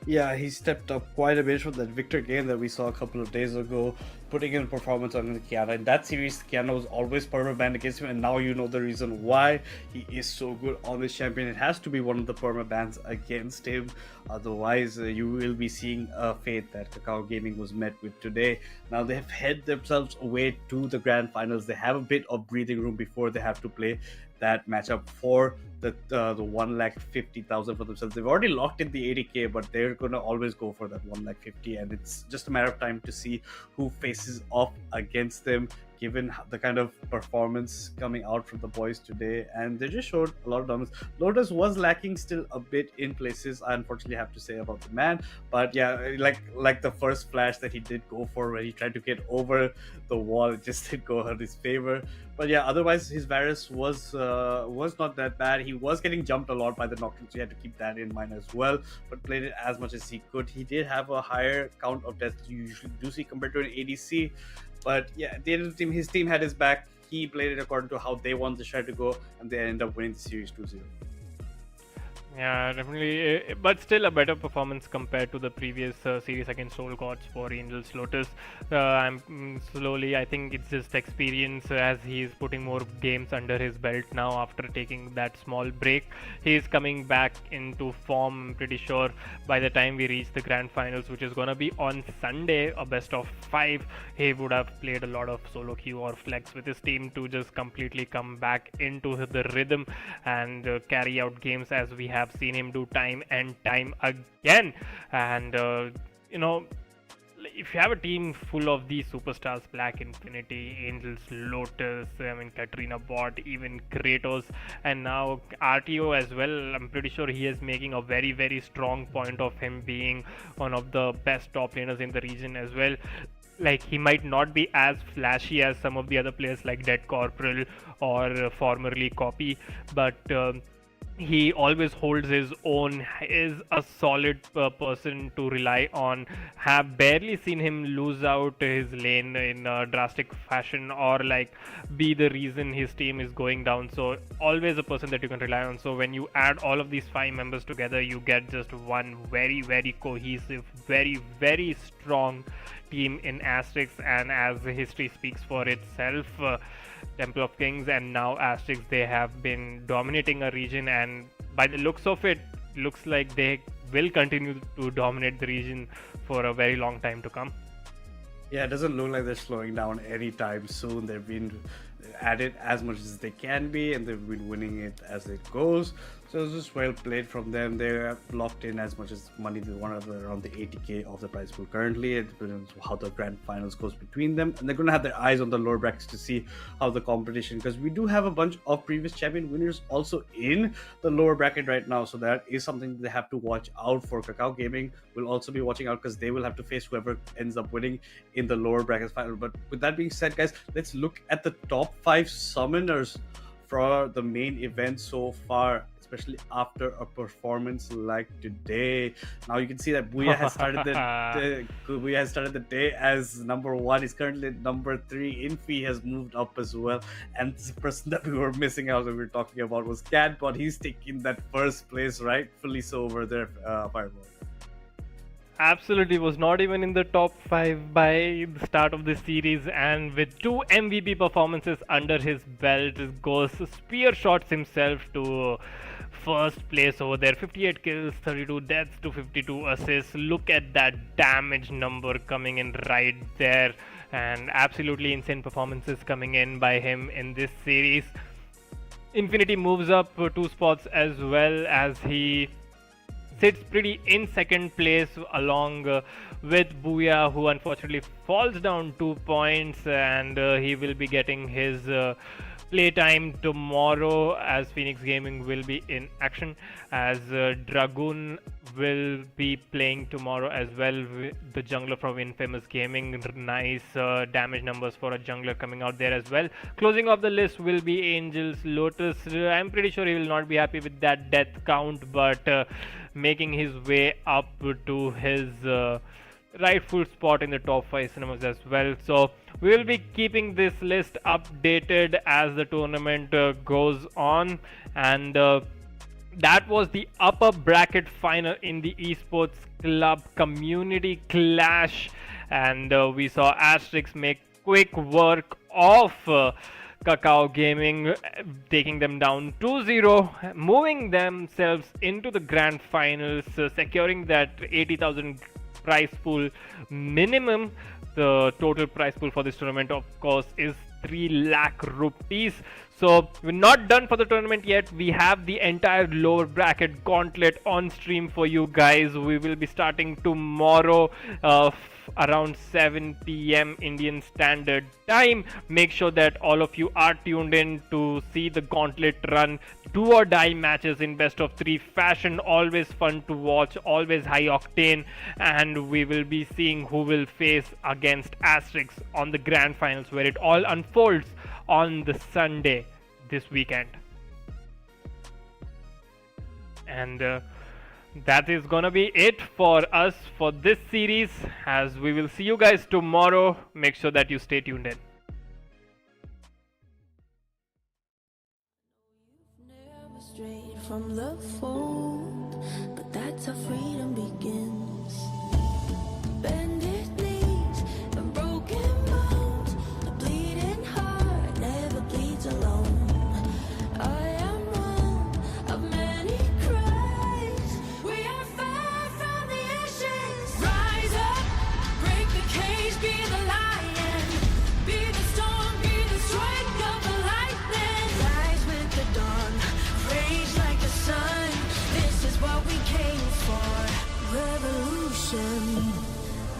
Yeah, he stepped up quite a bit from that Victor game that we saw a couple of days ago. putting in performance on Kiana. In that series, Kiana was always perma banned against him, and now you know the reason why he is so good on this champion. It has to be one of the perma bans against him. Otherwise, you will be seeing a fate that KAKAO Gaming was met with today. Now they have head themselves away to the grand finals. They have a bit of breathing room before they have to play that matchup for the 1,50,000 for themselves. They've already locked in the 80k, but they're gonna always go for that 1,50,000, and it's just a matter of time to see who faces off against them, given the kind of performance coming out from the boys today. And they just showed a lot of dominance. Lotus was lacking still a bit in places, I unfortunately have to say, about the man. But yeah, like the first flash that he did go for, where he tried to get over the wall, it just did go in his favor. But yeah, otherwise his Varus was not that bad. He was getting jumped a lot by the Nocturne, so you had to keep that in mind as well, but played it as much as he could. He did have a higher count of deaths you usually do see compared to an ADC, but yeah, at the end of the team, his team had his back. He played it according to how they want the strat to go, and they ended up winning the series 2-0. Yeah, definitely, but still a better performance compared to the previous series against Soul Gods for Angels Lotus. I think it's just experience as he's putting more games under his belt now after taking that small break. He's coming back into form. I'm pretty sure by the time we reach the grand finals, which is gonna be on Sunday, a best of 5, he would have played a lot of solo queue or flex with his team to just completely come back into the rhythm and carry out games as we have seen him do time and time again. And if you have a team full of these superstars, Black Infinity, Angels, Lotus, Katrina Bot, even Kratos, and now RTO as well, I'm pretty sure he is making a very, very strong point of him being one of the best top laners in the region as well. Like, he might not be as flashy as some of the other players like Dead Corporal or formerly Copy, but he always holds his own, is a solid person to rely on. Have barely seen him lose out his lane in a drastic fashion or like be the reason his team is going down. So always a person that you can rely on. So when you add all of these 5 members together, you get just one very, very cohesive, very, very strong team in Asterix. And as history speaks for itself, Temple of Kings and now Asterix, they have been dominating a region, and by the looks of it, looks like they will continue to dominate the region for a very long time to come. Yeah, it doesn't look like they're slowing down anytime soon. They've been at it as much as they can be, and they've been winning it as it goes. So it's just well played from them. They're locked in as much as money they want, around the 80k of the prize pool currently. It depends on how the grand finals goes between them, and they're going to have their eyes on the lower brackets to see how the competition, because we do have a bunch of previous champion winners also in the lower bracket right now, so that is something they have to watch out for. KAKAO Gaming will also be watching out, because they will have to face whoever ends up winning in the lower brackets final. But with that being said, guys, let's look at the top 5 summoners for the main event so far, especially after a performance like today. Now you can see that Booyah has started the day as number 1. He's currently at number 3. Infi has moved up as well, and the person that we were missing out when we were talking about was Cat, but he's taking that first place, rightfully so, over there. Fireball. Absolutely, was not even in the top 5 by the start of the series, and with 2 MVP performances under his belt, goes spear shots himself to first place over there. 58 kills, 32 deaths to 52 assists. Look at that damage number coming in right there, and absolutely insane performances coming in by him in this series. Infinity moves up 2 spots as well, as he sits pretty in second place along with Booyah, who unfortunately falls down 2 points, and he will be getting his playtime tomorrow, as Phoenix Gaming will be in action, as Dragoon will be playing tomorrow as well, the jungler from Infamous Gaming. Nice damage numbers for a jungler coming out there as well. Closing off the list will be Angels Lotus. I'm pretty sure he will not be happy with that death count, but making his way up to his rightful spot in the top 5 cinemas as well. So we will be keeping this list updated as the tournament goes on. And that was the upper bracket final in the Esports Club Community Clash. and we saw ASTERISK make quick work of KAKAO Gaming, taking them down 2-0, moving themselves into the grand finals, securing that 80,000 prize pool minimum. The total prize pool for this tournament, of course, is 3 lakh rupees. So we're not done for the tournament yet. We have the entire lower bracket gauntlet on stream for you guys. We will be starting tomorrow around 7 p.m. Indian Standard Time. Make sure that all of you are tuned in to see the gauntlet run. Do or die matches in best of 3 fashion. Always fun to watch, always high octane, and we will be seeing who will face against ASTERISK on the grand finals, where it all unfolds on the Sunday this weekend. And that is gonna be it for us for this series, as we will see you guys tomorrow. Make sure that you stay tuned in. Never strayed from the fold, but that's how freedom begins. Bended knees and broken bones, a bleeding heart never bleeds alone. I am one of many cries. We are far from the ashes. Rise up, break the cage, be the lion, be the storm, be the strike of the lightning. Rise with the dawn, rage like the sun. This is what we came for. Revolution.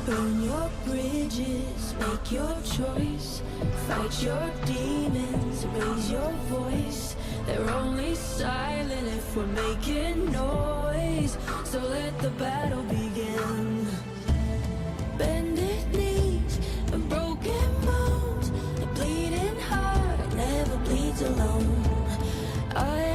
Burn your bridges, make your choice. Fight your demons, raise your voice. They're only silent if we're making noise. So let the battle begin. Bended knees and broken bones, a bleeding heart never bleeds alone. I